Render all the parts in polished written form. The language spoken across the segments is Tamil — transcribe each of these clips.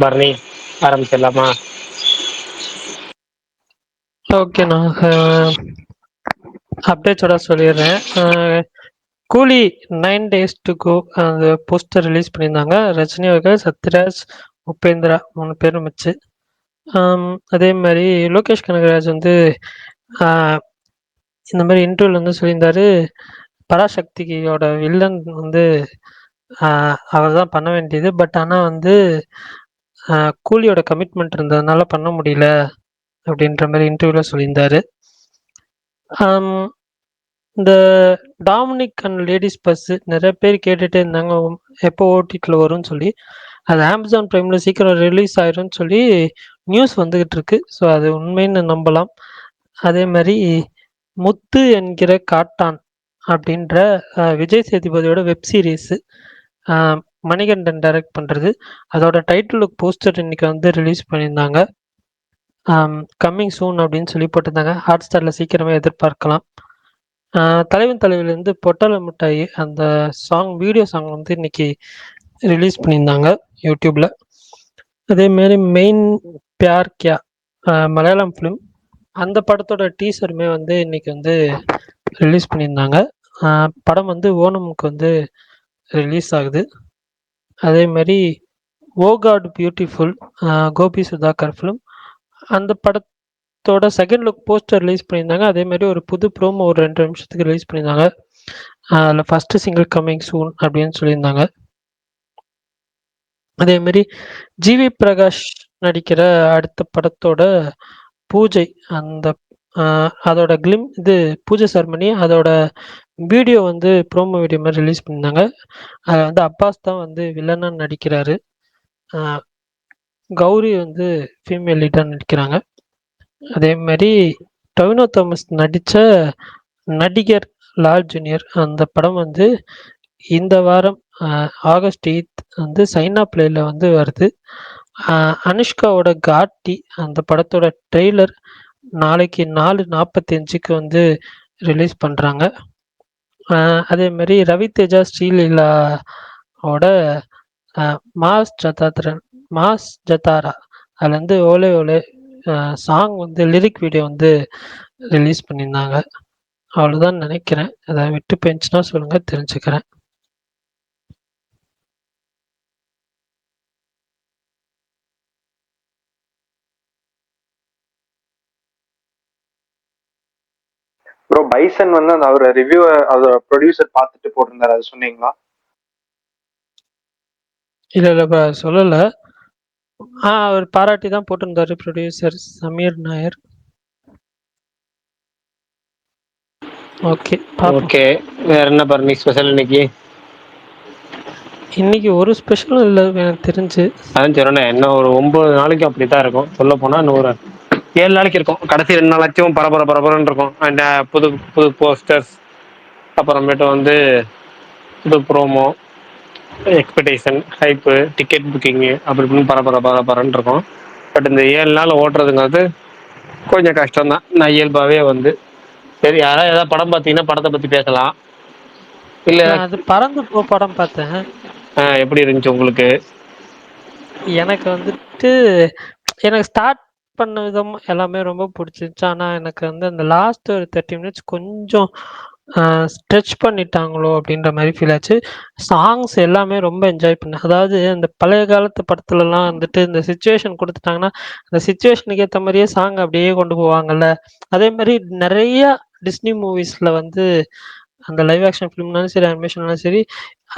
பரணி, ஆரம்பிச்சிடலாமா? ஓகே, நான் அப்டேட்ஸோட சொல்லிடுறேன். கூலி 9 days to go அந்த போஸ்டர் ரிலீஸ் பண்ணியிருந்தாங்க. ரஜினி அவர்கள், சத்யராஜ், உபேந்திரா 3 பேரும் வச்சு. அதே மாதிரி லோகேஷ் கனகராஜ் வந்து இந்த மாதிரி இன்டர்வியூல வந்து சொல்லியிருந்தாரு, பராசக்தியோட வில்லன் வந்து அவர் தான் பண்ண வேண்டியது. பட் ஆனால் வந்து கூலியோட கமிட்மெண்ட் இருந்ததுனால பண்ண முடியல அப்படின்ற மாதிரி இன்டர்வியூல சொல்லியிருந்தாரு. இந்த டாமினிக் அண்ட் லேடிஸ் பஸ் நிறைய பேர் கேட்டுட்டே இருந்தாங்க எப்போ ஓடிடியில் வரும்னு சொல்லி. அது அமேசான் பிரைம்ல சீக்கிரம் ரிலீஸ் ஆயிரும்னு சொல்லி நியூஸ் வந்துகிட்டு இருக்கு. ஸோ அது உண்மைன்னு நம்பலாம். அதே மாதிரி முத்து என்கிற காட்டான் அப்படின்ற விஜய் சேதுபதியோட வெப் சீரிஸ் மணிகண்டன் டைரக்ட் பண்ணுறது. அதோட டைட்டிலுக்கு போஸ்டர் இன்னைக்கு வந்து ரிலீஸ் பண்ணியிருந்தாங்க. கம்மிங் சூன் அப்படின்னு சொல்லி போட்டிருந்தாங்க. ஹாட் ஸ்டாரில் சீக்கிரமே எதிர்பார்க்கலாம். தலைவன் தலைவிலேருந்து பொட்டல மிட்டாய் அந்த வீடியோ சாங் வந்து இன்னைக்கு ரிலீஸ் பண்ணியிருந்தாங்க யூடியூப்ல. அதேமாரி மெயின் பியார் கியா மலையாளம் ஃபிலிம், அந்த படத்தோட டீசருமே வந்து இன்னைக்கு வந்து ரிலீஸ் பண்ணியிருந்தாங்க. படம் வந்து ஓணமுக்கு வந்து ரிலீஸ் ஆகுது. அதே மாதிரி oh God beautiful Gopi Sudhakar film, அந்த படத்தோட செகண்ட் லுக் போஸ்டர் ரிலீஸ் பண்ணியிருந்தாங்க. அதே மாதிரி ஒரு புது ப்ரோமோ ஒரு 2 நிமிஷத்துக்கு ரிலீஸ் பண்ணியிருந்தாங்க. அதில் ஃபர்ஸ்ட் சிங்கிள் கம்மிங் சூன் அப்படின்னு சொல்லியிருந்தாங்க. அதே மாதிரி ஜிவி பிரகாஷ் நடிக்கிற அடுத்த படத்தோட பூஜை, அந்த அதோட இது பூஜை செரமனி, அதோட வீடியோ வந்து ப்ரோமோ வீடியோ மாதிரி ரிலீஸ் பண்ணியிருந்தாங்க. அதில் வந்து அப்பாஸ் தான் வந்து வில்லனா நடிக்கிறாரு. கௌரி வந்து ஃபீமேல் லீடாக நடிக்கிறாங்க. அதே மாதிரி டொவினோ தாமஸ் நடித்த நடிகர் லால் ஜூனியர், அந்த படம் வந்து இந்த வாரம் ஆகஸ்ட் 8 வந்து சைனா பிளேல வந்து வருது. அனுஷ்காவோட காட்டி அந்த படத்தோட ட்ரெய்லர் நாளைக்கு 4:45 வந்து ரிலீஸ் பண்ணுறாங்க. அதே மாதிரி ரவி தேஜா ஸ்ரீலீலாவோட மாஸ் ஜதாரா அதில் வந்து ஓலே ஓலே சாங் வந்து லிரிக் வீடியோ வந்து ரிலீஸ் பண்ணியிருந்தாங்க. அவ்வளோதான் நினைக்கிறேன். அதை விட்டு போயிடுச்சுன்னா சொல்லுங்க, தெரிஞ்சுக்கிறேன். ப்ரோ, பைசன் வந்து அந்த அவரோட ரிவ்யூ அதோட ப்ரொடியூசர் பார்த்துட்டு போட்டிருந்தாரு, அது சொன்னீங்களா? இல்லை சொல்லலை. அவர் பாராட்டி தான் போட்டிருந்தாரு producer Sameer Nair. Okay okay, வேற என்ன பரணி ஸ்பெஷல் இன்னைக்கு? இன்னைக்கு ஒரு ஸ்பெஷலும் இல்லை எனக்கு தெரிஞ்சு. அதான் சொன்னேன், இன்னும் ஒரு 9 நாளைக்கு அப்படித்தான் இருக்கும். சொல்ல போனா இன்னும் ஒரு 7 நாளைக்கு இருக்கும். கடைசி 2 நாளாச்சும் பரபரன்னு இருக்கும். அண்ட் புது புது போஸ்டர்ஸ், அப்புறமேட்டு வந்து புது promo, expectation, hype, ticket booking, அப்படி இப்படின்னு பரபரன்னு இருக்கும். பட் இந்த 7 நாள் ஓட்டுறதுங்கிறது கொஞ்சம் கஷ்டம்தான். நான் இயல்பாகவே வந்து சரி, யாராவது ஏதாவது படம் பார்த்தீங்கன்னா படத்தை பற்றி பேசலாம். இல்லை, அது பறந்து படம் பார்த்தேன். எப்படி இருந்துச்சு உங்களுக்கு? எனக்கு வந்துட்டு எனக்கு ஸ்டார்ட் பண்ண விதம் எல்லாமே ரொம்ப பிடிச்சிருந்துச்சு. ஆனால் எனக்கு வந்து அந்த லாஸ்ட் ஒரு 30 மினிட்ஸ் கொஞ்சம் ஸ்ட்ரெச் பண்ணிட்டாங்களோ அப்படின்ற மாதிரி ஃபீல் ஆச்சு. சாங்ஸ் எல்லாமே ரொம்ப என்ஜாய் பண்ணேன். அதாவது இந்த பழைய காலத்து படத்துலலாம் வந்துட்டு இந்த சுச்சுவேஷன் கொடுத்துட்டாங்கன்னா அந்த சுச்சுவேஷனுக்கு ஏற்ற மாதிரியே சாங் அப்படியே கொண்டு போவாங்கல்ல. அதே மாதிரி நிறைய டிஸ்னி மூவிஸில் வந்து அந்த லைவ் ஆக்ஷன் ஃபிலிம்னாலும் சரி, அனிமேஷன்னாலும் சரி,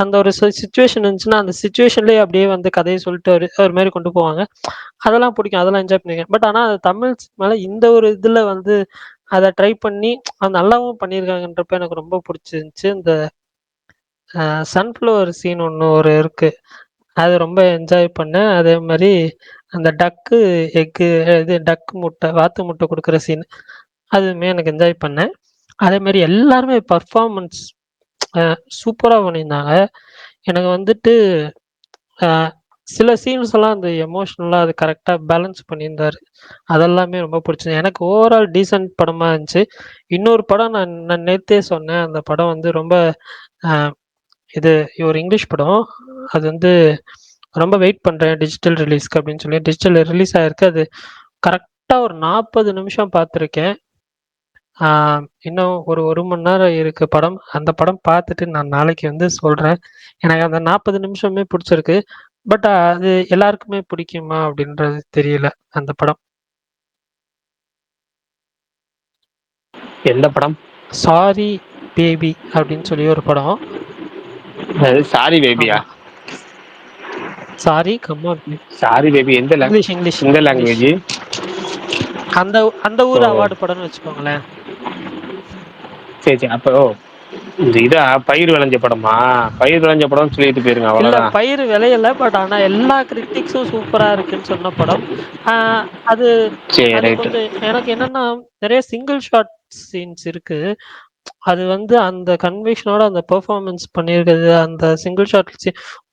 அந்த ஒரு சுச்சுவேஷன் இருந்துச்சுன்னா அந்த சுச்சுவேஷன்லேயே அப்படியே வந்து கதையை சொல்லிட்டு ஒரு மாதிரி கொண்டு போவாங்க. அதெல்லாம் பிடிக்கும், அதெல்லாம் என்ஜாய் பண்ணியிருக்கேன். பட் ஆனால் அது தமிழ் மேலே இந்த ஒரு இதில் வந்து அதை ட்ரை பண்ணி அது நல்லாவும் பண்ணியிருக்காங்கன்றப்ப எனக்கு ரொம்ப பிடிச்சிருந்துச்சு. இந்த சன்ஃப்ளவர் சீன் ஒரு இருக்கு, அது ரொம்ப என்ஜாய் பண்ணேன். அதே மாதிரி அந்த டக்கு எக்கு இது டக்கு முட்டை வாத்து முட்டை கொடுக்குற சீன், அதுவுமே எனக்கு என்ஜாய் பண்ணேன். அதே மாதிரி எல்லாருமே பர்ஃபார்மன்ஸ் சூப்பராக பண்ணியிருந்தாங்க. எனக்கு வந்துட்டு சில சீன்ஸ் எல்லாம் அந்த எமோஷ்னலாக அது கரெக்டாக பேலன்ஸ் பண்ணியிருந்தாரு. அதெல்லாமே ரொம்ப பிடிச்சது. எனக்கு ஓவரால் டீசென்ட் படமாக இருந்துச்சு. இன்னொரு படம் நான் நேற்றே சொன்னேன், அந்த படம் வந்து ரொம்ப இது ஒரு இங்கிலீஷ் படம். அது வந்து ரொம்ப வெயிட் பண்றேன் டிஜிட்டல் ரிலீஸ்க்கு அப்படின்னு சொல்லி. டிஜிட்டல் ரிலீஸ் ஆயிருக்கு. அது கரெக்டா ஒரு 40 நிமிஷம் பார்த்துருக்கேன். இன்னும் ஒரு 1 மணி நேரம் இருக்கு படம். அந்த படம் பார்த்துட்டு நான் நாளைக்கு வந்து சொல்றேன். எனக்கு அந்த 40 நிமிஷமே பிடிச்சிருக்கு. பட் அது எல்லாருக்குமே பிடிக்குமா அப்படின்றது தெரியல அந்த படம். எந்த படம்? சாரி பேபி அப்படின்னு சொல்லி ஒரு படம். சாரி பேபியா? ஆமா. சாரி கம்மா சாரி பேபி எந்த இங்கிலீஷ் எந்த லாங்குவேஜ்? அந்த அந்த ஊர் அவார்டு படம்னு வச்சுக்கோங்களேன். சரி சரி. அப்போ இந்த இதா பயிர் விளைஞ்ச படமா? பயிர் விளைஞ்ச படம்னு சொல்லிட்டு போயிருங்க, இல்ல அவ்வளவுதான். பயிர் விளையல. பட் ஆனா எல்லா கிரிட்டிக்ஸும் சூப்பரா இருக்குன்னு சொன்ன படம். அது சரி அது ரைட்டு. கொஞ்சம் எனக்கு என்னன்னா நிறைய சிங்கிள் ஷாட் சீன்ஸ் இருக்கு. அது வந்து அந்த கன்விக்ஷனோட அந்த பெர்ஃபார்மன்ஸ் பண்ணியிருக்கிறது. அந்த சிங்கிள் ஷாட்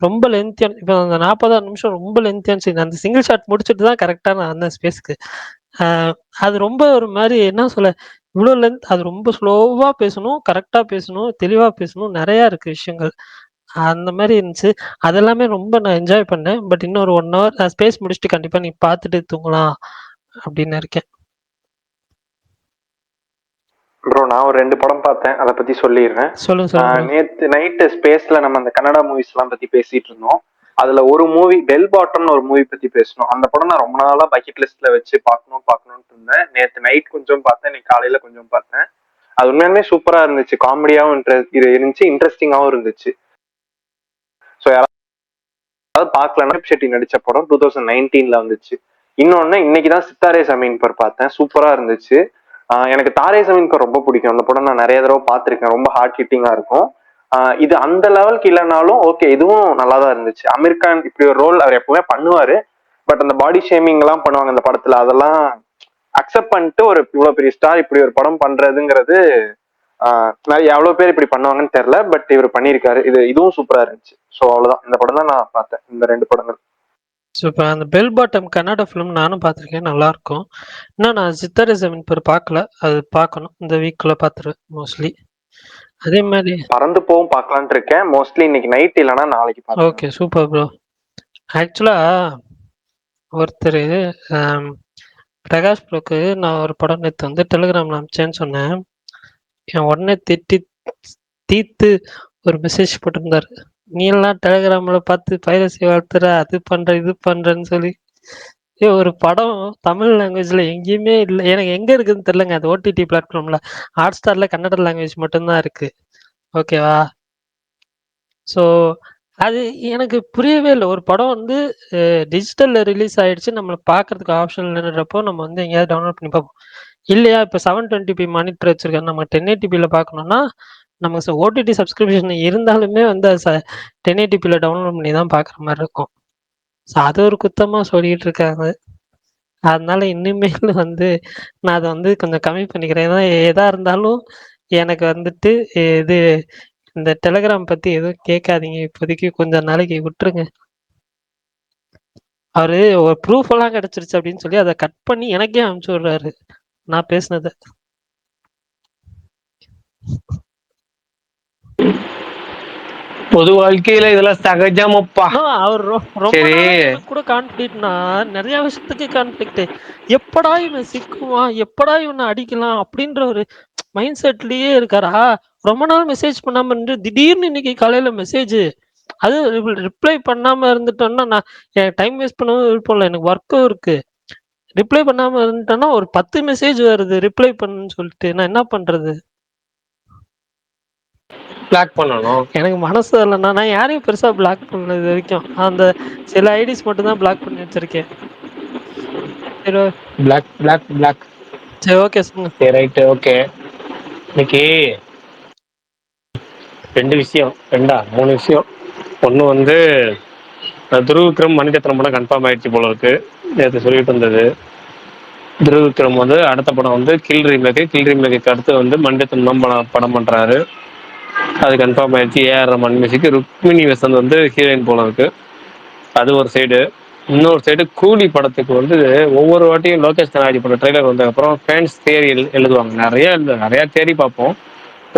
ரொம்ப லென்த்தியான, இப்போ அந்த 40 நிமிஷம் ரொம்ப லென்த்தியான சீன். அந்த சிங்கிள் ஷாட் முடிச்சுட்டு தான் கரெக்டா நான் அந்த ஸ்பேஸ்க்கு. அது ரொம்ப ஒரு மாதிரி என்ன சொல்ல, இவ்வளோ லென்த். அது ரொம்ப ஸ்லோவா பேசணும், கரெக்டா பேசணும், தெளிவா பேசணும், நிறைய இருக்கு விஷயங்கள். அந்த மாதிரி இருந்துச்சு. அதெல்லாமே ரொம்ப நான் என்ஜாய் பண்ணேன். பட் இன்னொரு 1 ஹவர் நான் ஸ்பேஸ் முடிச்சுட்டு கண்டிப்பா நீ பார்த்துட்டு தூங்கலாம் அப்படின்னு இருக்கேன். ப்ரோ நான் ஒரு 2 படம் பார்த்தேன், அதை பத்தி சொல்லிடுறேன். சொல்லுங்க bro. நேத்து நைட்டு ஸ்பேஸ்ல நம்ம அந்த கன்னடா மூவிஸ் எல்லாம் பத்தி பேசிட்டு இருந்தோம். அதுல ஒரு மூவி பெல் பாட்டம்னு ஒரு மூவி பத்தி பேசணும். அந்த படம் நான் ரொம்ப நாளா பக்கெட் லிஸ்ட்ல வச்சு பார்க்கணும்னு இருந்தேன். நேத்து நைட் கொஞ்சம் பார்த்தேன், இன்னைக்கு காலையில கொஞ்சம் பார்த்தேன். அது உண்மையுமே சூப்பரா இருந்துச்சு. காமெடியாவும் இது இருந்துச்சு, இன்ட்ரெஸ்டிங்காவும் இருந்துச்சு. ஸோ யாராவது பார்க்கலன்னா ஷெட்டி நடிச்ச படம் 2019ல வந்துச்சு. இன்னொன்னு இன்னைக்குதான் சித்தாரே சமீன் பர் பார்த்தேன், சூப்பரா இருந்துச்சு. எனக்கு தாரே சமீன் பர் ரொம்ப பிடிக்கும். அந்த படம் நான் நிறைய தடவை பார்த்திருக்கேன். ரொம்ப ஹார்ட் ஹிட்டிங்கா இருக்கும். இது அந்த லெவலுக்கு இல்லைனாலும் ஓகே, இதுவும் நல்லா தான் இருந்துச்சு. அமீர் கான் இப்படி ஒரு ரோல் அவர் எப்பவுமே பண்ணுவாரு. பட் அந்த பாடி ஷேமிங் எல்லாம் பண்ணுவாங்க அந்த படத்துல, அதெல்லாம் அக்செப்ட் பண்ணிட்டு ஒரு இவ்வளவு பெரிய ஸ்டார் இப்படி ஒரு படம் பண்றதுங்கிறது எவ்வளவு பேர் இப்படி பண்ணுவாங்கன்னு தெரியல. பட் இவர் பண்ணியிருக்காரு. இதுவும் சூப்பரா இருந்துச்சு. ஸோ அவ்வளவுதான், இந்த படம் தான் நான் பார்த்தேன், இந்த 2 படங்கள். சூப்பர். அந்த பெல் பாட்டம் கன்னட ஃபிலிம் நானும் பார்த்துருக்கேன், நல்லா இருக்கும். இன்னும் நான் சித்தாரே ஜமீன் பர் பார்க்கல, அது பார்க்கணும். இந்த வீக்ல பார்த்துருவேன் மோஸ்ட்லி. அதே மாதிரி பறந்து போவும் பார்க்கலான்ட்டு இருக்கேன். மோஸ்ட்லி இன்னைக்கு நைட் இல்லைன்னா நாளைக்கு பார்க்கலாம். Okay super bro. ஆக்சுவலா ஒருத்தர் பிரகாஷ் ப்ரோக்கு நான் ஒரு படம் நேற்று வந்து டெலிகிராம்ல அனுப்பிச்சேன்னு சொன்னேன். என் உடனே தீத்து ஒரு மெசேஜ் போட்டிருந்தாரு. நீ எல்லாம் டெலிகிராம்ல பார்த்து பைரசி வளர்த்துற, அது பண்ற இது பண்றேன்னு சொல்லி. ஒரு படம் தமிழ் லாங்குவேஜ்ல எங்கேயுமே இல்லை. எனக்கு எங்க இருக்குன்னு தெரியலங்க. அது ஓடிடி பிளாட்ஃபார்ம்ல ஹாட் ஸ்டார்ல கன்னட லாங்குவேஜ் மட்டும்தான் இருக்கு. ஓகேவா? ஸோ அது எனக்கு புரியவே இல்லை. ஒரு படம் வந்து டிஜிட்டல்ல ரிலீஸ் ஆயிடுச்சு, நம்மளை பார்க்கறதுக்கு ஆப்ஷன் இல்லைன்றப்போ நம்ம வந்து எங்கேயாவது டவுன்லோட் பண்ணி பார்ப்போம். இல்லையா? இப்போ 720p மானிட்டர் வச்சிருக்கேன், நம்ம 1080pல பார்க்கணும்னா நமக்கு ஓடிடி சப்ஸ்கிரிப்ஷன் இருந்தாலுமே வந்து 1080pல டவுன்லோட் பண்ணி தான் பார்க்குற மாதிரி இருக்கும். ஸோ அது ஒரு குத்தமா சொல்லிட்டு இருக்காங்க. அதனால இனிமேல் வந்து நான் அதை வந்து கொஞ்சம் கம்மி பண்ணிக்கிறேன். ஏன்னா எதா இருந்தாலும் எனக்கு வந்துட்டு இது இந்த டெலிகிராம் பத்தி எதுவும் கேட்காதீங்க, இப்போதைக்கு கொஞ்சம் நாளைக்கு விட்டுருங்க. அவரு ஒரு ப்ரூஃப் எல்லாம் கிடைச்சிருச்சு அப்படின்னு சொல்லி அதை கட் பண்ணி எனக்கே அனுப்பிச்சு விடுறாரு நான் பேசினத. பொது வாழ்க்கையில இதெல்லாம் சகஜமப்பா. அவர் ரொம்ப நாளைக்கு கூட கான்ஃபிளிக்ட்னா நிறைய விஷயத்துக்கு கான்ஃபிளிக்ட். எப்படா இவன் சிக்குவான், எப்படா இவனை அடிக்கலாம் அப்படின்ற ஒரு மைண்ட் செட்லயே இருக்காரா. ரொம்ப நாள் மெசேஜ் பண்ணாம இருந்து திடீர்னு இன்னைக்கு காலையில மெசேஜ், அது ரிப்ளை பண்ணாம இருந்துட்டோம்னா நான் எனக்கு டைம் வேஸ்ட் பண்ணவும் விருப்பம் இல்லை, எனக்கு ஒர்க்கும் இருக்கு. ரிப்ளை பண்ணாம இருந்துட்டேன்னா ஒரு 10 மெசேஜ் வருது ரிப்ளை பண்ணுன்னு சொல்லிட்டு, நான் என்ன பண்றது? பிளாக் பண்ணணும். எனக்கு மனசு இல்லைன்னா நான் யாரையும் பெருசா பிளாக் பண்ணது வரைக்கும். அந்த சில ஐடிஸ் மட்டும் தான் பிளாக் பண்ணி வச்சிருக்கேன். சரி பிளாக் பிளாக் பிளாக். சரி ஓகே சொல்லுங்க. சரி ரைட்டு ஓகே. இன்னைக்கு 2 விஷயம், 3 விஷயம். ஒன்று வந்து துருவிக்ரம் மணிரத்னம் படம் கன்ஃபார்ம் ஆயிடுச்சு போல இருக்கு. நேற்று சொல்லிட்டு இருந்தது. துருவிக்ரம் வந்து அடுத்த படம் வந்து கில் ரீமேக்கு அடுத்து வந்து மணிரத்னம் தான் படம் பண்றாரு. அது கன்ஃபார்ம் ஆயிடுச்சு. A R Rahman music. ருக்மிணி வசந்த் வந்து ஹீரோயின் போல இருக்கு. அது ஒரு சைடு. இன்னொரு சைடு கூலி படத்துக்கு வந்து ஒவ்வொரு வாட்டியும் லோகேஷ் கனாஜி படம் ட்ரெய்லர் வந்ததுக்கப்புறம் ஃபேன்ஸ் தேரி எழுதுவாங்க. நிறைய தேடி பார்ப்போம்.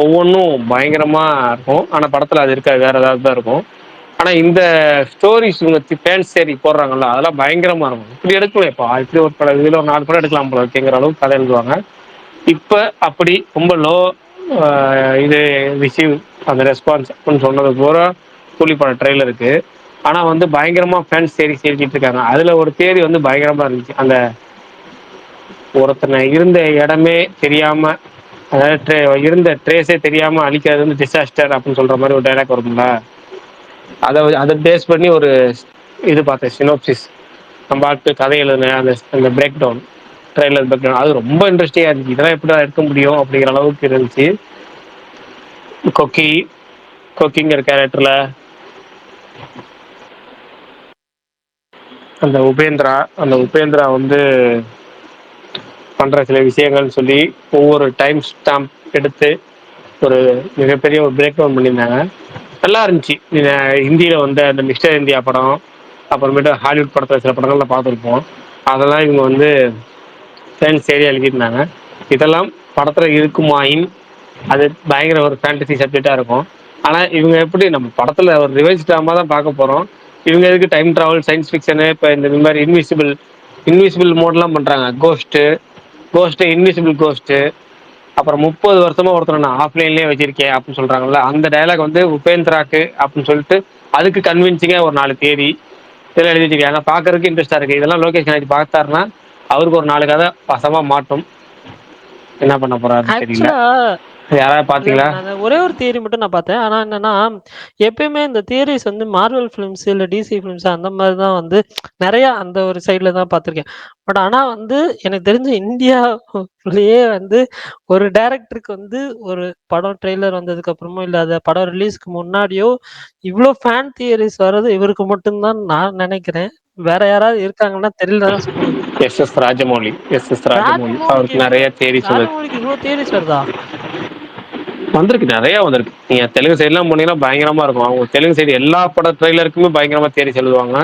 ஒவ்வொன்றும் பயங்கரமா இருக்கும். ஆனால் படத்தில் அது இருக்காது, வேற ஏதாவது தான் இருக்கும். ஆனா இந்த ஸ்டோரிஸ் இவங்க ஃபேன்ஸ் சரி போடுறாங்கல்ல, அதெல்லாம் பயங்கரமா இருக்கும். இப்படி எடுக்கல, இப்போ இப்படி ஒரு படம் இதுல ஒரு 4 படம் எடுக்கலாம் போல இருக்குங்கிற அளவுக்கு கதை எழுதுவாங்க. இப்ப அப்படி ரொம்ப லோ இது ரிசீவ் அந்த ரெஸ்பான்ஸ் அப்படின்னு சொன்னது பூரா கூலி பட ட்ரெய்லருக்கு. ஆனா வந்து பயங்கரமா ஃபேன்ஸ் தேடி தேடிட்டு இருக்காங்க. அதுல ஒரு தேதி வந்து பயங்கரமா இருந்துச்சு. அந்த ஒருத்தனை இருந்த இடமே தெரியாம, அதாவது இருந்த ட்ரேஸே தெரியாம அழிக்கிறது வந்து டிசாஸ்டர் அப்படின்னு சொல்ற மாதிரி ஒரு டைலாக் வரும்ல. அதை பேஸ் பண்ணி ஒரு இது பார்த்தேன், சினோப்சிஸ். நம்ம ஆட்டு கதை எழுதுன அந்த அந்த break down, trailer break down, அது ரொம்ப இன்ட்ரெஸ்டிங்காக இருந்துச்சு. இதெல்லாம் எப்படி எடுக்க முடியும் அப்படிங்கிற அளவுக்கு இருந்துச்சு. கொக்கி கொக்கிங்கிற கேரக்டர்ல அந்த உபேந்திரா வந்து பண்ற சில விஷயங்கள்னு சொல்லி ஒவ்வொரு டைம் ஸ்டாம்ப் எடுத்து ஒரு மிகப்பெரிய ஒரு பிரேக் டவுன் பண்ணியிருந்தாங்க. நல்லா இருந்துச்சு. ஹிந்தியில வந்து அந்த மிஸ்டர் இந்தியா படம், அப்புறமேட்டு ஹாலிவுட் படத்தில் சில படங்கள்ல பார்த்துருப்போம். அதெல்லாம் இவங்க வந்து ஃபேன்ஸ் ஏரியா எழுதியிருந்தாங்க. இதெல்லாம் படத்துல இருக்குமாயின் அது பயங்கர ஒரு ஃபேண்டசி சப்ஜெக்டா இருக்கும். ஆனா இவங்க எப்படி நம்ம படத்துல ஒரு ரிவைஸ் ட்ராமா தான் பார்க்க போறோம். இவங்க எதுக்கு டைம் டிராவல், சயின்ஸ் ஃபிக்ஷனு, இப்போ இந்த மாதிரி இன்விசிபிள் மோட்லாம் பண்றாங்க. கோஸ்ட் இன்விசிபிள் கோஸ்ட், அப்புறம் 30 வருஷமா ஒருத்தர் நான் ஆஃப்லைன்லயே வச்சிருக்கேன் அப்படின்னு சொல்றாங்கல்ல, அந்த டயலாக் வந்து உபேந்திராக்கு அப்படின்னு சொல்லிட்டு அதுக்கு கன்வின்சிங்கா ஒரு 4 தேதி இதெல்லாம் எழுதி வச்சிருக்காங்க. பாக்குறதுக்கு இன்ட்ரெஸ்டா இருக்கு. இதெல்லாம் லோகேஷ் கனகராஜ் பார்த்தாருன்னா அவருக்கு ஒரு 4 கதை வசமா மாட்டும். என்ன பண்ண போறாருன்னு தெரியல. ஆக்சுவலா யாராவது இல்ல, இல்ல. பாத்தீங்களா? நான் ஒரே ஒரு தியரி மட்டும் நான் பார்த்தேன். ஆனா என்னன்னா, எப்பயுமே இந்த தியரிஸ் வந்து மார்வெல் ஃபிலிம்ஸ் இல்ல டிசி ஃபிலிம்ஸ் அந்த மாரி தான் வந்து நெறையா அந்த ஒரு சைட்ல தான் பார்த்துருக்கேன். பட் ஆனா வந்து எனக்கு தெரிஞ்சு இந்தியாவுலயே வந்து ஒரு டைரக்டருக்கு வந்து ஒரு படம் ட்ரெய்லர் வந்ததுக்கு அப்புறமோ, இல்ல அத படம் ரிலீஸ்க்கு முன்னாடியோ, இவ்ளோ ஃபேன் தியரிஸ் வர்றது இவருக்கு மட்டும் தான் நான் நெனைக்கிறேன். வேற யாராவது இருக்காங்கன்னா தெரியல தான் சொல்லுவேன். எஸ் ராஜமௌழி ராஜமௌலிக்கு அவருக்கு நிறைய தேரி சொல்லுது. ராஜமௌலிக்கு இவ்ளோ தியரிஸ் வருதா? வந்திருக்கு, நிறைய வந்திருக்கு. நீங்க தெலுங்கு சைட்லாம் போனீங்கன்னா பயங்கரமா இருக்கும். அவங்க தெலுங்கு சைடு எல்லா பட ட்ரெய்லருக்குமே பயங்கரமா தேடி சொல்லுவாங்க.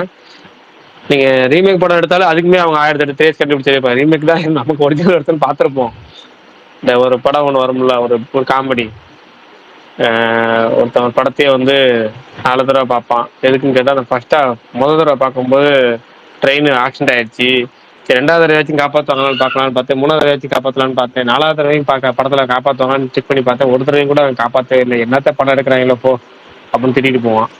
நீங்க ரீமேக் படம் எடுத்தாலும் அதுக்குமே அவங்க 1008 தேடி கண்டுபிடிச்சிருப்பாங்க. ரீமேக் தான் நமக்கு ஒரிஜினல் எடுத்துன்னு பார்த்துருப்போம். இந்த ஒரு படம் ஒன்று வரும்ல, ஒரு காமெடி, ஒருத்தவன் படத்தையே வந்து 4 தடவை பார்ப்பான். எதுக்குன்னு கேட்டால், அந்த முதல் தடவை பார்க்கும்போது ட்ரெயின் ஆக்சிடென்ட் ஆயிடுச்சு, சரி 2வது தடவையாச்சும் காப்பாற்றுவாங்களான்னு பார்க்கலான்னு பார்த்தேன், 3வது தடவையாச்சும் காப்பாற்றலான்னு பார்த்தேன், 4வது தடவையும் படத்தில் காப்பாற்றுவாங்கன்னு செக் பண்ணி பார்த்தேன், ஒரு தடவையும் கூட அவன் காப்பாற்றவே இல்லை, என்னத்த படம் எடுக்கிறாங்களோ போ அப்படின்னு திட்டிட்டு போவான்.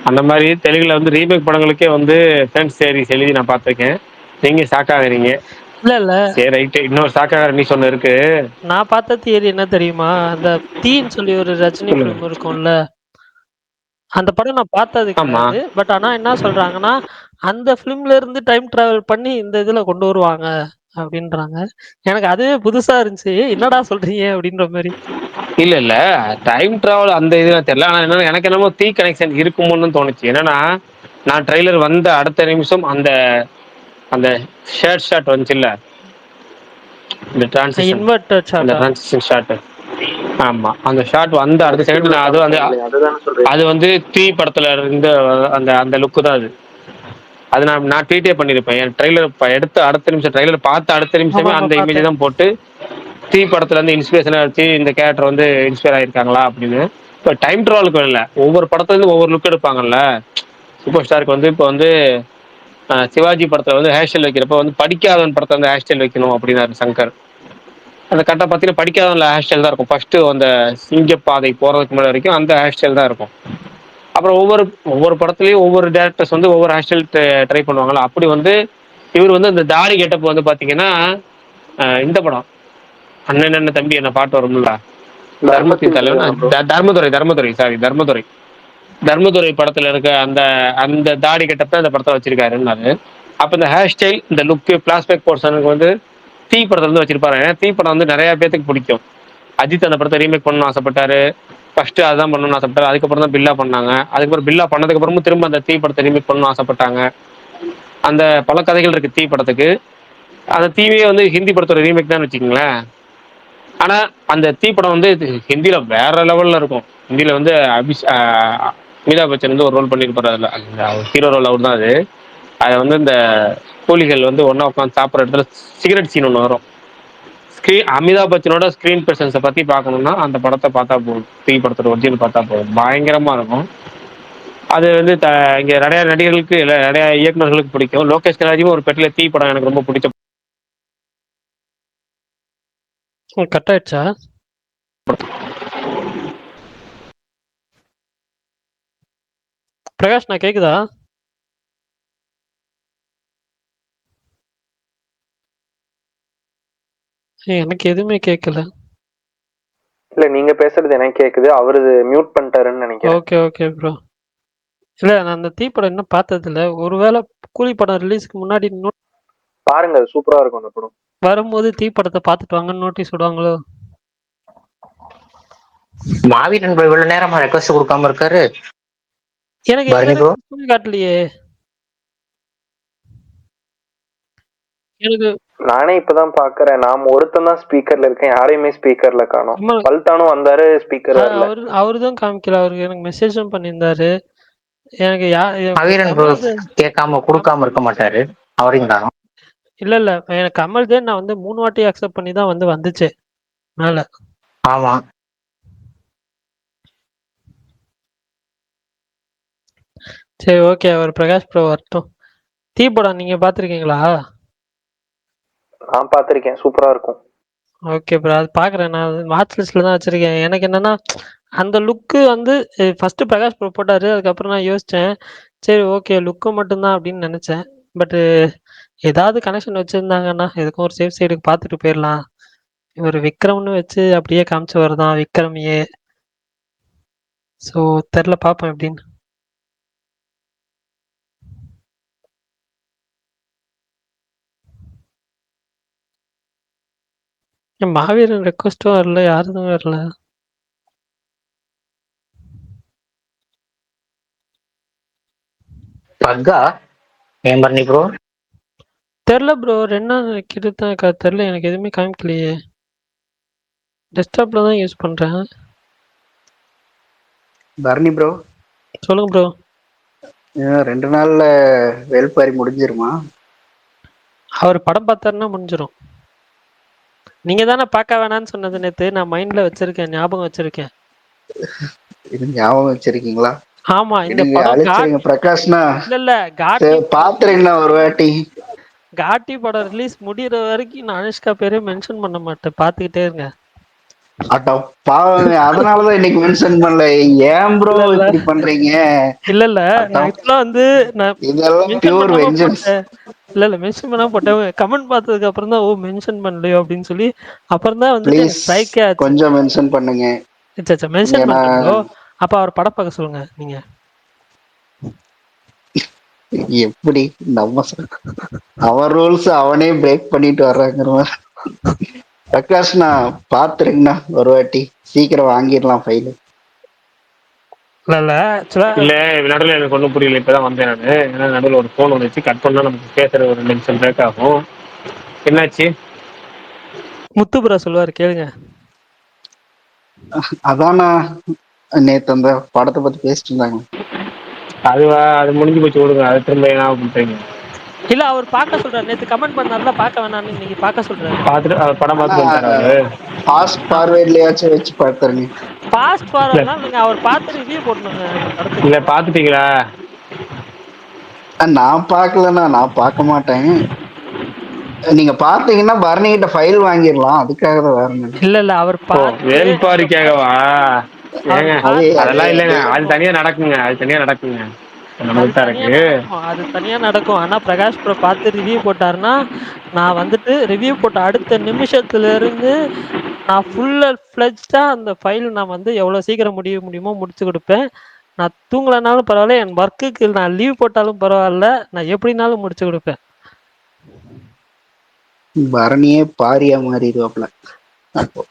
அந்த மாதிரி தெலுங்குல வந்து ரீமேக் படங்களுக்கே வந்து ஃபேன்ஸ் சீரிஸ் எழுதி நான் பார்த்துருக்கேன். நீங்க ஷாக் ஆகுறீங்க. இல்ல, இல்ல. சரி ரைட்டு, இன்னொரு ஷாக் ஆகிற நியூஸ் ஒன்று இருக்கு. நான் பார்த்த தியரி என்ன தெரியுமா? அந்த தீன்னு சொல்லி ஒரு ரஜினி சொல்லுங்க. ஃபிலிம் இருக்கும்ல. அந்த படம் நான் பார்த்தது ஆமா. கிடையாது. பட் ஆனா என்ன சொல்றாங்கன்னா, அந்த ஃபிலிம்ல இருந்து டைம் டிராவல் பண்ணி இந்த இதுல கொண்டு வருவாங்க அப்படின்றாங்க. எனக்கு அதுவே புதுசா இருந்துச்சு. என்னடா சொல்றீங்க அப்படின்ற மாரி. இல்ல இல்ல, டைம் டிராவல் அந்த இதுல தெரியல. ஆனா என்ன, எனக்கு என்னமோ தீ கனெக்ஷன் இருக்குமோன்னு தோணுச்சு. என்னன்னா, நான் ட்ரெய்லர் வந்த அடுத்த நிமிஷம் அந்த அந்த ஷாட் வந்துச்சுல்ல, இந்த டிரான்சிஷன், இன்வெர்டட் அந்த ஷாட்டா? Transition shot. ஆமா, அந்த ஷாட் வந்த அடுத்த செகண்ட் நான் அது வந்து அதுதானே சொல்றேன். அது வந்து தீ படத்துல இருந்து அந்த அந்த லுக்கு தான் அது. அது நான் ட்வீட்டே பண்ணியிருப்பேன். என் ட்ரெய்லர் எடுத்த அடுத்த நிமிஷம், ட்ரெய்லர் பார்த்த அடுத்த நிமிஷமே ஆமாமா அந்த இமேஜ் பார்த்தேன். தான் போட்டு தீ படத்துல இருந்து இன்ஸ்பிரேஷனா வச்சு இந்த கேரக்டர் வந்து இன்ஸ்பயர் ஆயிருக்காங்களா அப்படின்னு. இப்போ டைம் ட்ராவலுக்கு இல்லை, ஒவ்வொரு படத்துல இருந்து ஒவ்வொரு லுக் எடுப்பாங்கல்ல. சூப்பர் ஸ்டாருக்கு வந்து இப்போ வந்து சிவாஜி படத்துல வந்து ஹேர் ஸ்டைல் வைக்கிறப்ப வந்து படிக்காதவன் படத்துல வந்து ஹேர் ஸ்டைல் வைக்கணும் அப்படின்னாரு சங்கர். அந்த கரெக்டாக பார்த்தீங்கன்னா படிக்காதவன்ல ஹேர் ஸ்டைல் தான் இருக்கும். ஃபர்ஸ்ட் அந்த சிங்கப்பாதை போறதுக்கு முன்னாடி வரைக்கும் அந்த ஹேர் ஸ்டைல் தான் இருக்கும். அப்புறம் ஒவ்வொரு ஒவ்வொரு படத்துலயும் ஒவ்வொரு டேரக்டர்ஸ் வந்து ஒவ்வொரு ஹேர் ஸ்டைல் ட்ரை பண்ணுவாங்கல்ல. அப்படி வந்து இவர் வந்து இந்த தாடி கெட்டப் வந்து பாத்தீங்கன்னா, இந்த படம் அண்ணன் என்ன தம்பி என்ன பாட்டு வரும்ல, தர்மத்தின் தலைவன், தர்மதுரை படத்துல இருக்க அந்த அந்த தாடி கெட்டப்ப அந்த படத்தை வச்சிருக்காருன்னாரு. அப்ப இந்த ஹேர் ஸ்டைல், இந்த லுக், பிளாஸ்பேக் போர்ஷனுக்கு வந்து தீ படத்துல இருந்து வச்சிருப்பாரு. ஏன்னா தீ படம் வந்து நிறைய பேத்துக்கு பிடிக்கும். அஜித் அந்த படத்தை ரீமேக் பண்ணணும்னு ஆசைப்பட்டாரு. ஃபர்ஸ்ட் அதான் பண்ணணும்னு ஆசைப்பட்டாரு. அதுக்கப்புறம் தான் பில்லா பண்ணாங்க. அதுக்கப்புறம் பில்லா பண்ணதுக்கு அப்புறமும் திரும்ப அந்த தீ படத்தை ரீமேக் பண்ணணும்னு ஆசைப்பட்டாங்க. அந்த பல கதைகள் இருக்கு தீ படத்துக்கு. அந்த தீவே வந்து ஹிந்தி படத்தோட ரீமேக் தான் வச்சுக்கோங்களேன். ஆனா அந்த தீ படம் வந்து ஹிந்தியில வேற லெவல்ல இருக்கும். ஹிந்தியில வந்து அமிதாப் பச்சன் வந்து ஒரு ரோல் பண்ணியிருப்பாரு. அதுல ஹீரோ ரோல் அவர் தான் அது. அதை வந்து இந்த கூலிகள் வந்து ஒன்னா உட்காந்து சாப்பிட்ற இடத்துல சிகரெட் சீன் ஒன்று வரும். அமிதாப் பச்சனோட ஸ்கிரீன் பிரசன்ஸை பத்தி பார்க்கணும்னா அந்த படத்தை பார்த்தா போதும். தீ படத்தோட ஒரிஜினல் பார்த்தா போதும், பயங்கரமா இருக்கும். அது வந்து இங்க நிறைய நடிகர்களுக்கு இல்ல நிறைய இயக்குநர்களுக்கு பிடிக்கும். லோகேஷ் கனகராஜும் ஒரு பெட்டில தீ படம் எனக்கு ரொம்ப பிடிச்ச கட் ஆயிடுச்சா? பிரகாஷ் நான் கேக்குதா? எனக்கு எதுவுமே கேட்கல. இல்ல நீங்க பேசுறது எனக்கு கேக்குது, அவரு மியூட் பண்ணிட்டாருன்னு நினைக்கிறேன். Okay okay bro. இல்ல நான் அந்த தீ படம் இன்னும் பார்த்தது இல்ல. ஒருவேளை கூலி படம் ரிலீஸ்க்கு முன்னாடி பாருங்க, அது சூப்பரா இருக்கும் அந்த படம். வரும்போது தீ படத்தை பார்த்துட்டு வாங்கன்னு நோட்டீஸ் விடுவாங்களோ? மாவீரன் bro இவ்வளவு நேரமா ரெக்வஸ்ட் கொடுக்காம இருக்காரு. எனக்கு பரணி எங்க ப்ரோ காட்டலையே. எனக்கு நானே இப்பதான் பாக்குறேன். நாம ஒருத்தன் தான் ஸ்பீக்கர்ல இருக்கேன், யாரையுமே ஸ்பீக்கர்ல காணோம். கமல் பல்தானும் வந்தாரு, ஸ்பீக்கர் வரல. அவரு தான் காமிக்கல. அவருக்கு எனக்கு மெசேஜும் பண்ணியிருந்தாரு. எனக்கு மாவீரன் ப்ரோ கமல் கேட்காம கொடுக்காம இருக்க மாட்டாரு. அவரையும் காணோம். இல்ல இல்ல எனக்கு கமல் தேன் நான் வந்து 3 வாட்டி அக்செப்ட் பண்ணி தான் வந்துச்சு மேல. ஆமா சரி ஓகே, அவர் பிரகாஷ் ப்ரோ வரட்டும். தீ படம் நீங்க பாத்திருக்கீங்களா? நான் பாத்திருக்கேன், சூப்பரா இருக்கும். ஓகே ப்ரோ, அது பாக்குறேன். நான் வாட்ச் லிஸ்ட்ல தான் வச்சிருக்கேன். எனக்கு என்னன்னா அந்த லுக்கு வந்து ஃபர்ஸ்ட் பிரகாஷ் ப்ரோ போட்டாரு. அதுக்கப்புறம் நான் யோசிச்சேன், சரி ஓகே லுக்கு மட்டும்தான் அப்படின்னு நினைச்சேன். பட் ஏதாவது கனெக்ஷன் வச்சிருந்தாங்கன்னா எதுக்கும் ஒரு சேஃப் சைடுக்கு பார்த்துட்டு போயிடலாம். இவர் விக்ரம்னு வச்சு அப்படியே காமிச்சு வருதான் விக்ரமையே. ஸோ தெரில, பார்ப்போம் எப்படின்னு. மாவீரன் ரெக்வஸ்ட்டும் வரல, யாரும் வரல. பக்கா ஏன் பரணி ப்ரோ? தெரில ப்ரோ, 2 நாள் கிட்ட தான் இருக்கா. தெரில, எனக்கு எதுவுமே காமிக்கலையே. டெஸ்க்டாப்ல தான் யூஸ் பண்றேன். பரணி ப்ரோ, சொல்லுங்க ப்ரோ. 2 நாள்ல வேல்பாரி முடிஞ்சிருமா? அவர் படம் பார்த்தாருன்னா முடிஞ்சிடும். நீங்க தானே பார்க்க வேணாம்னு சொன்னது நேத்து. நான் மைண்ட்ல வச்சிருக்கேன், ஞாபகம் வச்சிருக்கேன். இது ஞாபகம் வச்சிருக்கீங்களா? ஆமா, இந்த நீங்க படம் அழைச்சிருங்க பிரகாஷ்னா. இல்ல காட்டி பாத்துறீங்களா ஒரு வாட்டி? காட்டி படம் ரிலீஸ் முடியற வரைக்கும் நான் அனுஷ்கா பேரே மென்ஷன் பண்ண மாட்டேன். பாத்துக்கிட்டே இருங்க. அட்டா பாவமே, அதனாலதான் இன்னைக்கு மென்ஷன் பண்ணல. ஏன் ப்ரோ இப்படி பண்றீங்க? இல்ல நான் ஆக்சுவலா வந்து நான் இதெல்லாம் மென்ஷன் பியூர் பண்ணாம வெஞ்சன்ஸ். போட்டேன். இல்ல மென்ஷன் பண்ணாம போட்டேன். கமெண்ட் பார்த்ததுக்கு அப்புறம் தான் மென்ஷன் பண்ணலையோ அப்படின்னு சொல்லி அப்புறம் தான் வந்துட்டு ப்ளீஸ் எனக்கு ஸ்ட்ரைக்கே ஆச்சு. கொஞ்சம் மென்ஷன் பண்ணுங்க. மென்ஷன் ஏன்னா பண்றீங்களோ? அப்ப அவர் படம் பார்க்க சொல்லுங்க நீங்க. எப்படி நம்ம அவன் ரூல்ஸ் அவனே பிரேக் பண்ணிட்டு வர்றாங்கிற மாதிரி. பிரகாஷ்னா பாத்துறீங்கண்ணா ஒரு வாட்டி, சீக்கிரம் வாங்கிடலாம் ஃபைல். இல்ல ஆக்சுவலா இல்ல நடுவில் எனக்கு ஒன்றும் புரியல. இப்பதான் வந்தேன் நான். ஏன்னா நடுவில் ஒரு ஃபோன் வந்துச்சு, கட் பண்ணா நமக்கு பேசுறது ஒரு நிமிஷம் பிரேக் ஆகும். என்னாச்சு? முத்து ப்ரோ சொல்லுவாரு, கேளுங்க. அதானா நேத்து அந்த படத்தை பத்தி பேசிட்டு இருந்தாங்க. அதுவா, அது முடிஞ்சு போச்சு, விடுங்க. அது திரும்ப என்ன பண்றீங்க? இல்ல அவர் பார்க்க சொல்றாரு. நேத்து கமெண்ட் பண்ணாருல பார்க்க வேணாம்னு, இன்னைக்கு பார்க்க சொல்றாரு. பார்த்துட்டு படம் ஆனா பார்த்துட்டு வந்துட்டாரு. ஃபாஸ்ட் ஃபார்வேர்ட்லயாச்சும் வச்சு பார்த்துருங்க. ஃபாஸ்ட் ஃபார்வர்ட்லாம் நீங்க அவர் பார்த்து ரிவ்யூ போடணுங்க அந்த படத்துக்கு. இல்ல பாத்துட்டீங்களா? நான் பார்க்கலண்ணா, நான் பார்க்க மாட்டேன். நீங்க பாத்தீங்கன்னா பரணி கிட்ட ஃபைல் வாங்கிடலாம், அதுக்காக தான். வேற ஒண்ணும் இல்ல. இல்ல அவர் பார்த்து வேல்பாரிக்காகவா? ஏங்க அது அதெல்லாம் இல்லைங்க. அது தனியா நடக்குங்க, அது தனியா நடக்குங்க. அது நமக்கு தான் தனியா இருக்கு. நடக்கும், அது தனியா நடக்கும். ஆனா பிரகாஷ் ப்ரோ பார்த்து ரிவ்யூ போட்டாருன்னா நான் வந்துட்டு ரிவ்யூ போட்ட அடுத்த நிமிஷத்துல இருந்து நான் ஃபுல் ஃப்ளெஜ்டா அந்த ஃபைல் நான் வந்து எவ்வளவு சீக்கிரம் முடியுமோ முடிச்சு கொடுப்பேன். நான் தூங்கலனாலும் பரவாயில்ல, என் ஒர்க்குக்கு நான் லீவ் போட்டாலும் பரவாயில்ல, நான் எப்படினாலும் முடிச்சு கொடுப்பேன். பரணியே பாரியா மாறிடுவாப்ல அப்போ.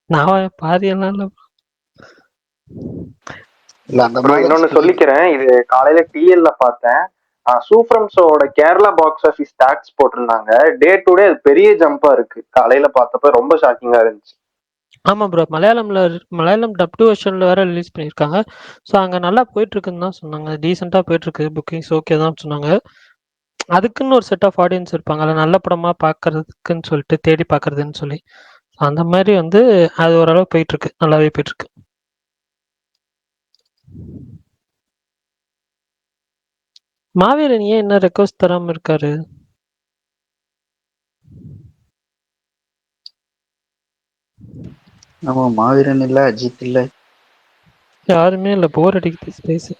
நான் பாதியெல்லாம் இல்ல. இல்ல அந்த அப்புறம் மாதிரி இன்னொன்னு சொல்லிக்கிறேன், இது காலையில டிஎல்ல பார்த்தேன். சூப்ரம் ஷோவோட கேரளா பாக்ஸ் ஆஃபீஸ் டாக்ஸ் போட்டிருந்தாங்க. டே டு டே அது பெரிய ஜம்பா இருக்கு. காலையில பார்த்தப்ப ரொம்ப ஷாக்கிங்கா இருந்துச்சு. ஆமா ப்ரோ, மலையாளம் டப் வெர்ஷன்ல வேற ரிலீஸ் பண்ணியிருக்காங்க. ஸோ அங்க நல்லா போயிட்டு இருக்குன்னு தான் சொன்னாங்க. டீசெண்டா போயிட்டு இருக்கு, புக்கிங்ஸ் ஓகே தான் சொன்னாங்க. அதுக்குன்னு ஒரு செட் ஆஃப் ஆடியன்ஸ் இருப்பாங்கல்ல, நல்ல படமா பார்க்கறதுக்குன்னு சொல்லிட்டு தேடி பார்க்கறதுன்னு சொல்லி. அந்த மாதிரி வந்து அது ஓரளவு போயிட்டு இருக்கு, நல்லாவே போயிட்டு இருக்கு. மாவீரன் ஏன் என்ன ரெக்வஸ்ட் தராம இருக்காரு? ஆமா, மாவீரன் இல்ல, அஜித் இல்ல. யாருமே இல்ல, போர் அடிக்குது ஸ்பேஸ்.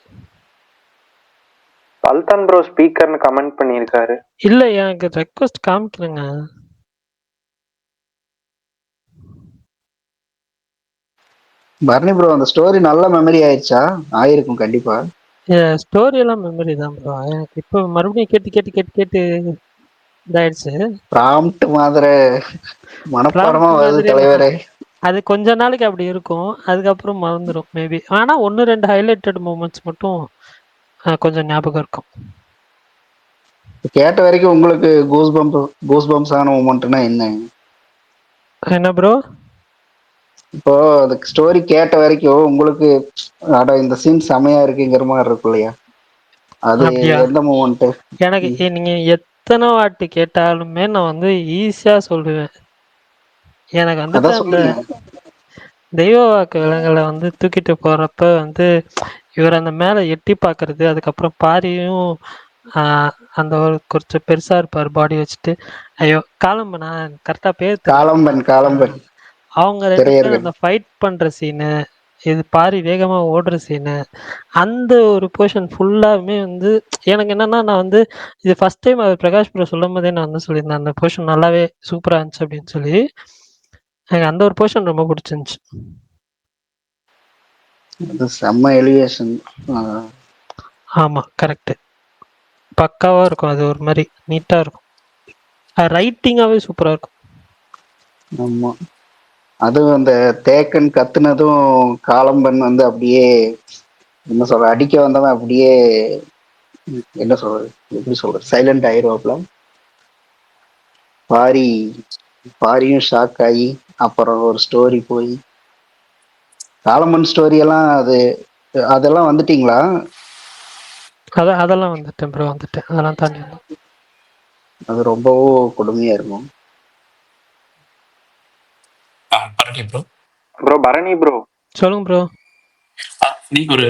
சல்தான் ப்ரோ ஸ்பீக்கர்னு கமெண்ட் பண்ணியிருக்காரு. இல்ல எனக்கு ரெக்வஸ்ட் காமிக்கலங்க. பரணி ப்ரோ, அந்த ஸ்டோரி நல்ல மெமரி ஆயிடுச்சா? ஆயிருக்கும் கண்டிப்பா. ஸ்டோரி எல்லாம் மெமரி தான் ப்ரோ. எனக்கு இப்போ மறுபடியும் கேட்டு கேட்டு கேட்டு கேட்டு இதாயிடுச்சு. ப்ராம்ப்ட் மாதிரி மனப்பாடமா Prompt வருது மாதிரி தலைவரே. அது கொஞ்ச நாளைக்கு அப்படி இருக்கும், அதுக்கப்புறம் மறந்துடும் மேபி. ஆனா 1-2 ஹைலைட்டட் மூமெண்ட்ஸ் மட்டும் கொஞ்சம் ஞாபகம் இருக்கும். கேட்ட வரைக்கும் உங்களுக்கு கூஸ் பம்ப்ஸ் ஆன மூமெண்ட்னா என்ன? என்ன ப்ரோ? இப்போ அந்த ஸ்டோரி கேட்ட வரைக்கும் உங்களுக்கு அட இந்த சீன் செமையா இருக்குங்கிற மாதிரி இருக்கும் இல்லையா? அது அப்படியா? எந்த மூமெண்ட்? எனக்கு நீங்க எத்தனை வாட்டி கேட்டாலுமே நான் வந்து ஈஸியா சொல்லுவேன். எனக்கு வந்துட்டு அதான் அந்த சொல்லுங்க. தெய்வ வாக்கு விலங்குகளை வந்து தூக்கிட்டு போறப்ப வந்து இவர் அந்த மேல எட்டி பாக்குறது, அதுக்கப்புறம் பாரியும் அந்த ஒரு கொஞ்சம் பெருசா இருப்பார் பாடி வச்சுட்டு. ஐயோ காலம்பனா கரெக்டா பேர் தெரியல. காலம்பன் அவங்க 2 பேரும் திரையர்கள். அந்த ஃபைட் பண்ற சீனு, இது பாரி வேகமா ஓடுற சீனு, அந்த ஒரு போர்ஷன் ஃபுல்லாவுமே வந்து எனக்கு என்னன்னா, நான் வந்து இது ஃபர்ஸ்ட் டைம் அவர் பிரகாஷ் ப்ரோ சொல்லும்போதே நான் வந்து சொல்லியிருந்தேன், அந்த போர்ஷன் நல்லாவே சூப்பரா இருந்துச்சு அப்படின்னு சொல்லி. எனக்கு அந்த ஒரு போர்ஷன் ரொம்ப பிடிச்சிருந்துச்சு. அது செம்ம எலிவேஷன். ஆமா கரெக்ட். பக்காவா இருக்கும், அது ஒரு மாதிரி நீட்டா இருக்கும். ரைட்டிங்காவே சூப்பரா இருக்கும். ஆமா, அதுவும் அந்த தேக்கன் கத்துனதும் காலம்பன் வந்து அப்படியே என்ன சொல்ற, அடிக்க வந்தவன் அப்படியே என்ன சொல்றது, எப்படி சொல்றது, சைலண்ட் ஆயிடுவாப்ல. பாரி பாரியும் ஷாக் ஆகி அப்புறம் ஒரு ஸ்டோரி போய் காலம்பன் ஸ்டோரி எல்லாம் அதெல்லாம் வந்துட்டீங்களா? அதெல்லாம் வந்துட்டேன் ப்ரோ, வந்துட்டேன். அதெல்லாம் தாண்டி வந்தோம். அது ரொம்பவும் கொடுமையா இருக்கும். Bharani bro. Bro Bharani bro, சொல்லுங்க ப்ரோ. நீங்க ஒரு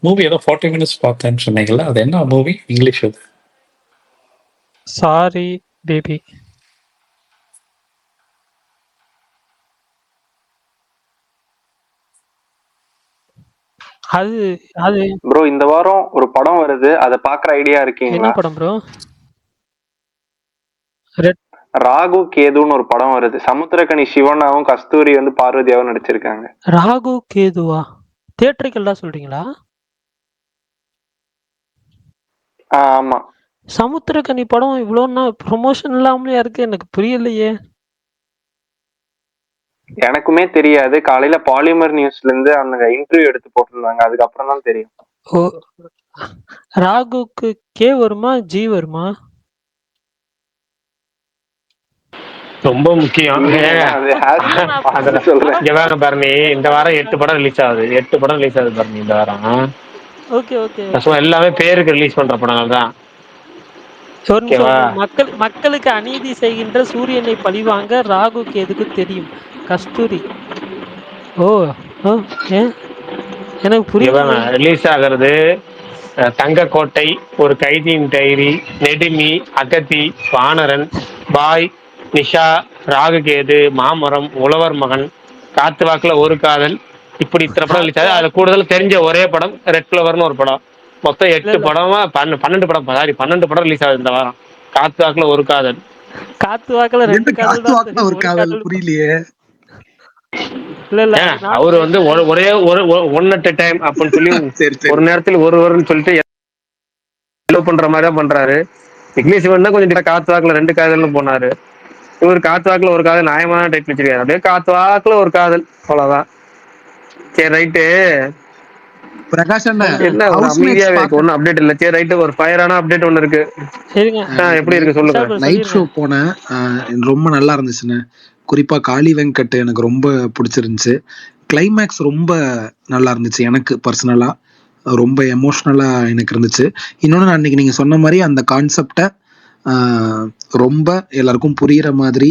மூவி ஏதோ 40 மினிட்ஸ் பார்த்தேன்னு சொன்னீங்கல்ல, அது என்ன மூவி? இங்கிலீஷ் அது? Sorry baby. அது அது ப்ரோ இந்த வாரம் ஒரு படம் வருது, அதை பாக்குற ஐடியா என்ன இருக்கீங்களா? படம் ப்ரோ? ரெட் ராகு கேதுன்னு ஒரு படம் வருது. சமுத்திரக்கனி சிவனாவும் கஸ்தூரி வந்து பார்வதியாவும் நடிச்சிருக்காங்க. ராகு கேதுவா? தியேட்டருக்கெல்லாம் சொல்றீங்களா? ஆமா, சமுத்திரக்கனி படம் இவ்வளோ ப்ரொமோஷன் இல்லாமலே இருக்கு, எனக்கு புரியலையே. எனக்குமே தெரியாது. காலையில பாலிமர் நியூஸ்ல இருந்து அந்த இன்டர்வியூ எடுத்து போட்டிருந்தாங்க, அதுக்கப்புறம் தான் தெரியும். ஓ, ராகுக்கு கே வருமா ஜி வருமா? ரொம்ப முக்கியம். அது hashtag பார்த்து சொல்றேன். இங்க வேற பரணி, இந்த வாரம் 8 படம் ரிலீஸ் ஆகுது. 8 படம் ரிலீஸ் ஆகுது பரணி இந்த வாரம். ஓகே ஓகே சும்மா எல்லாமே பேருக்கு ரிலீஸ் பண்ற படங்கள் தான். ஒரு நிமிஷம் ஓகேவா? மக்களுக்கு அநீதி செய்கின்ற சூரியனை பழிவாங்க ராகு கேதுக்கு தெரியும். கஸ்தூரி. ஓ ஓ ஏன் எனக்கு புரியல. ரிலீஸ் ஆகிறது தங்கக்கோட்டை, ஒரு கைதியின் டைரி, நெடுமி, அகத்தி, வானரன், பாய், நிஷா, ராகுகேது, மாமரம், உழவர் மகன், காத்து வாக்குல ஒரு காதல், இப்படி இத்தனை படம் ரிலீஸ் ஆகுது. அதுல கூடுதல் தெரிஞ்ச ஒரே படம் ரெட் ஃபிளவர்னு ஒரு படம். மொத்தம் 8 படமா 12 படம், சாரி 12 படம் ரிலீஸ் ஆகுது இந்த வாரம். காத்து வாக்குல ஒரு காதல். காத்து வாக்குல 2 காதல் தான் தெரியும், ஒரு காதல் புரியலையே. இல்ல அவரு வந்து ஒரே ஒரு ஒன் அட் டைம் அப்படின்னு சொல்லி ஒரு நேரத்தில் ஒருவர்னு சொல்லிட்டு பண்ற மாதிரி தான் பண்றாரு. இங்கிலீஷ் தான் கொஞ்சம் காத்து வாக்குல 2 காதல்னு போனாரு. இவர் காத்து வாக்குல ஒரு காதல் நியாயமான டைப் வச்சிருக்காரு. அப்படியே காத்து வாக்குல ஒரு காதல், அவ்வளவுதான். சரி ரைட்டு. பிரகாஷ் அண்ணா, என்ன ஒரு அமைதியாவே இருக்கு, ஒன்னும் அப்டேட் இல்ல. சரி ரைட்டு, ஒரு ஃபயரான அப்டேட் ஒன்னு இருக்கு. எப்படி இருக்கு சொல்லுங்க. நைட் ஷோ போனேன், ரொம்ப நல்லா இருந்துச்சுண்ணே. குறிப்பா காளி வெங்கட் எனக்கு ரொம்ப பிடிச்சிருந்துச்சு. கிளைமேக்ஸ் ரொம்ப நல்லா இருந்துச்சு. எனக்கு பர்சனலா ரொம்ப எமோஷ்னலா எனக்கு இருந்துச்சு. இன்னொன்னு, அன்னைக்கு நீங்க சொன்ன மாதிரி அந்த கான்செப்டை ரொம்ப எல்லாருக்கும் புரியுற மாதிரி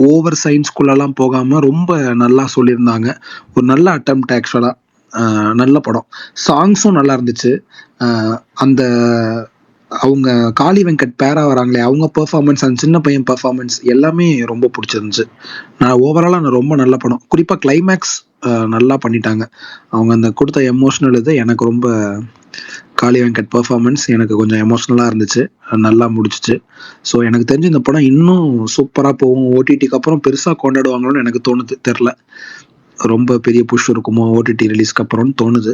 ஓவர் சயின்ஸ்குள்ளெல்லாம் போகாம ரொம்ப நல்லா சொல்லியிருந்தாங்க. ஒரு நல்ல அட்டெம்ப்ட் ஆக்சுவலா. நல்ல படம். சாங்ஸும் நல்லா இருந்துச்சு. அந்த அவங்க காளி வெங்கட் பேரா வராங்களே அவங்க பெர்ஃபார்மன்ஸ், அந்த சின்ன பையன் பெர்ஃபார்மன்ஸ் எல்லாமே ரொம்ப பிடிச்சிருந்துச்சு. நான் ஓவராலா ரொம்ப நல்ல படம். குறிப்பா கிளைமேக்ஸ் நல்லா பண்ணிட்டாங்க. அவங்க அந்த கொடுத்த எமோஷனல் இது எனக்கு ரொம்ப காளி வெங்கட் பெர்ஃபார்மன்ஸ் எனக்கு கொஞ்சம் எமோஷனலா இருந்துச்சு. நல்லா முடிச்சிச்சு. ஸோ எனக்கு தெரிஞ்சு இந்த படம் இன்னும் சூப்பரா போகும். ஓடிடிக்கு அப்புறம் பெருசா கொண்டாடுவாங்களோன்னு எனக்கு தோணுது. தெரில, ரொம்ப பெரிய புஷ் இருக்குமோ ஓடிடி ரிலீஸ்க்கு அப்புறம்னு தோணுது.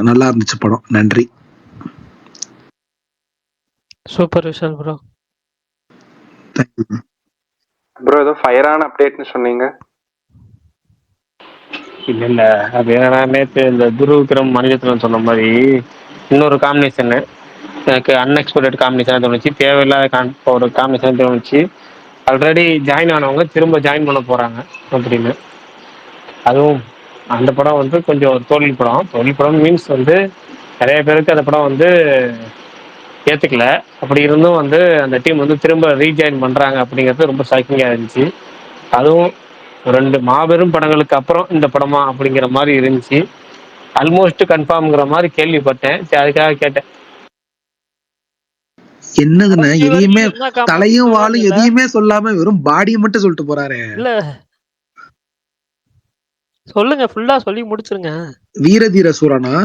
நல்லா இருந்துச்சு படம். நன்றி. Super Vishal bro. ப்ரோ ஏதோ ஃபயரான அப்டேட்னு சொன்னீங்க. இல்ல அது என்னன்னா, நேற்று இந்த துருவிக்ரம் மணிரத்னம் சொன்ன மாதிரி இன்னொரு காம்பினேஷன் எனக்கு அன்எக்ஸ்பெக்டட் காம்பினேஷன் தோணுச்சு. தேவையில்லாத ஒரு காம்பினேஷன் தோணுச்சு. ஆல்ரெடி ஜாயின் ஆனவங்க திரும்ப ஜாயின் பண்ண போறாங்க அப்படின்னு. அதுவும் அந்த படம் வந்து கொஞ்சம் தோல்வி படம் மீன்ஸ் வந்து நிறைய பேருக்கு அந்த படம் வந்து ஏத்துக்கல. அப்படி இருந்தும் வந்து அந்த டீம் வந்து திரும்ப ரீஜாயின் பண்றாங்க அப்படிங்கிறது ரொம்ப ஷாக்கிங்கா இருந்துச்சு. அதுவும் 2 மாபெரும் படங்களுக்கு அப்புறம் இந்த படமா அப்படிங்கிற மாதிரி இருந்துச்சு. ஆல்மோஸ்ட் கன்ஃபார்ம்ங்கிற மாதிரி கேள்விப்பட்டேன். சரி, அதுக்காக கேட்டேன். என்னதுன்னு கடைசி எதையுமே வரைக்கும் என்ன comment தலையும் சொல்லவே வாழும் இல்ல. எதையுமே சொல்லாம வெறும் பாடியை மட்டும் சொல்லிட்டு போறாரு. இல்ல சொல்லுங்க, ஃபுல்லா சொல்லி முடிச்சிருங்க. வீரதீர சூரனா?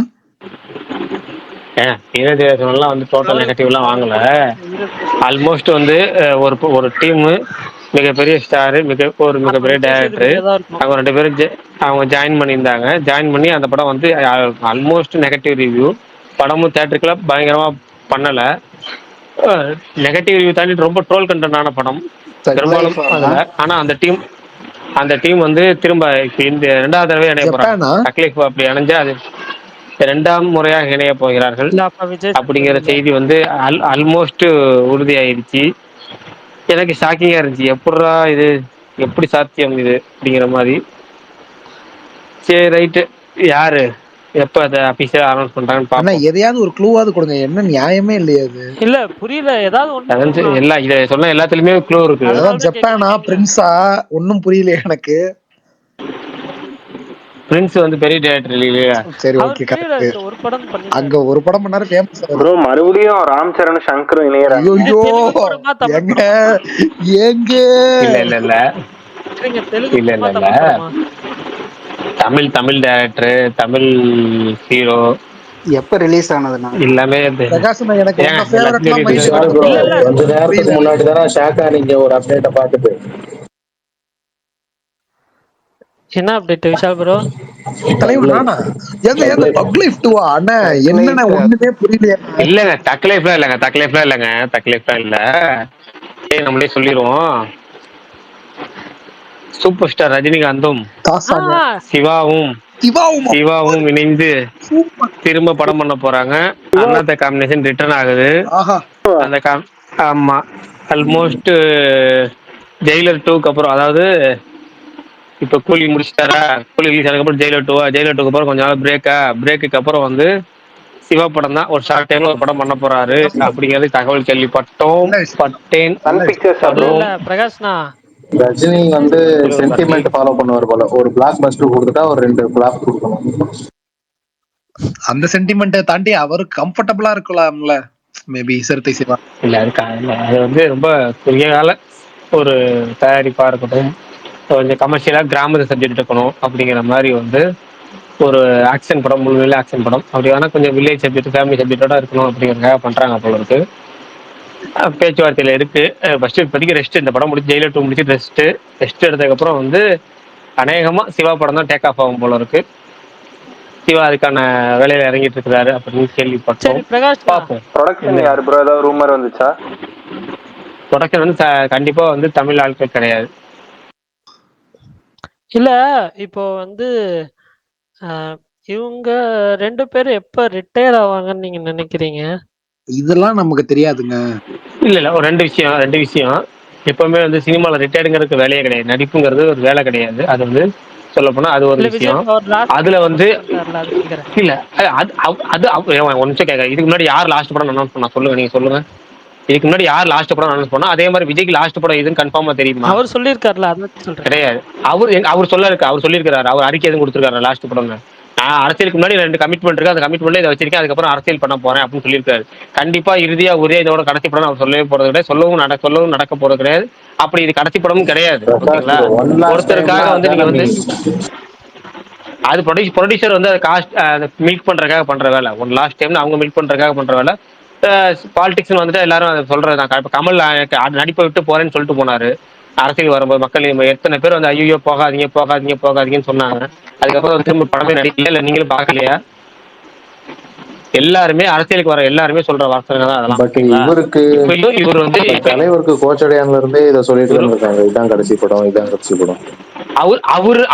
வீரதேசன்லாம் வந்து டோட்டல் நெகட்டிவ்லாம் வாங்கல. ஆல்மோஸ்ட் வந்து ஒரு டீம் மிகப்பெரிய ஸ்டாரு, மிகப்பெரிய டைரக்டர், அவங்க 2 பேரும் அவங்க ஜாயின் பண்ணியிருந்தாங்க. ஜாயின் பண்ணி அந்த படம் வந்து ஆல்மோஸ்ட் நெகட்டிவ் ரிவ்யூ. படமும் தேட்டருக்குள்ள பயங்கரமா பண்ணல. நெகட்டிவ் ரிவ்யூ தாண்டி ரொம்ப ட்ரோல் கண்டென்ட்டான படம் பெரும்பாலும் அதுல. ஆனா அந்த டீம் வந்து திரும்ப இந்த 2வது தடவை இணைய போறாங்க. ஜப்பானா? தக்லீஃப் அப்படி இணைஞ்சா அது 2ஆம் முறையாக இணைய போகிறார்கள் இல்ல அப்ப விஜய் அப்படிங்கிற சேதுபதி இல்ல. செய்தி வந்து ஆல்மோஸ்ட் உறுதியாயிருச்சு. எனக்கு ஷாக்கிங்கா இருந்துச்சு. எப்படா இது, எப்படி சாத்தியம் இது அப்படிங்கிற மாதிரி. சரி, ரைட்டு. யாரு எப்ப அதை அபிஷியலா அனௌன்ஸ் பண்றாங்கன்னு அண்ணா பார்ப்போம். எதையாவது ஒரு க்ளூவாவது கொடுங்க. என்ன நியாயமே இல்லையா அது? இல்ல புரியல, ஏதாவது ஒண்ணு அதான் சொல்லலாம். எல்லா இதை சொன்ன எல்லாத்துலயுமே க்ளூ இருக்கு. அதனால அதான் தான் ஜப்பானா கேக்குறேன். பிரின்ஸா? ஒன்னும் புரியல எனக்கு. பிரின்ஸ் வந்து பெரிய டைரக்டர் இல்லையா? சரி, அவர் ஓகே, பெரிய கரெக்ட். director, ஒரு படம் பண்ணிருக்காரு. அங்க ஒரு படம் பண்ணாரு, ஃபேமஸ். ப்ரோ மறுபடியும் ராம் சரண் சங்கரும் இணையறாங்க. ஐயோ தெலுங்கு படமா தமிழ் எங்க படமா? எங்க இல்ல சரிங்க, தெலுங்கு இல்ல படமா இல்ல இல்ல தமிழ் படமா? தமிழ் டைரக்டர், தமிழ் ஹீரோ எப்ப ரிலீஸ் ஆனதுண்ணா? எல்லாமே பிரகாசனா, எனக்கு ஏன் உங்க ஃபேவரட்லாம் மைண்ட்ல எல்லாத்தையும் வச்சுட்டு இல்ல இல்ல பேசுறீங்க. கொஞ்ச நேரத்துக்கு புரியல. முன்னாடி தானே ஷாக்கா நீங்க ஒரு அப்டேட்டை பார்த்துட்டு என்ன அப்டேட் விஷால் ப்ரோ? தலைவர் நானா? எங்க தக் லைஃப் 2-ஆ? அண்ணா என்னண்ணா ஒண்ணுமே புரியலையா? இல்லங்க. தக்லைஃப்லாம் இல்ல. நம்மளே சொல்லிடுவோம். சூப்பர் ஸ்டார் ரஜினிகாந்தும் தாசாங்க. சிவாவும் இணைந்து திரும்ப படம் பண்ண போறாங்க. அண்ணாத்த காம்பினேஷன் ரிட்டர்ன் ஆகுது. ஆஹா. அந்த ஆமா, ஆல்மோஸ்ட் ஜெயிலர் 2க்கு அப்புறம், அதாவது இப்ப கூலி முடிச்சிட்டாரா, கூலி ரிலீஸ் ஆனதுக்கப்புறம் ஜெயிலர் 2க்கு அப்புறம் கொஞ்ச நாள் பிரேக்குக்கு அப்புறம் வந்து சிவா படம் தான் ஒரு ஷார்ட் டைம்ல ஒரு படம் பண்ண போறாரு அப்படிங்கிறது தகவல் கேள்விப்பட்டேன். சன் பிக்சர்ஸ் இல்ல இல்ல பிரகாஷ்னா, ரஜினி வந்து சென்டிமெண்ட் ஃபாலோ பண்ணுவார் போல. ஒரு பிளாக் பஸ்டர் கொடுத்துட்டா ஒரு 2 பிளாக் கொடுக்கணும். அந்த சென்டிமெண்ட்டை தாண்டி அவருக்கு கம்ஃபர்டபுளா இருக்கலாம்ல, மேபி சிறுத்தை சிவா. இல்ல அது வந்து ரொம்ப குறுகிய கால ஒரு தயாரிப்பா இருக்கட்டும், கொஞ்சம் கமர்ஷியலா கிராமத்தை சப்ஜெக்ட் இருக்கணும் அப்படிங்கிற மாதிரி வந்து ஒரு ஆக்ஷன் படம், முழுநிலை ஆக்ஷன் படம் அப்படி வேணா கொஞ்சம் வில்லேஜ் சப்ஜெக்ட், ஃபேமிலி சப்ஜெக்டோட இருக்கணும் அப்படிங்கிறதுக்காக பண்றாங்க போல இருக்கு. பேச்சுவார்த்தையில இருக்கு. ஃபர்ஸ்ட் இப்போதைக்கு ரெஸ்ட். இந்த படம் முடிச்சு ஜெயிலர் 2 முடிச்சு ரெஸ்ட் எடுத்ததுக்கப்புறம் வந்து அநேகமா சிவா படம் தான் டேக் ஆஃப் ஆகும் போல இருக்கு. சிவா அதுக்கான வேலையில இறங்கிட்டு இருக்கிறாரு அப்படின்னு கேள்விப்பட்டோம். சரி பிரகாஷ், பார்ப்போம். ப்ரொடக்ஷன் யாரு ப்ரோ? ஏதாவது ரூமர் வந்துச்சா? ப்ரொடக்ஷன் வந்து கண்டிப்பா வந்து தமிழ் ஆட்கள் கிடையாது. இல்ல இப்போ வந்து இவங்க 2 பேரும் எப்ப ரிட்டையர் ஆவாங்கன்னு நீங்க நினைக்கிறீங்க? இதெல்லாம் நமக்கு தெரியாதுங்க. இல்ல ஒரு ரெண்டு விஷயம். எப்பவுமே வந்து சினிமால ரிட்டையர்டுங்கிறதுக்கு வேலையே கிடையாது. நடிப்புங்கிறது ஒரு வேலை கிடையாது. அது வந்து சொல்ல போனா அது ஒரு விஷயம். அதுல வந்து இல்ல அது ஒரு நிமிஷம் கேட்க, இதுக்கு முன்னாடி யார் லாஸ்ட் படம் அனௌன்ஸ் பண்ணா சொல்லுங்க, நீங்க சொல்லுங்க. இதுக்கு முன்னாடி யார் லாஸ்ட் படம் அனௌன்ஸ் பண்ணா? அதே மாதிரி விஜய்க்கு லாஸ்ட் படம் எதுன்னு கன்ஃபார்மா தெரியுமா? அவர் சொல்லியிருக்காருல, அதான் சொல்றேன். கிடையாது. அவர் சொல்லியிருக்காரு. அவர் அறிக்கை எதுவும் கொடுத்துருக்காரு லாஸ்ட் படம். அரசியலுக்கு முன்னாடி 2 கமிட்மெண்ட் இருக்கு, அந்த கமிட்மெண்ட்ல இதை வச்சிருக்கேன், அதுக்கப்புறம் அரசியல் பண்ண போறேன் அப்படின்னு சொல்லியிருக்காரு. கண்டிப்பா இறுதியா ஒரே இதோட கடைசி படம் அவர் சொல்லவே போறது கிடையாது, சொல்லவும் நடக்க போறது கிடையாது. அப்படி இது கடைசி படமும் கிடையாது. ஓகேங்களா? ஒன் லாஸ்ட் ஒருத்தருக்காக வந்து நீங்க வந்து அது ப்ரொடியூசர் வந்து காஸ்ட் மீட் பண்றதுக்காக பண்ற வேலை. ஒன் லாஸ்ட் டைம்ல அவங்க மீட் பண்றதுக்காக பண்ற வேலை. பாலிடிக்ஸ் வந்துட்டு எல்லாரும் அதை சொல்றதுதான். இப்ப கமல் நடிப்பை விட்டு போறேன்னு சொல்லிட்டு போனாரு. அரசியல் வரும்போது மக்கள் எத்தனை பேர் வந்து ஐயோ போகாதீங்க போகாதீங்க போகாதீங்கன்னு சொன்னாங்க. அதுக்கப்புறம் வந்து திரும்ப படமே நடிக்கல. இல்ல நீங்களும் பார்க்கலையா? எல்லாருமே அரசியலுக்கு வர எல்லாருமே சொல்ற வார்த்தைகள் தான் அதெல்லாம். பட் இவருக்கு இப்பயும் இவர் வந்து தலைவருக்கு கோச்சடையான்ல இருந்தே இதை சொல்லிட்டு தான் இருக்காங்க, இதான் கடைசி படம், இதான் கடைசி படம்.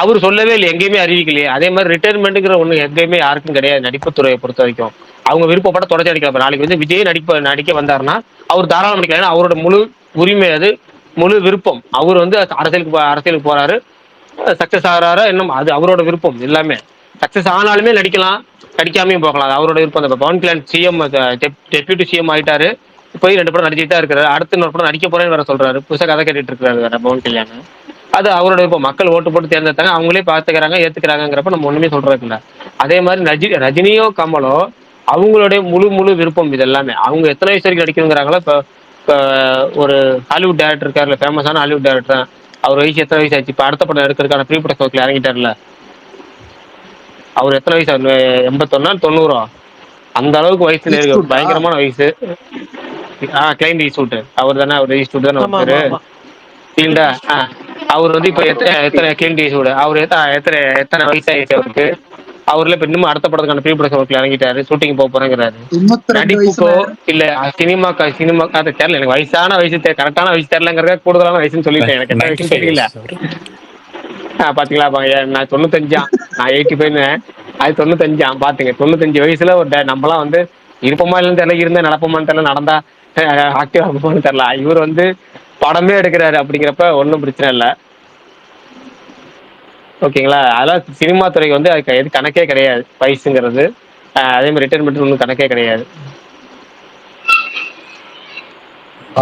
அவர் சொல்லவே இல்லை, எங்கேயுமே அறிவிக்கலையே. அதே மாதிரி ரிட்டையர்மெண்ட்ங்கிற ஒண்ணு எங்கேயுமே யாருக்கும் கிடையாது நடிப்புத்துறையை பொறுத்த வரைக்கும். அவங்க விருப்பப்பட்ட தொடர்ச்சி நடிக்கலாம். நாளைக்கு வந்து விஜய் நடிக்க வந்தாருன்னா அவர் தாராளம் நடிக்கலாம். ஏன்னா அவரோட முழு உரிமை, அது முழு விருப்பம். அவர் வந்து அரசியலுக்கு போறாரு, சக்சஸ் ஆகிறாரா இன்னும் அது அவரோட விருப்பம். எல்லாமே சக்சஸ் ஆனாலுமே நடிக்கலாம், நடிக்காமையும் போகலாம், அது அவரோட விருப்பம். அந்த Pawan Kalyan CM deputy CM ஆயிட்டாரு, போய் 2 படம் நடிச்சுட்டு தான் இருக்கிறாரு. அடுத்து இன்னொரு படம் நடிக்க போறேன்னு வேற சொல்றாரு, புதுசாக கதை கேட்டுட்டு இருக்காரு வேற பவன் கல்யாண். அது அவரோட விருப்பம். மக்கள் ஓட்டு போட்டு தேர்ந்தெடுத்தாங்க, அவங்களே பார்த்துக்கிறாங்க, ஏத்துக்கிறாங்கிறப்ப நம்ம ஒண்ணுமே சொல்றது இல்லை. அதே மாதிரி ரஜினியோ கமலோ அவங்களுடைய முழு விருப்பம் இது எல்லாமே. அவங்க எத்தனை வயசு வரைக்கும் நடிக்கணுங்கிறாங்களோ. இப்போ ஒரு ஹாலிவுட் டேரக்டர் இருக்காருல்ல, ஃபேமஸான ஹாலிவுட் டேரக்டர், அவர் வயசு எத்தனை வயசு ஆச்சு? இப்போ அடுத்த படம் எடுக்கிறதுக்கான ப்ரீ ப்ரொடக்ஷன் ஒர்க்ல இறங்கிட்டார்ல, அவர் எத்தனை வயசு? 81 90? அந்த அளவுக்கு வயசுல இருக்கு, பயங்கரமான வயசு. கிளைண்ட் ஈஸ்ட்வுட் அவர் தானே, அவர் ஈஸ்ட்வுட் தானே ஆமா பேரு. ஆமா இல்ல அவர் வந்து இப்ப எத்தனை கிளின்ட் ஈஸ்ட்வுட் அவர் எத்தனை வயசு ஆயிடுச்சு அவருக்கு? அவர்ல இப்ப இன்னும் அடுத்த படத்துக்கான ப்ரீ ப்ரொடக்ஷன் ஒர்க்ல இறங்கிட்டாரு, ஷூட்டிங் போறாங்கிறாரு. நடிப்புக்கோ இல்ல சினிமா அது தெரியல எனக்கு. வயசான வயசு கரெக்டான வயசு தெரியலங்கிறத கூடுதலான வயசுன்னு சொல்லிட்டேன். எனக்கு எந்த வயசு தெரியல. பாத்தீங்களா, நான் 95, நான் 85, அது 95. பாத்துங்க, 95 வயசுல ஒரு நம்மளாம் வந்து இருப்போமா இல்லைன்னு தெரியல, இருந்தா நடப்போமான்னு தெரியல, நடந்தா ஆக்டிவா இருப்போமான்னு தெரியல. இவர் வந்து படமே எடுக்கிறாரு அப்படிங்கிறப்ப ஒன்றும் பிரச்சனை இல்லை. ஓகேங்களா? அதெல்லாம் சினிமா துறைக்கு வந்து அதுக்கு எது கணக்கே கிடையாது வயசுங்கிறது. அதே மாதிரி ரிட்டைர்மெண்ட் ஒன்றும் கணக்கே கிடையாது.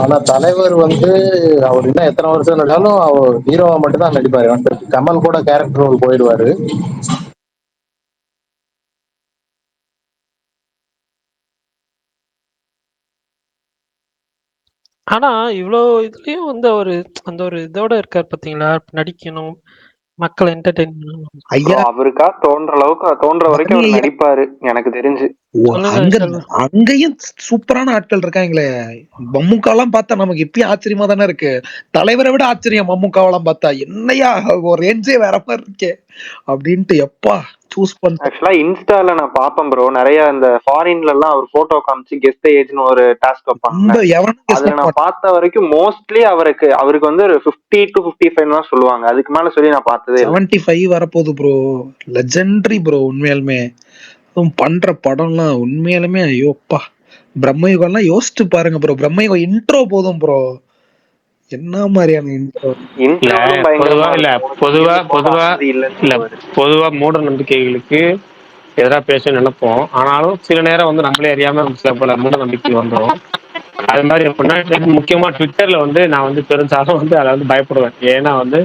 ஆனா தலைவர் வந்து அவர் இன்னும் எத்தனை வருஷம் நடிச்சாலும் அவர் ஹீரோவா மட்டும் தான் நடிப்பாரு. கமல் கூட கேரக்டர் ரோல் போயிடுவாரு. ஆனா இவ்வளோ இதுலயும் வந்து அந்த ஒரு இதோட இருக்காரு பாத்தீங்களா, நடிக்கணும், மக்களை என்டர்டெயின் பண்ணணும். ஐயா அவருக்கா தோன்ற வரைக்கும் அவர் நடிப்பாரு எனக்கு தெரிஞ்சு. அங்கேயும் சூப்பரான ஆட்கள் இருக்காங்களே. மம்முக்காலாம் பார்த்தா நமக்கு இப்பயும் ஆச்சரியமா தானே இருக்கு. தலைவரை விட ஆச்சரியம் மம்முக்காவெல்லாம் பார்த்தா. என்னையா ஒரு ரேஞ்சே வேற மாதிரி இருக்கே அப்படின்ட்டு எப்பா சூஸ் பண்ண. ஆக்சுவலா இன்ஸ்டால நான் பாப்பேன் ப்ரோ, நிறைய இந்த ஃபாரின்ல எல்லாம் அவர் போட்டோ காமிச்சு கெஸ்ட் ஏஜ்னு ஒரு டாஸ்க் வைப்பாங்க. அதுல நான் பார்த்த வரைக்கும் மோஸ்ட்லி அவருக்கு வந்து ஒரு 50 to 55 தான் சொல்லுவாங்க. அதுக்கு மேல சொல்லி நான் பார்த்ததே 75 வரப்போகுது ப்ரோ. Legendary bro. உண்மையாலுமே பண்ற படம்லாம் உண்மையாலுமே ஐயோப்பா. பிரம்மயுகம்லாம் யோசிச்சு பாருங்க ப்ரோ. பிரம்மயுகம் இன்ட்ரோ போதும் ப்ரோ. என்ன மாதிரியான இன்ட்ரோ. பொதுவா மூட நம்பிக்கைகளுக்கு எதிராக பேச நினைப்போம். ஆனாலும் சில நேரம் வந்து நம்மளே அறியாம சில பல மூட நம்பிக்கை வந்துடும். அது மாதிரி எப்படின்னா, முக்கியமா ட்விட்டர்ல வந்து நான் வந்து பெருசாலும் வந்து அதை வந்து பயப்படுவேன். ஏன்னா வந்து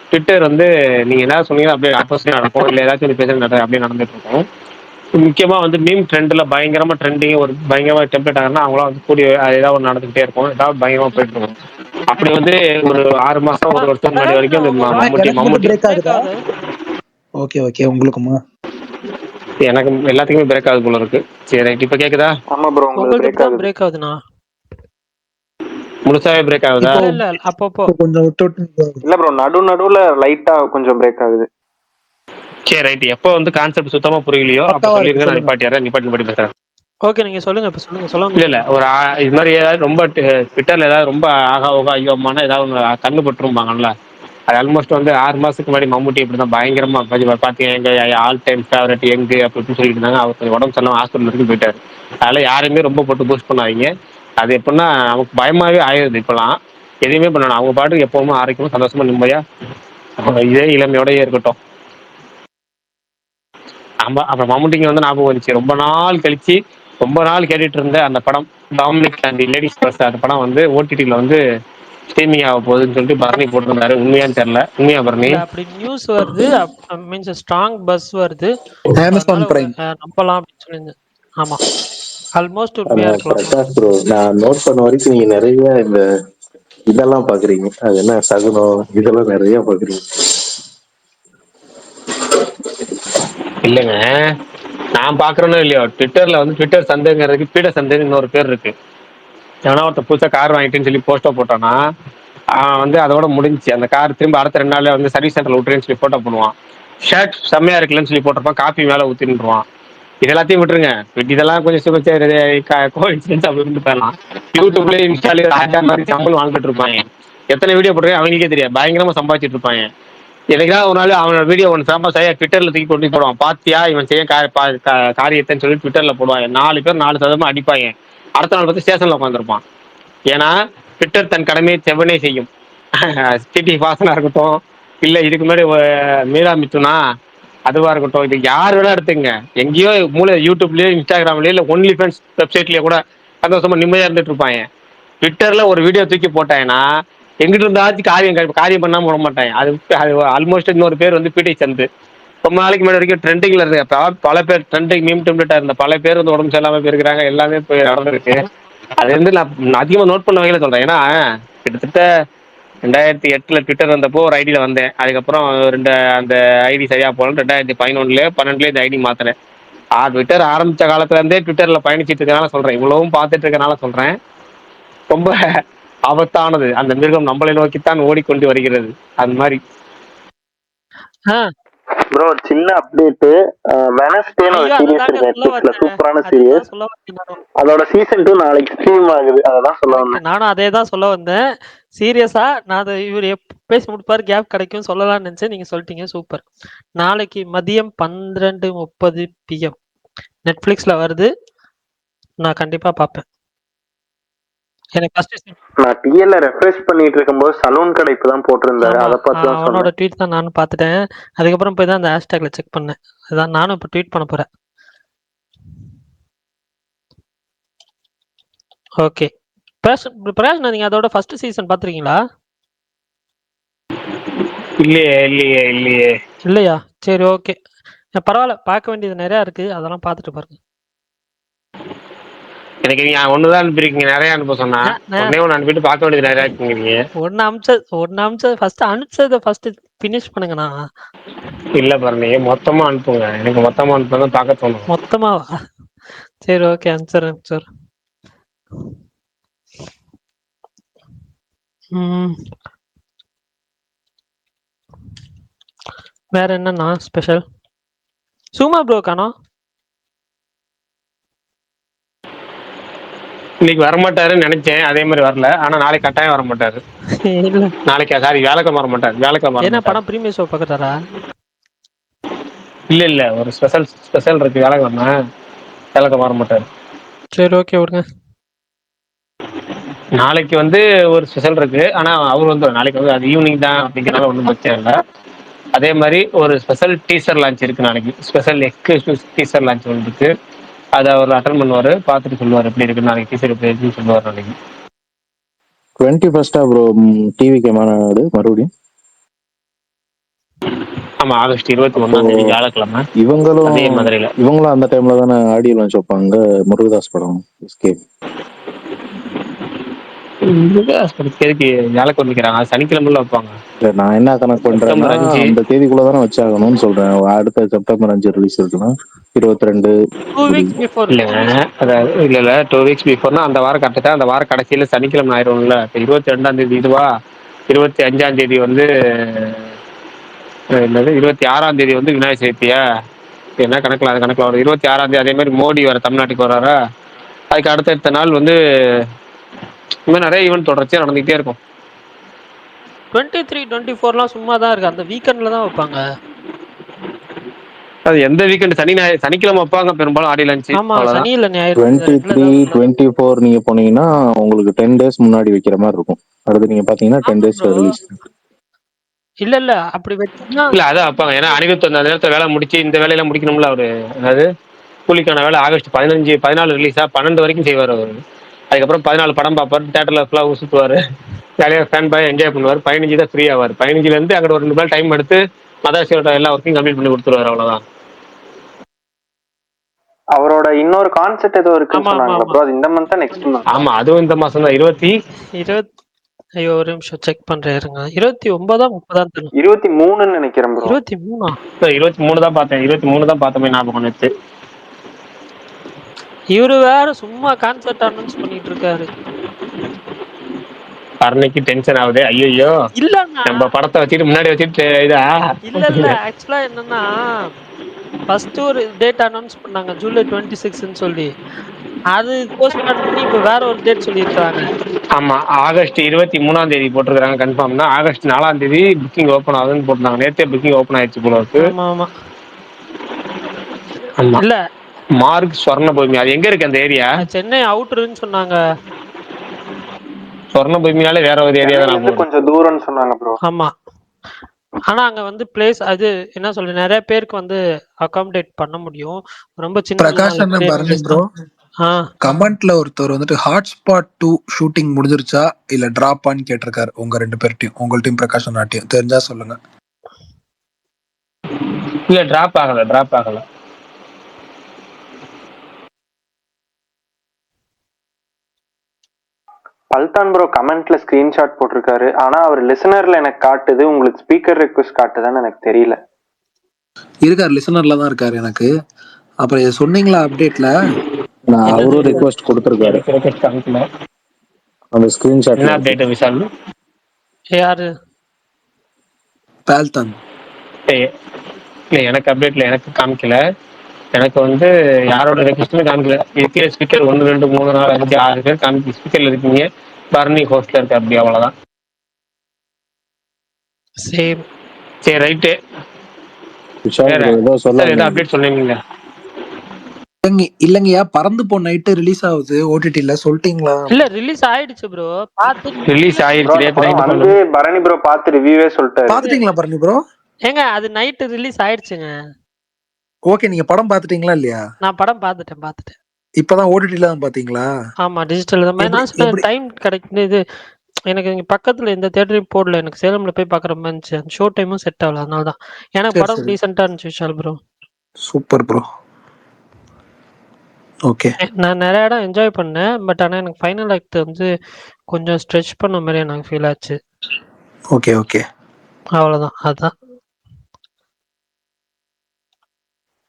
ட்விட்டர் வந்து நீங்க என்ன சொன்னீங்கன்னா அப்படியே ஆப்போசிட் நடக்கும், இல்லை ஏதாச்சும் பேச அப்படியே நடந்துட்டு இருக்கும். முக்கியமா வந்து மீம் ட்ரெண்ட்ல பயங்கரமா ட்ரெண்டிங் ஒரு பயங்கரமா டெம்ப்ளேட் ஆகுனா அவங்களாம் வந்து கூடிய ஏதாவது ஒன்று நடந்துகிட்டே இருக்கும், ஏதாவது பயங்கரமா போயிட்டு இருக்கும். அப்படி வந்து ஒரு 6 மாசம் 1 வருஷம் முன்னாடி வரைக்கும் மம்முட்டி ஓகே ஓகே உங்களுக்குமா? எனக்கு எல்லாத்துக்குமே பிரேக் ஆகுது போல இருக்கு. சரி ரைட், இப்ப கேக்குதா? ஆமா ப்ரோ, உங்களுக்கு பிரேக் ஆகுதுண்ணா. முழுசாவே பிரேக் ஆகுதா? இல்ல அப்பப்போ கொஞ்சம் விட்டு இல்ல ப்ரோ, நடுவுல லைட்டா கொஞ்சம் பிரேக் ஆகுது. சரி ரைட், எப்போ வந்து கான்செப்ட் சுத்தமா புரியலையோ அப்ப சொல்லிருங்க, நான் நிப்பாட்டி பேசுறேன். ஓகே, நீங்க சொல்லுங்க. இப்ப சொல்லுங்க. இல்ல ஒரு இது மாதிரி ஏதாவது ரொம்ப ட்விட்டர்ல ஏதாவது ரொம்ப ஆகா ஓகா ஐயோ அம்மானா ஏதாவது கண்ணு பட்டுருப்பாங்கல்ல. அது ஆல்மோஸ்ட் வந்து 6 மாசத்துக்கு முன்னாடி மம்முட்டி இப்படிதான் பயங்கரமா பாத்தீங்க, எங்க ஆல் டைம் ஃபேவரட் எங்கு அப்படின்னு சொல்லிட்டு இருந்தாங்க. அவர் கொஞ்சம் உடம்பு சரியில்லாம ஹாஸ்பிட்டல் வரைக்கும் போயிட்டாரு. அதனால யாருமே ரொம்ப போட்டு பூஸ்ட் பண்ணாதீங்க. அது எப்படின்னா நமக்கு பயமாவே ஆயிடுது. இப்பெல்லாம் எதுவுமே பண்ணணும், அவங்க பாட்டுக்கு எப்பவுமே ஆரோக்கியமா சந்தோஷமா நிம்மதியா இதே இளமையோடய இருக்கட்டும். ஆமா, அப்புறம் மம்முட்டிக்கு வந்து ஞாபகம் வந்துச்சு. ரொம்ப நாள் கேட்டுட்டு இருந்த அந்த படம் டாமினிக் அண்ட் லேடிஸ் பர்ஸ். அந்த படம் வந்து ஓடிடியில் வந்து ஸ்ட்ரீமிங் ஆக போகுதுன்னு சொல்லிட்டு பரணி போட்டிருந்தாரு. உண்மையான்னு தெரியல. உண்மையா பரணி? இல்ல அப்படி நியூஸ் வருது, மீன்ஸ் ஸ்ட்ராங் பஸ் வருது. Amazon prime. நம்பலாம் அப்படின்னு சொல்லியிருந்தேன். ஆமா, ஆல்மோஸ்ட் ஆனா உண்மையா இருக்கலாம். பிரகாஷ் ப்ரோ, நான் நோட் பண்ண வரைக்கும் நீங்க நிறைய இந்த இதெல்லாம் பாக்குறீங்க. அது என்ன சகுனம் இதெல்லாம் நிறைய பாக்குறீங்க. இல்லைங்க, நான் பாக்குறேனோ இல்லையோ, ட்விட்டர்ல வந்து ட்விட்டர் சந்தைங்கிறதுக்கு பீட சந்தைன்னு இன்னொரு பேர் இருக்கு. ஏன்னா ஒருத்தர் புதுசா கார் வாங்கிட்டுன்னு சொல்லி போஸ்டோ போட்டானா அவன் வந்து அதோட முடிஞ்சு. அந்த கார் திரும்ப அடுத்த 2 நாள்ல வந்து சர்வீஸ் சென்டர்ல விட்டுறேன்னு சொல்லி போட்டோ பண்ணுவான். ஷர்ட் செம்மையா இருக்குல்லன்னு சொல்லி போட்டிருப்பான், காப்பி மேல ஊத்தின்னுருவான். இது எல்லாத்தையும் விட்டுருங்க, இதெல்லாம் கொஞ்சம் கோயின்சிடன்ஸ் அப்படி இருந்து போயிடலாம். யூடியூப்ல இன்ஸ்டால ராஜா மாதிரி சம்பளம் வாழ்ந்துட்டு இருப்பாங்க. எத்தனை வீடியோ போட்டுருக்கேன் அவங்களுக்கே தெரியாது, பயங்கரமா சம்பாதிச்சிட்டு இருப்பாங்க. எனக்குதான் ஒரு நாள் அவனோட வீடியோ ஒன்று ஃபேமஸ் ஆகி ட்விட்டர்ல தூக்கி கொண்டு போடுவான். பாத்தியா இவன் செய்ய காரியத்தைன்னு சொல்லி ட்விட்டர்ல போடுவாங்க. 4 பேர் 4 சதமா அடிப்பாங்க. அடுத்த நாள் பார்த்து ஸ்டேஷன்ல உட்காந்துருப்பான். ஏன்னா ட்விட்டர் தன் கடமையை செவ்வனே செய்யும். டிடி வாசனா இருக்கட்டும், இல்ல இதுக்கு முன்னாடி மீரா மித்துனா அதுவா இருக்கட்டும், இது யார் வேணா எடுத்துங்க. எங்கேயோ மூளை யூடியூப்லயோ இன்ஸ்டாகிராம்லயோ இல்ல ஒன்லி ஃபேன்ஸ் வெப்சைட்லயோ கூட சந்தோஷமா நிம்மதியா இருந்துட்டு இருப்பாங்க. ட்விட்டர்ல ஒரு வீடியோ தூக்கி போட்டாங்கன்னா எங்கிட்ட இருந்தாச்சும் காரியம் பண்ணாம விட மாட்டாங்க. அது ஆல்மோஸ்ட் இன்னொரு பேர் வந்து பிடி சந்து. ரொம்ப நாளைக்கு முன்னாடி வரைக்கும் ட்ரெண்டிங்ல இருக்க பல பேர் ட்ரெண்டிங் மீம் டெம்ப்ளேட்டா இருந்த பல பேர் வந்து உடம்பு சரியில்லாம போயிருக்காங்க. எல்லாமே போய் நடந்திருக்கு. அது வந்து நான் அதிகமா நோட் பண்ண வகையில சொல்றேன். ஏன்னா கிட்டத்தட்ட 2008 ட்விட்டர் வந்தப்போ ஒரு ஐடியில வந்தேன். அதுக்கப்புறம் அந்த ஐடி சரியா போகணும். 2011 இந்த ஐடி மாத்தினேன். ட்விட்டர் ஆரம்பிச்ச காலத்துல இருந்தே ட்விட்டர்ல பயணிச்சிட்டு இருக்கனால சொல்றேன், இவ்வளவும் பார்த்துட்டு இருக்கனால சொல்றேன். ரொம்ப ஆபத்தானது. அந்த மிருகம் நம்மளை நோக்கித்தான் ஓடிக்கொண்டு வருகிறது. அது மாதிரி ப்ரோ சின்ன அப்டேட். வெனஸ்டேன்னு ஒரு சீரிஸ் இருக்கு நெட்ஃபிளிக்ஸ்ல, சூப்பரான சீரிஸ். அதோட சீசன் 2 நாளைக்கு ஸ்ட்ரீம் ஆகுது. அதான் சொல்ல வந்தேன். நானும் அதே தான் சொல்ல வந்தேன். சீரியஸா நான் இவர் பேசி முடிப்பாரு கேப் கிடைக்கும் சொல்லலாம்னு நினைச்சேன். நீங்க சொல்லிட்டீங்க, சூப்பர். நாளைக்கு மதியம் 12:30 PM நெட்ஃபிளிக்ஸ்ல வருது. நான் கண்டிப்பா பார்ப்பேன். எனக்கு ஃபர்ஸ்ட் நான் டிஎல்ல ரெஃப்ரெஷ் பண்ணிட்டு இருக்கும்போது சலூன் கடை இப்பதான் போட்டிருந்தாரு. அதை பார்த்து தான் அவனோட சொன்னேன். ட்வீட் தான் நானும் பார்த்துட்டேன். அதுக்கப்புறம் போய் தான் அந்த ஹேஷ்டேக்ல செக் பண்ணேன். அதான் நானும் இப்போ ட்வீட் பண்ண போறேன். ஓகே பிரகாஷ், நீங்க அதோட ஃபர்ஸ்ட் சீசன் பாத்துறீங்களா? இல்லையே. இல்லையா? சரி, ஓகே, பரவாயில்ல. பார்க்க வேண்டியது நிறைய இருக்கு, அதெல்லாம் பார்த்துட்டு பாருங்க. எனக்கு நீங்க ஒண்ணுதான் அனுப்பியிருக்கீங்க, நிறைய அனுப்ப சொன்னா ஒண்ணு அனுப்பிட்டு பார்க்க வேண்டியது நிறைய இருக்குங்கிறீங்க. ஒன்னு அமிச்சது ஃபர்ஸ்ட், அனுப்பிச்சதை ஃபர்ஸ்ட் ஃபினிஷ் பண்ணுங்கண்ணா. இல்ல பாருங்க, மொத்தமா அனுப்புங்க. எனக்கு மொத்தமா அனுப்புங்க, பார்க்க தோணும். மொத்தமாவா? சரி, ஓகே, அனுப்பிச்சிடுறேன். வேற என்னன்னா ஸ்பெஷல்? சும்மா ப்ரோ காணோம். இன்னைக்கு வரமாட்டாருன்னு நினைச்சேன், அதே மாதிரி வரல. ஆனா நாளைக்கு கட்டாயம் வர மாட்டாரு. இல்ல நாளைக்கு சாரி வியாழக்கிழமை வர மாட்டாரு. வியாழக்கிழமை என்ன படம் பிரீமியர் ஷோ பார்க்கறாரா? இல்ல ஒரு ஸ்பெஷல் இருக்கு வியாழக்கிழமை வர மாட்டாரு. சரி, ஓகே, விடுங்க. நாளைக்கு வந்து ஒரு ஸ்பெஷல் இருக்கு. ஆனா அவர் வந்து நாளைக்கு வந்து அது ஈவினிங் தான் அப்படிங்கிறனால ஒன்றும் பிரச்சனை இல்லை. அதே மாதிரி ஒரு ஸ்பெஷல் டீசர் லான்ச் இருக்கு நாளைக்கு. ஸ்பெஷல் எக்ஸ்க்ளூசிவ் டீசர் லான்ச் இருக்கு. அதை அவர் அட்டன் பண்ணுவாரு, பார்த்துட்டு சொல்லுவார் எப்படி இருக்கு நாளைக்கு டீசர் எப்படி இருக்குன்னு சொல்லுவார் நாளைக்கு. 21 ப்ரோ டிவிக்கு மாநாடு மறுபடியும். ஆமா, ஆகஸ்ட் 21 வியாழக்கிழமை. இவங்களும் அந்த டைம்ல தானே ஆடியோ லான்ச் வைப்பாங்க முருகதாஸ் படம் எஸ்கேப். வியாழக்கிழமைக்கிறாங்க, சனிக்கிழமைல வைப்பாங்க. நான் என்ன கணக்கு பண்றேன்னா அந்த தேதிக்குள்ளதானே வச்சாகணும்னு சொல்றேன். அடுத்த செப்டம்பர் 5 ரிலீஸ் இருக்குன்னா 22 அதாவது இல்ல 2 வீக்ஸ் பிஃபோர்னா அந்த வாரம் கரெக்டா அந்த வாரம் கடைசியில சனிக்கிழமை ஆயிடும்ல. 22ஆம் தேதி இதுவா, 25ஆம் தேதி வந்து என்னது, 26ஆம் தேதி வந்து விநாயகர் சதுர்த்தியா, என்ன கணக்குல அது கணக்குல வரும். 26ஆம் தேதி அதே மாதிரி மோடி வர தமிழ்நாட்டுக்கு வர்றாரா, அதுக்கு அடுத்த நாள் வந்து இந்த மாதிரி நிறைய ஈவென்ட் தொடர்ச்சியா நடந்துகிட்டே இருக்கும். 23, 24 சும்மா தான் இருக்கு. அந்த வீக்கெண்ட்ல தான் வைப்பாங்க. அது எந்த வீக்கெண்ட், சனிக்கிழமை வைப்பாங்க பெரும்பாலும் ஆடி லான்ச். ஆமா, சனி இல்ல ஞாயிறு. 23, 24 நீங்க போனீங்கன்னா உங்களுக்கு 10 days முன்னாடி வைக்கிற மாதிரி இருக்கும். அடுத்து நீங்க பாத்தீங்கன்னா 10 days ரிலீஸ். இல்ல அப்படி வச்சா இல்ல அதான் வைப்பாங்க. ஏன்னா அனிருத் அந்த நேரத்துல வேலை முடிச்சு இந்த வேலையெல்லாம் முடிக்கணும்ல அவரு. அதாவது கூலிக்கான வேலை ஆகஸ்ட் 14 ரிலீஸா 12 வரைக்கும் செய்வார் அவரு. அதுக்கப்புறம் 14 படம் பார்ப்பாரு, தியேட்டர்ல ஃபுல்லா சுத்துவாரு. ஜாலியாக ஃபேன் பாய் என்ஜாய் பண்ணுவார். 15 தான் ஃப்ரீ ஆவார். 15லேருந்து அங்கே ஒரு 2 நாள் டைம் எடுத்து மதரசியோட எல்லா ஒர்க்கையும் கம்ப்ளீட் பண்ணி கொடுத்துருவாரு. அவ்வளோதான். அவரோட இன்னொரு கான்செப்ட் ஏதோ இருக்குன்னு ஆமா, ஆமா, சொன்னாங்க ஆமா. ப்ரோ. அது இந்த மந்த் நெக்ஸ்ட் மந்த்? ஆமாம், அதுவும் இந்த மாதம் தான். ஐயோ ஒரு நிமிஷம் செக் பண்றேன் இருங்க. 29 30 தெரியல. 23ன்னு நினைக்கிறேன் ப்ரோ. 23 23 தான் பார்த்தேன். 23 தான் பார்த்தமே ஞாபகம் நேற்று. இவரு வேற சும்மா கான்செர்ட் அனௌன்ஸ் பண்ணிட்டு இருக்காரு. பரணிக்கு டென்ஷன் ஆகுது. ஐயோ இல்லண்ணா நம்ம படத்தை வச்சுட்டு முன்னாடி வச்சுட்டு இதா. இல்ல ஆக்சுவலா என்னன்னா ஃபர்ஸ்ட் ஒரு டேட் அனௌன்ஸ் பண்ணாங்க ஜூலை 26ன்னு சொல்லி. அது போஸ்ட்போன் பண்ணி இப்ப வேற ஒரு டேட் சொல்லியிருக்காங்க. ஆமா, ஆகஸ்ட் 23ஆம் தேதி போட்டிருக்காங்க. கன்ஃபார்ம்னா ஆகஸ்ட் 4ஆம் தேதி புக்கிங் ஓப்பன் ஆகுதுன்னு போட்டாங்க. நேற்றே புக்கிங் ஓப்பன் ஆயிடுச்சு போல இருக்கு. ஆமா ஆமா ஆமா, இல்ல மார்க் ஸ்வர்ணபூமி. அது எங்க இருக்கு அந்த ஏரியா? சென்னை அவுட்டர்னு சொன்னாங்க. ஸ்வர்ணபூமினாலே வேற ஒரு ஏரியா சென்னையில தான் இருந்து கொஞ்சம் தூரம்னு சொன்னாங்க ப்ரோ. ஆமா, ஆனா அங்க வந்து பிளேஸ் அது என்ன சொல்ற நிறைய பேருக்கு வந்து அகாமடேட் பண்ண முடியும். ரொம்ப சின்ன பிரகாஷ் அண்ணன் பரணி ப்ரோ, கமெண்ட்ல ஒருத்தர் வந்துட்டு ஹாட்ஸ்பாட் 2 ஷூட்டிங் முடிஞ்சிருச்சா இல்ல டிராப்பான்னு கேட்டிருக்காரு. உங்க 2 பேர்ட்டையும், உங்கள்ட்டையும் பிரகாஷ் அண்ணாட்டையும் தெரிஞ்சா சொல்லுங்க. இல்ல, டிராப் ஆகல. பல்தான் ப்ரோ கமெண்ட்ல ஸ்கிரீன்ஷாட் போட்டிருக்காரு. ஆனா அவர் லிசனர்ல எனக்கு காட்டுது, உங்களுக்கு ஸ்பீக்கர் ரெக்வெஸ்ட் காட்டுதான்னு எனக்கு தெரியல. இருக்காரு, லிசனர்ல தான் இருக்காரு எனக்கு. அப்புறம் இதை சொன்னீங்களா அப்டேட்ல? நான் அவரும் ரிக்வெஸ்ட் கொடுத்துருக்காரு அந்த ஸ்கிரீன்ஷாட். என்ன அப்டேட் விஷால்? யாரு? பால்தான். இல்ல, எனக்கு அப்டேட்ல எனக்கு காமிக்கல. எனக்கு வந்து யாரோட ரெக்வஸ்ட்டுமே காமிக்கல. இருக்கிற ஸ்பீக்கர் 1 2 3 4 5 6 பேர் காமிக்க ஸ்பீக்கர்ல இருக்கீங்க. பரணி ஹோஸ்ட்ல இருக்கு. அப்படி அவ்வளவுதான். சேம். சரி, ரைட்டு. ஏதோ அப்டேட் சொன்னீங்க. இல்லங்கய்யா, பறந்து போ நைட்டு ரிலீஸ் ஆகுது ஓடிடில, சொல்லிட்டீங்களா? இல்ல ரிலீஸ் ஆயிடுச்சு ப்ரோ. ரிலீஸ் ஆயிடுச்சு. வந்து பரணி ப்ரோ பார்த்து ரிவ்யூவே சொல்லிட்டாரு. பாத்துட்டீங்களா பரணி ப்ரோ? ஏங்க அது நைட் ரிலீஸ் ஆயிடுச்சுங்க. ஓகே, நீங்க படம் பாத்துட்டீங்களா இல்லையா? நான் படம் பாத்துட்டேன். இப்பதான் ஓடிடில தான் பாத்தீங்களா? ஆமா, டிஜிட்டல் தான். நான் டைம் கிடைக்குது. இது எனக்கு இங்க பக்கத்துல இந்த தியேட்டரையும் போடல. எனக்கு சேலம்ல போய் பாக்குற மாதிரி இருந்துச்சு. அந்த ஷோ டைமும் செட் ஆகல. அதனால தான் எனக்கு படம் டீசெண்டா இருந்துச்சு Vishal bro. Super bro. Okay, நான் நிறைய இடம் என்ஜாய் பண்ணேன். பட் ஆனா எனக்கு ஃபைனல் ஆக்ட் வந்து கொஞ்சம் ஸ்ட்ரெச் பண்ண மாதிரி எனக்கு ஃபீல் ஆச்சு. ஓகே அவ்வளவுதான். அதான்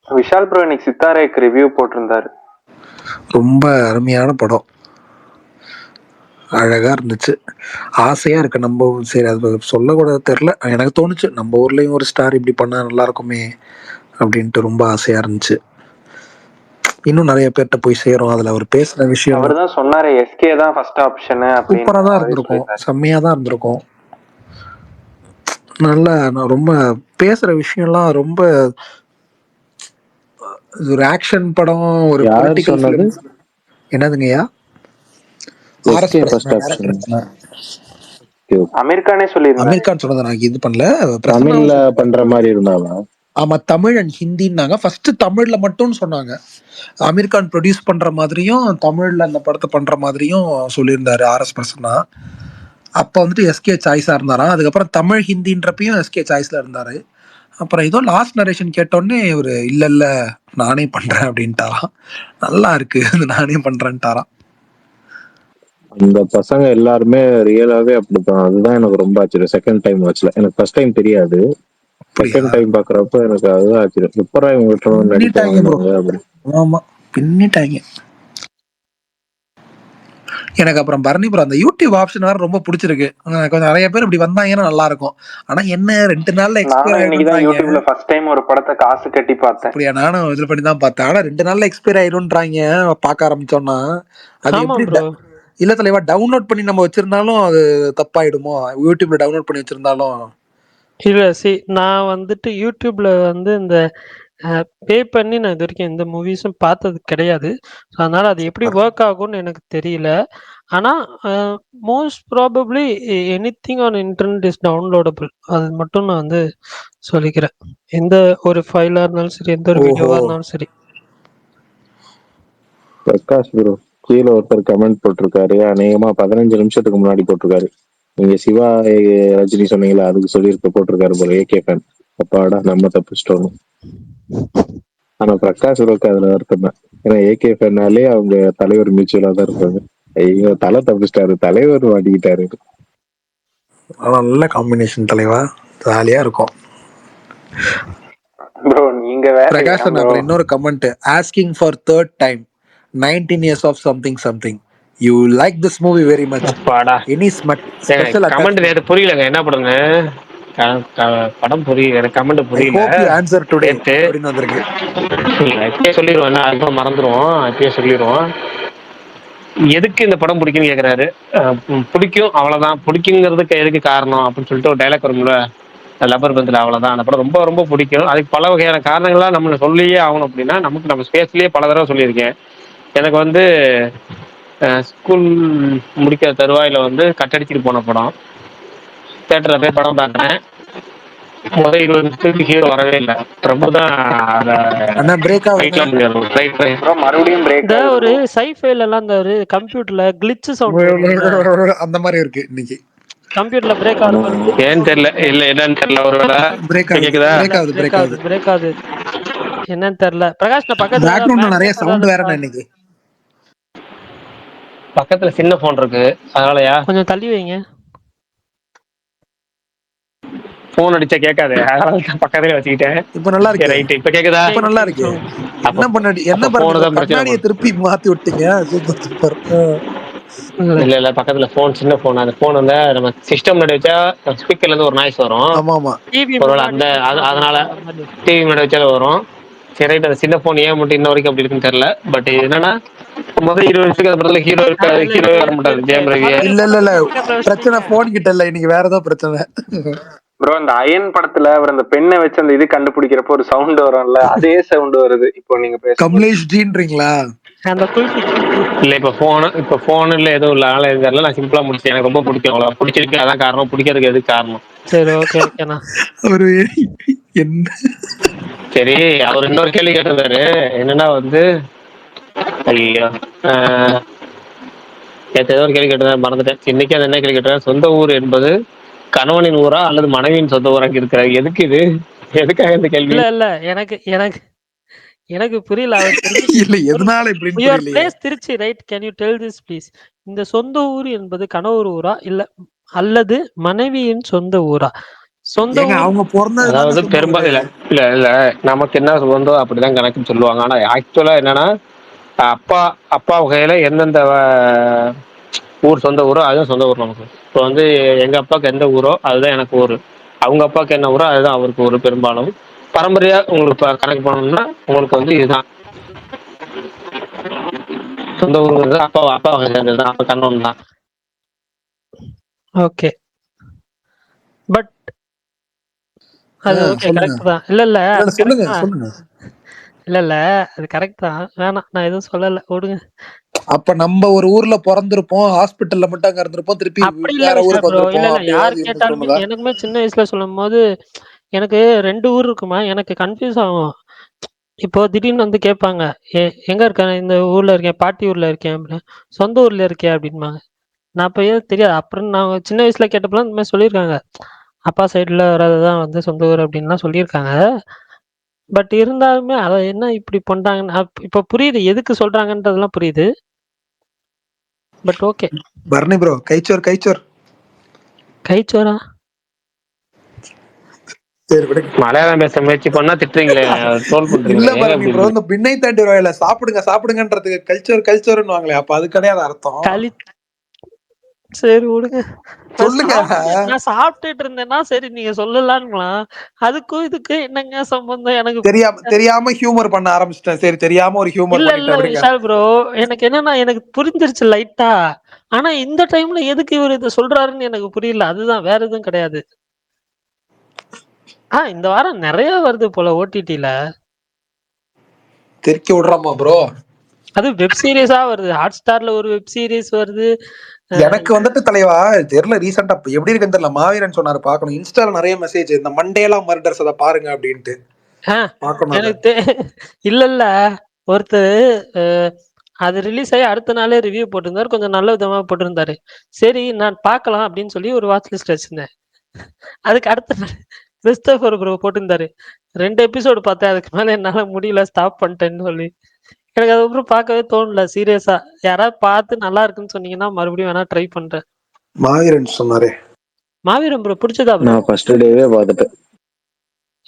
விஷால் ப்ரோ இன்னைக்கு சித்தாரேக்கு ரிவ்யூ போட்டிருந்தாரு. ரொம்ப அருமையான படம், அழகா இருந்துச்சு. ஆசையா இருக்கு. நம்ம சரி அது சொல்லக்கூடாது தெரியல, எனக்கு தோணுச்சு நம்ம ஊர்லயும் ஒரு ஸ்டார் இப்படி பண்ணா நல்லா இருக்குமே அப்படின்ட்டு ரொம்ப ஆசையா இருந்துச்சு. இன்னும் நிறைய பேர்கிட்ட போய் சேரும். அதுல அவர் பேசுற விஷயம் அவர்தான் சொன்னாரு எஸ்கே தான் ஃபர்ஸ்ட் ஆப்ஷன். சூப்பரா தான் இருந்திருக்கும், செம்மையா தான் இருந்திருக்கும். நல்லா ரொம்ப பேசுற விஷயம்லாம் ரொம்ப ஒரு ஆக்ஷன் படம், ஒரு பொலிட்டிக்கல் ஃபிலிம். என்னதுங்கய்யா? அமீர் கானே சொல்லிருந்தாங்க. அமீர் கான் சொன்னதை நான் இது பண்ணல, தமிழ்ல பண்ற மாதிரி இருந்தாங்க. ஆமா, தமிழ் அண்ட் ஹிந்தின்னாங்க. ஃபர்ஸ்ட் தமிழ்ல மட்டும்னு சொன்னாங்க. அமீர் கான் ப்ரொடியூஸ் பண்ற மாதிரியும் தமிழ்ல அந்த படத்தை பண்ற மாதிரியும் சொல்லியிருந்தாரு ஆர்எஸ் பிரசன்னா. அப்போ வந்துட்டு எஸ்கே சாய்ஸா இருந்தாராம். அதுக்கப்புறம் தமிழ் ஹிந்தின்றப்பையும் எஸ்கே சாய்ஸ்ல இருந்தாரு. அப்புறம் ஏதோ லாஸ்ட் நரேஷன் கேட்டோடனே இவரு இல்ல நானே பண்றேன் அப்படின்ட்டாராம். நல்லா இருக்கு, நானே பண்றேன்ட்டாராம். இந்த பசங்க எல்லாருமே ரியலாவே அப்படித்தான். அதுதான் எனக்கு ரொம்ப ஆச்சரியம். செகண்ட் டைம் வாட்ச்ல எனக்கு ஃபர்ஸ்ட் டைம் தெரியாது. செகண்ட் டைம் பாக்குறப்ப எனக்கு அதுதான் ஆச்சரியம். எப்பரா இவங்க நடிப்பாங்க. ஆமா, பின்னிட்டாங்க. எனக்கு அப்புறம் பரணி ப்ரோ அந்த யூடியூப் ஆப்ஷன் வேற ரொம்ப பிடிச்சிருக்கு. கொஞ்சம் நிறைய பேர் இப்படி வந்தாங்கன்னா நல்லா இருக்கும். ஆனா என்ன 2 நாள்ல எக்ஸ்பயர் ஆயிடும். யூடியூப்ல ஃபர்ஸ்ட் டைம் ஒரு படத்தை காசு கட்டி பார்த்தேன். அப்படியா? நானும் இதுல பண்ணி தான் பார்த்தேன். ஆனா 2 நாள்ல எக்ஸ்பயர் ஆயிடும்ன்றாங்க பார்க்க ஆரம்பிச்சோம்னா. அது எப்படி இல்ல தலைவா, டவுன்லோட் பண்ணி நம்ம வச்சிருந்தாலும் அது தப்பாயிடுமோ? யூடியூப்ல டவுன்லோட் பண்ணி வச்சிருந்தாலும் இல்ல. நான் வந்துட்டு யூடியூப்ல வந்து இந்த பே பண்ணி நான் இது வரைக்கும் எந்த மூவிஸும் பார்த்தது கிடையாது. அதனால அது எப்படி ஒர்க் ஆகும்னு எனக்கு தெரியல. ஆனா most probably anything on internet is downloadable. அது மட்டும் நான் வந்து சொல்லிக்கிறேன். எந்த ஒரு ஃபைலா இருந்தாலும் சரி, எந்த ஒரு வீடியோவா இருந்தாலும் சரி. பிரகாஷ் ப்ரோ கீழே ஒருத்தர் கமெண்ட் போட்டிருக்காரு. அநேகமா 15 நிமிஷத்துக்கு முன்னாடி போட்டிருக்காரு. நீங்க சிவா ரஜினி சொன்னீங்களா, அதுக்கு சொல்லியிருக்க போட்டிருக்காரு போல ஏகே ஃபேன். அப்பாடா நம்ம தப்பிச்சிட்டோம். ஆனா பிரகாஷ் ரோக்கு அதுல வருத்தம் தான். ஏன்னா ஏகே ஃபேனாலே அவங்க தலைவர் மியூச்சுவலா தான் இருப்பாங்க. ஐயோ தலை தப்பிச்சிட்டாரு, தலைவர் மாட்டிக்கிட்டாரு. ஆனா நல்ல காம்பினேஷன் தலைவா, ஜாலியா இருக்கும். ப்ரோ நீங்க வேற பிரகாஷ் bro. அப்புறம் இன்னொரு comment, asking for third time 19 years of something something, you like this movie very much, அப்பாடா. Any special comment attachment? நேற்று புரியலங்க என்ன படம்னு. படம் புரியல எனக்கு, கமெண்ட் ஐ புரியல ஹோப் யூ ஆன்சர் டுடே நேற்று. அப்படின்னு வந்திருக்கு. இப்பயே சொல்லிடுவோம், அதுவும் மறந்துடுவோம். இப்பயே சொல்லிடுவோம் எதுக்கு இந்த படம் பிடிக்கும்னு கேட்குறாரு. பிடிக்கும் அவ்வளோதான். பிடிக்குங்கிறதுக்கு எதுக்கு காரணம் அப்படின்னு சொல்லிட்டு ஒரு டைலாக் வரும்ல, லப்பர் பந்தில், அவ்வளோதான். அந்த படம் ரொம்ப ரொம்ப பிடிக்கும். அதுக்கு பல வகையான காரணங்களாக நம்மளை சொல்லியே ஆகணும். அப்படின்னா நமக்கு நம்ம ஸ்பேஸ்லேயே பல தடவை சொல்லியிருக்கேன். எனக்கு வந்து ஸ்கூல் முடிக்கிற தருவாயில் வந்து கட்டடிச்சிட்டு போன படம். தேட்டரில் போய் படம் பார்த்தேன். முதல் 20 நிமிஷத்துக்கு ஹீரோ வரவே இல்லை. ரொம்ப தான் அண்ணா பிரேக் ஆகுது. Bro, மறுபடியும் பிரேக் இந்த ஒரு சைஃபைல எல்லாம் இந்த ஒரு கம்ப்யூட்டர்ல கிளிட்ச் சவுண்ட் அந்த மாதிரி இருக்கு இன்னைக்கு. கம்ப்யூட்டர்ல பிரேக் ஆகுற மாதிரி. ஏன்னு தெரியல, இல்ல என்னன்னு தெரியல. ஒருவேளை பிரேக் ஆகுது, கேக்குதா? பிரேக் ஆகுது, பிரேக் ஆகுது, பிரேக் ஆகுது. என்னன்னு தெரியல. பிரகாஷ் நான் பக்கத்துல பேக்ரவுண்ட்ல நிறைய சவுண்ட் வேற இன்னைக்கு. பக்கத்துல சின்ன போன் இருக்கு, அதனாலயா? கொஞ்சம் தள்ளி வைங்க. போன் அடிச்சா கேட்காது, அதனால பக்கத்துலயே வச்சுக்கிட்டேன். இப்ப நல்லா இருக்கு. ரைட், இப்ப கேக்குதா? இப்ப நல்லா இருக்கு. என்ன பண்ணி என்ன பண்ணி கண்ணாடியை திருப்பி மாத்தி விட்டீங்க? Super super. இல்ல பக்கத்துல போன், சின்ன போன். அந்த போன் வந்து நம்ம சிஸ்டம் முன்னாடி வச்சா ஸ்பீக்கர்ல இருந்து ஒரு நாய்ஸ் வரும். ஆமா ஆமா. ஒருவேளை அந்த அதனால டிவி முன்னாடி வச்சாலும் வரும். சரி ரைட். அந்த சின்ன போன் ஏன் மட்டும் இன்ன வரைக்கும் அப்படி இருக்குன்னு தெரியல. பட் என்னன்னா முதல் 20 நிமிஷத்துக்கு அப்புறத்துல ஹீரோ இருக்காது, ஹீரோ வர மாட்டாரு. ஜெயம் ரவி இல்ல பிரச்சனை போன் கிட்ட இல்ல, இன்னைக்கு வேற ஏதோ பிரச்சனை. ப்ரோ இந்த அயன் படத்துல அவர் அந்த பெண்ணை வச்சு அந்த இது கண்டுபிடிக்கிறப்போ ஒரு சவுண்ட் வரும்ல, அதே சவுண்ட் வருது இப்போ நீங்க பேச. கமலேஷ் ஜீன்றீங்களா? அந்த குல்ஃபி இல்ல இப்ப போன் இல்ல எதுவும் இல்ல, அதனால எதுவும் தெரியல. நான் சிம்பிளா முடிச்சேன். எனக்கு ரொம்ப பிடிக்கும், அவ்வளவு பிடிச்சிருக்கு. அதான் காரணம். பிடிக்கிறதுக்கு எது காரணம்? சரி ஓகே ஓகேண்ணா. ஒரு என்ன சரி, அவர் இன்னொரு கேள்வி கேட்டிருந்தாரு. என்னன்னா வந்து ஐயோ ஏதோ ஒரு கேள்வி கேட்டிருந்தாரு, மறந்துட்டேன். இன்னைக்கு அது என்ன கேள்வி கேட்டாரு? சொந்த ஊர் என்பது கணவனின் ஊரா அல்லது மனைவியின் சொந்த ஊராக இருக்கிறாரு? எதுக்கு இது? எதுக்காக இந்த கேள்வி? இல்ல எனக்கு எனக்கு எனக்கு புரியல. இல்ல எதனால இப்படி புரியல. Trichy right, can you tell this please? இந்த சொந்த ஊர் என்பது கணவர் ஊரா இல்ல அல்லது மனைவியின் சொந்த ஊரா? சொந்த அவங்க பிறந்தது அதாவது பெரும்பாலும் இல்ல நமக்கு என்ன சொந்தம் அப்படிதான் கணக்குன்னு சொல்லுவாங்க. ஆனா ஆக்சுவலா என்னன்னா அப்பா வகையில எந்தெந்த ஊர் சொந்த ஊரோ அதுதான் சொந்த ஊர் நமக்கு. இப்போ வந்து எங்க அப்பாவுக்கு எந்த ஊரோ அதுதான் எனக்கு ஊரு. அவங்க அப்பாவுக்கு என்ன ஊரோ அதுதான் அவருக்கு ஊரு. பெரும்பாலும் பரம்பரையா உங்களுக்கு கணக்கு பண்ணணும்னா உங்களுக்கு வந்து இதுதான் சொந்த ஊருங்கிறது. அப்பா வகை சேர்ந்ததுதான், அப்ப கண்ணன் தான். ஓகே பட் அது ஓகே கரெக்ட் தான். இல்ல சொல்லுங்க சொல்லுங்க. இல்ல அது கரெக்ட் தான். வேணாம், நான் எதுவும் சொல்லல, விடுங்க. அப்ப நம்ம ஒரு ஊர்ல பிறந்திருப்போம், ஹாஸ்பிட்டல்ல மட்டும் அங்க இருந்திருப்போம், திருப்பி வேற ஊருக்கு வந்திருப்போம். யார் கேட்டாலுமே எனக்குமே சின்ன வயசுல சொல்லும் போது எனக்கு 2 ஊர் இருக்குமா, எனக்கு கன்ஃபியூஸ் ஆகும். இப்போ திடீர்னு வந்து கேட்பாங்க, எங்க இருக்கேன்? இந்த ஊர்ல இருக்கேன், பாட்டி ஊர்ல இருக்கேன் அப்படின்னு. சொந்த ஊர்ல இருக்கேன் அப்படின்பாங்க. நான் அப்ப தெரியாது. அப்புறம் நான் சின்ன வயசுல கேட்டப்பெல்லாம் இந்த மாதிரி சொல்லியிருக்காங்க, அப்பா சைடுல வர்றதுதான் வந்து சொந்த ஊர் அப்படின்லாம் சொல்லியிருக்காங்க. பட் இருந்தாலுமே அதை என்ன இப்படி பண்றாங்கன்னு இப்ப புரியுது, எதுக்கு சொல்றாங்கன்றதெல்லாம் புரியுது. But okay. பர்னி ப்ரோ கைச்சோரா சரி விடுங்க. மலையாளம் பேச முயற்சி பண்ணா திட்டுறீங்களே, ட்ரோல் பண்றீங்களே. இல்ல பர்னி ப்ரோ, இந்த பின்னை தாண்டி வரையில சாப்பிடுங்கன்றதுக்கு கல்ச்சர்னு வாங்களே, அப்ப அது கிடையாது அர்த்தம். சரி விடுங்க, சொல்லுங்க. நான் சாப்பிட்டுட்டு இருந்தேன்னா சரி நீங்க சொல்லலான்னுலாம், அதுக்கும் இதுக்கு என்னங்க சம்பந்தம்? எனக்கு தெரியாம ஹியூமர் பண்ண ஆரம்பிச்சிட்டேன். சரி தெரியாம ஒரு ஹியூமர் இல்ல விஷால் ப்ரோ, எனக்கு என்னன்னா எனக்கு புரிஞ்சிருச்சு லைட்டா. ஆனா இந்த டைம்ல எதுக்கு இவர் இதை சொல்றாருன்னு எனக்கு புரியல. அதுதான், வேற எதுவும் கிடையாது. இந்த வாரம் நிறைய வருது போல ஓடிடில. தெரிக்க விடுறாமா ப்ரோ? அது வெப் சீரிஸா வருது. ஹாட் ஸ்டார்ல ஒரு வெப் சீரிஸ் வருது. எனக்கு வந்துட்டு தலைவா தெரியல, ரீசெண்டா எப்படி இருக்குன்னு தெரியல. மாவீரன் சொன்னாரு பாக்கணும். இன்ஸ்டால நிறைய மெசேஜ், இந்த மண்டேலா மர்டர்ஸ் அதை பாருங்க அப்படின்ட்டு. எனக்கு இல்ல ஒருத்தர் அது ரிலீஸ் ஆகி அடுத்த நாளே ரிவ்யூ போட்டிருந்தாரு. கொஞ்சம் நல்ல விதமா போட்டிருந்தாரு. சரி நான் பார்க்கலாம் அப்படின்னு சொல்லி ஒரு வாட்ச் லிஸ்ட் வச்சிருந்தேன். அதுக்கு அடுத்த நாள் கிறிஸ்டோபர் ப்ரோ போட்டிருந்தாரு. 2 எபிசோடு பார்த்தேன். அதுக்கு மேல என்னால முடியல, ஸ்டாப் பண்ணிட்டேன்னு சொல்லி. எனக்கு அதுக்கப்புறம் பார்க்கவே தோணல சீரியஸா. யாராவது பார்த்து நல்லா இருக்குன்னு சொன்னீங்கன்னா மறுபடியும் வேணா ட்ரை பண்றேன். மாவீரன் சொன்னாரே. மாவீரன் ப்ரோ பிடிச்சதா ப்ரோ? நான் ஃபர்ஸ்ட் டேவே பார்த்துட்டேன்.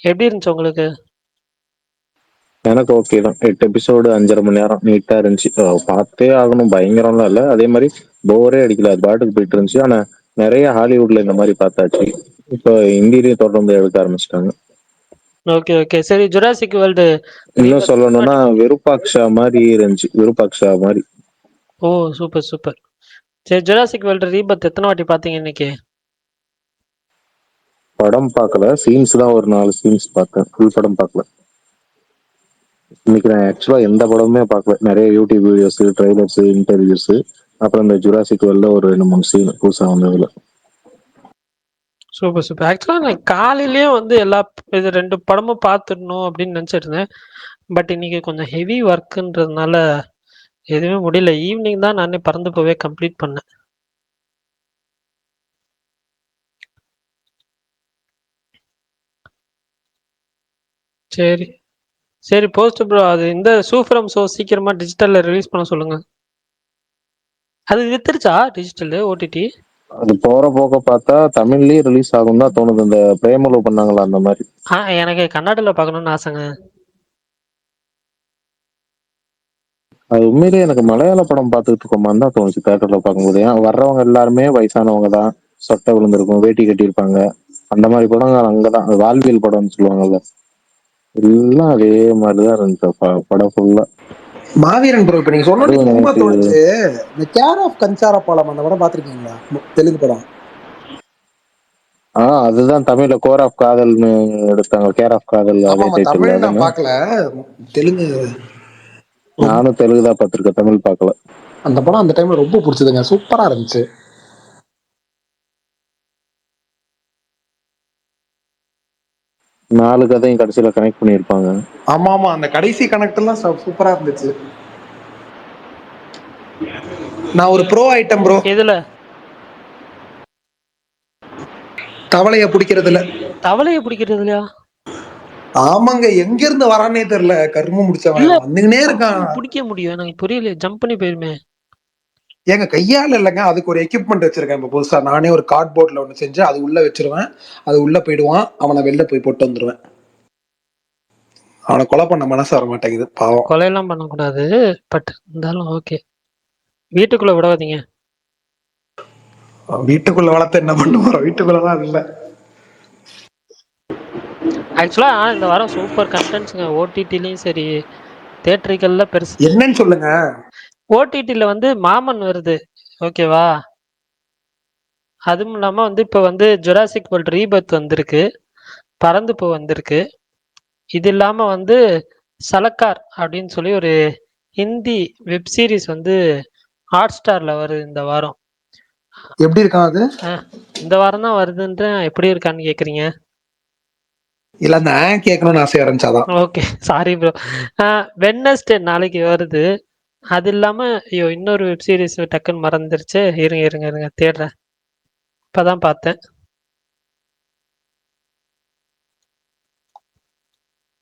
எப்படி இருந்துச்சு உங்களுக்கு? எனக்கு ஓகே தான். 8 எபிசோடு 5.5 மணி நேரம் நீட்டா இருந்துச்சு. பார்த்தே ஆகணும் பயங்கரம்லாம் இல்லை. அதே மாதிரி போரே அடிக்கல, அது பாட்டுக்கு போயிட்டு இருந்துச்சு. ஆனா நிறைய ஹாலிவுட்ல இந்த மாதிரி பார்த்தாச்சு. இப்போ இந்தியிலையும் தொடர்ந்து எடுக்க ஆரம்பிச்சிட்டாங்க. ஓகே ஓகே சரி. ஜுராசிக் வேர்ல்டு இன்னும் சொல்லணும்னா விருப்பாக்ஷா மாதிரி இருந்துச்சு. விருப்பாக்ஷா மாதிரி. ஓ சூப்பர் சூப்பர். சரி ஜுராசிக் வேர்ல்டு ரீபத் எத்தனை வாட்டி பார்த்தீங்க இன்னைக்கு? படம் பார்க்கல, சீன்ஸ் தான் ஒரு 4 சீன்ஸ் பார்த்தேன். ஃபுல் படம் பார்க்கல. இன்னைக்கு நான் ஆக்சுவலா எந்த படமுமே பார்க்கல. நிறைய யூடியூப் வீடியோஸ், ட்ரைலர்ஸ், இன்டர்வியூஸ், அப்புறம் இந்த ஜுராசிக் வேர்ல்ட்ல ஒரு 2-3 சீன் புதுசா வந்ததுல. Super super. ஆக்சுவலா நான் காலையிலேயே வந்து இது 2 படமும் பார்த்துடணும் அப்படின்னு நினைச்சிட்டு இருந்தேன். பட் இன்னைக்கு கொஞ்சம் ஹெவி ஒர்க்குன்றதுனால எதுவுமே முடியல. ஈவினிங் தான் நானே பறந்து போவே கம்ப்ளீட் பண்ணேன். சரி சரி போஸ்ட் ப்ரோ, அது இந்த சூஃப்ரம் ஷோ சீக்கிரமா டிஜிட்டல்ல ரிலீஸ் பண்ண சொல்லுங்க. அது வித்துருச்சா டிஜிட்டல் ஓடிடி? அது போற போக்க பார்த்தா தமிழ்லயே ரிலீஸ் ஆகும் தான் தோணுது. இந்த பிரேமலு பண்ணாங்களா அந்த மாதிரி. எனக்கு கன்னடால பார்க்கணும்னு ஆசைங்க. அது உண்மையிலேயே எனக்கு மலையாள படம் பார்த்துட்டு இருக்கோமான்னு தான் தோணுச்சு தேட்டர்ல பார்க்கும்போது. ஏன் வர்றவங்க எல்லாருமே வயசானவங்க தான், சொட்டை விழுந்திருக்கும், வேட்டி கட்டியிருப்பாங்க. அந்த மாதிரி படங்கள் அங்கதான். அது வாழ்வியல் படம்னு சொல்லுவாங்கல்ல, எல்லாம் அதே மாதிரிதான் இருந்துச்சு படம் ஃபுல்லா. மாவீரன் ப்ரோ இப்ப நீங்க சொன்னது ரொம்ப தோணுச்சு. இந்த கேர் ஆஃப் கஞ்சார பாலம் அந்த படம் பாத்திருக்கீங்களா? தெலுங்கு படம். அதுதான் தமிழ்ல கோர் ஆஃப் காதல்னு எடுத்தாங்க. கேர் ஆஃப் காதல் அதே டைட்டில். நான் பார்க்கல, தெலுங்கு. நானும் தெலுங்கு தான் பார்த்திருக்கேன், தமிழ் பார்க்கல. அந்த படம் அந்த டைம்ல ரொம்ப பிடிச்சதுங்க, சூப்பரா இருந்துச்சு. நாலு கதையும் கடைசியில கனெக்ட் பண்ணிருப்பாங்க. ஆமா ஆமா, அந்த கடைசி கனெக்ட் எல்லாம் சூப்பரா இருந்துச்சு. நான் ஒரு ப்ரோ ஐட்டம் ப்ரோ. எதுல? தவளைய பிடிக்கிறதுல. தவளைய பிடிக்கிறதுலயா? ஆமாங்க, எங்க இருந்து வரானே தெரியல, கரும முடிச்சவன் வந்துங்கனே இருக்கான். பிடிக்க முடியும் எனக்கு புரியல, ஜம்ப் பண்ணி போயிருமே. ஏங்க கையால இல்லைங்க, அதுக்கு ஒரு எக்யூப்மெண்ட் வச்சிருக்கேன் இப்ப புதுசா. நானே ஒரு கார்ட்போர்ட்ல ஒண்ணு செஞ்சு அது உள்ள வச்சிருவேன். அது உள்ள போயிடுவான், அவனை வெளில போய் போட்டு வந்துருவேன். அவனை கொலை பண்ண மனசு வர மாட்டேங்குது, பாவம். கொலையெல்லாம் பண்ணக்கூடாது, பட் இருந்தாலும் ஓகே. வீட்டுக்குள்ள விடாதீங்க. வீட்டுக்குள்ள வளர்த்து என்ன பண்ண போறோம், வீட்டுக்குள்ளதான் இல்ல. ஆக்சுவலா இந்த வாரம் சூப்பர் கண்டென்ட்ஸ்ங்க. ஓடிடிலயும் சரி, தியேட்டரிக்கல்ல பெருசு. என்னன்னு சொல்லுங்க. ஓடிடில வந்து மாமன் வருது, ஓகேவா? அதுவும் இல்லாம வந்து இப்ப வந்து ஜுராசிக் வேர்ல்ட் ரீபர்த் வந்திருக்கு, பறந்து போ வந்திருக்கு. இது இல்லாம வந்து சலக்கார் அப்படின்னு சொல்லி ஒரு ஹிந்தி வெப் சீரிஸ் வந்து ஹாட் ஸ்டார்ல வருது இந்த வாரம். எப்படி இருக்கான் அது? இந்த வாரம் தான் வருதுன்ற, எப்படி இருக்கான்னு கேக்குறீங்க? இல்ல அந்த கேட்கணும்னு ஆசையா இருந்துச்சாதான். Okay sorry bro. வெட்னஸ்டே நாளைக்கு வருது. அது இல்லாம ஐயோ இன்னொரு வெப் சீரிஸ் டக்குன்னு மறந்துருச்சு. இருங்க தேடுறேன். இப்பதான் பார்த்தேன்.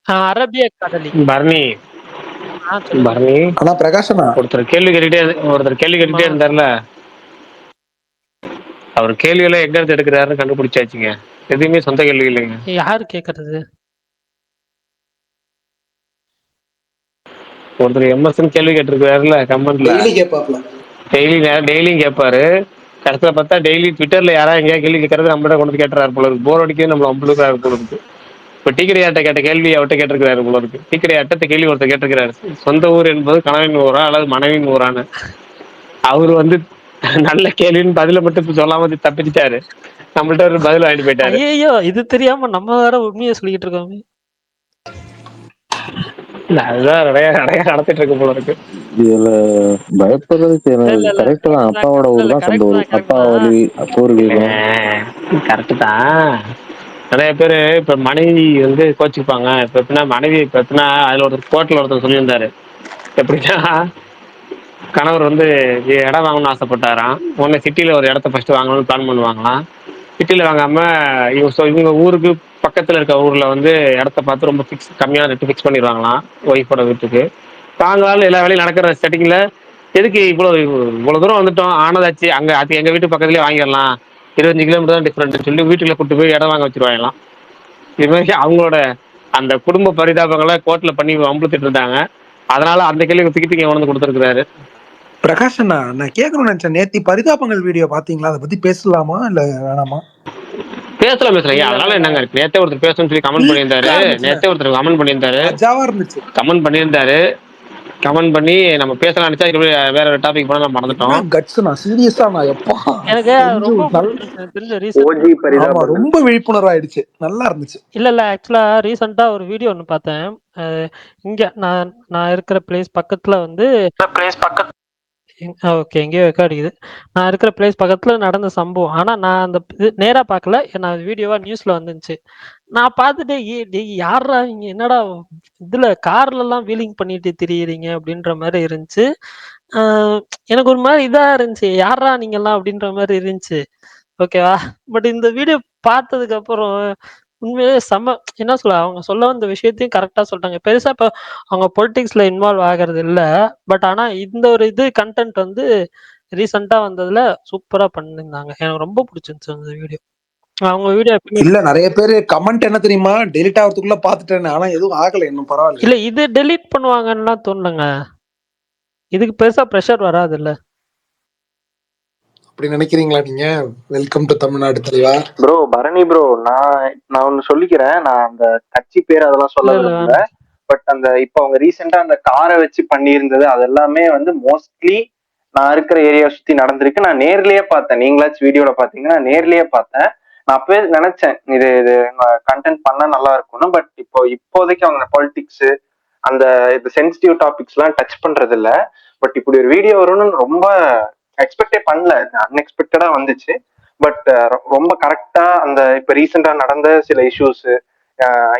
அரபிய காதலி. பரணி பரணி ஆனா பிரகாஷனா ஒருத்தர் கேள்வி கேட்டுட்டே இருந்தார்ல, அவர் கேள்வியெல்லாம் எங்க இருந்து எடுக்கிறாருன்னு கண்டுபிடிச்சாச்சுங்க. எதுவுமே சொந்த கேள்வி இல்லைங்க. யாரு கேக்குறது? ஒருத்தர் எம்எஸ்ன்னு கேள்வி கேட்டிருக்காருல கமெண்ட்ல. டெய்லியும் கேட்பாரு. கடைசியில பார்த்தா டெய்லி ட்விட்டர்ல யாராவது எங்கேயா கேள்வி கேட்கறது நம்மகிட்ட கொண்டு கேட்டுறாரு போல இருக்கு. போர் அடிக்க நம்மள அம்பளுக்காரு போல இருக்கு. இப்ப டீக்கரையாட்ட கேட்ட கேள்வி அவர்கிட்ட கேட்டிருக்கிறாரு போல இருக்கு. டீக்கரையாட்ட கேள்வி ஒருத்தர் கேட்டிருக்கிறாரு, சொந்த ஊர் என்பது கணவன் ஊரா அல்லது மனைவின் ஊரான்னு. அவரு வந்து நல்ல கேள்வின்னு பதில மட்டும் சொல்லாம தப்பிச்சிட்டாரு. நம்மள்ட்ட ஒரு பதில் வாங்கிட்டு போயிட்டாரு. ஐயோ இது தெரியாம நம்ம வேற உண்மையை சொல்லிட்டு இருக்கோமே. அதுதான் நிறைய நடத்திட்டு இருக்கு போல இருக்கு. இதுல பயப்படுறதுக்கு கரெக்ட் தான். அப்பாவோட ஊர் தான் சொந்த ஊர். அப்பா வழி பூர்வீகம் கரெக்ட் தான். நிறைய பேரு இப்ப மனைவி வந்து கோச்சிப்பாங்க. இப்ப எப்படின்னா மனைவி இப்ப எப்படின்னா அதுல ஒருத்தர் கோர்ட்ல ஒருத்தர் சொல்லியிருந்தாரு எப்படின்னா, கணவர் வந்து இடம் வாங்கணும்னு ஆசைப்பட்டாராம். உடனே சிட்டியில் ஒரு இடத்த ஃபர்ஸ்ட் வாங்கணும்னு பிளான் பண்ணுவாங்களாம். சிட்டியில் வாங்காமல் இவங்க ஊருக்கு பக்கத்தில் இருக்க ஊரில் வந்து இடத்த பார்த்து ரொம்ப கம்மியான ரேட்டு ஃபிக்ஸ் பண்ணிடுவாங்களாம் ஒய்ஃபோட வீட்டுக்கு. தாங்களாலும் எல்லா வேலையும் நடக்கிற செட்டிங்கில் எதுக்கு இவ்வளோ தூரம் வந்துட்டோம் ஆனதாச்சு, அங்கே அது எங்கள் வீட்டு பக்கத்துலேயே வாங்கிடலாம், 25 கிலோமீட்டர் தான் டிஃப்ரெண்ட்னு சொல்லி வீட்டுக்குள்ள கூட்டு போய் இடம் வாங்க வச்சிருவாங்களாம். இது மாதிரி அவங்களோட அந்த குடும்ப பரிதாபங்களை கோர்ட்டில் பண்ணி வம்புழுத்துட்டு இருந்தாங்க. அதனால அந்த கேள்வி தூக்கி உணர்ந்து கொடுத்துருக்காரு. பிரகாஷ் அண்ணா, நான் கேட்கணும்னு நினைச்சேன், நேத்தி பரிதாபங்கள் வீடியோ பாத்தீங்களா? அதை பத்தி பேசலாமா இல்ல வேணாமா? பேசலாம் அதனால என்னங்க இருக்கு. நேத்தே ஒருத்தர் பேசணும்னு சொல்லி கமெண்ட் பண்ணியிருந்தாரு. கமெண்ட் பண்ணி நம்ம பேசலாம் நினைச்சா வேற ஒரு டாபிக் போனா நம்ம மறந்துட்டோம். கட்ஸ்னா சீரியஸா நான் எப்பா எனக்கு ரொம்ப விழிப்புணர்வு ஆயிடுச்சு, நல்லா இருந்துச்சு. இல்ல ஆக்சுவலா ரீசெண்டா ஒரு வீடியோ ஒன்று பார்த்தேன். இங்க நான் இருக்கிற பிளேஸ் பக்கத்துல வந்து ஓகே எங்கேயோ அடிக்குது. நான் இருக்கிற பிளேஸ் பக்கத்துல நடந்த சம்பவம். ஆனா நான் அந்த நேரா பார்க்கல, நான் வீடியோவா நியூஸ்ல வந்துச்சு. நான் பார்த்துட்டு யாரா இங்க என்னடா இதுல கார்ல எல்லாம் வீலிங் பண்ணிட்டு திரியுறீங்க அப்படின்ற மாதிரி இருந்துச்சு. எனக்கு ஒரு மாதிரி இதா இருந்துச்சு, யாரா நீங்க எல்லாம் அப்படின்ற மாதிரி இருந்துச்சு. ஓகேவா? பட் இந்த வீடியோ பார்த்ததுக்கு அப்புறம் உண்மையிலே என்ன சொல்ல, அவங்க சொல்ல வந்த விஷயத்தையும் கரெக்டா சொல்லிட்டாங்க. பெருசா இப்ப அவங்க பொலிட்டிக்ஸ்ல இன்வால்வ் ஆகிறது இல்ல. பட் ஆனா இந்த ஒரு கண்டென்ட் வந்து ரீசெண்டா வந்ததுல சூப்பரா பண்ணிருந்தாங்க. எனக்கு ரொம்ப பிடிச்சிருந்துச்சு அந்த வீடியோ. அவங்க வீடியோ இல்ல நிறைய பேரு கமெண்ட் என்ன தெரியுமா, டெலிட் ஆகிறதுக்குள்ள பாத்துட்டேன், ஆனா எதுவும் ஆகல, இன்னும் பரவாயில்ல. இல்ல இது டெலீட் பண்ணுவாங்கன்னா தோணுங்க, இதுக்கு பெருசா ப்ரெஷர் வராது இல்ல. அப்படி நினைக்கிறீங்களா நீங்க? வெல்கம் டு தமிழ்நாடு தலைவா. ப்ரோ பரணி ப்ரோ, நான் ஒன்னு சொல்லிக்கிறேன். நான் அந்த கட்சி பேர் அதெல்லாம் சொல்ல விரும்பல. பட் அந்த இப்ப அவங்க ரீசெண்டா அந்த காரை வச்சு பண்ணியிருந்தது அது எல்லாமே வந்து மோஸ்ட்லி நான் இருக்கிற ஏரியா சுத்தி நடந்திருக்கு. நான் நேர்லயே பார்த்தேன். நீங்களாச்சும் வீடியோல பாத்தீங்கன்னா நேர்லயே பார்த்தேன். நான் அப்பவே நினைச்சேன் இது கண்டென்ட் பண்ணா நல்லா இருக்கும்னு. பட் இப்போதைக்கு அவங்க பாலிடிக்ஸ் அந்த சென்சிட்டிவ் டாபிக்ஸ் எல்லாம் டச் பண்றது இல்ல. பட் இப்படி ஒரு வீடியோ வரும்னு ரொம்ப எக்ஸ்பெக்டே பண்ணல. அன்எக்ஸ்பெக்டடா வந்துச்சு. பட் ரொம்ப கரெக்டா அந்த இப்ப ரீசெண்டா நடந்த சில இஷ்யூஸ்,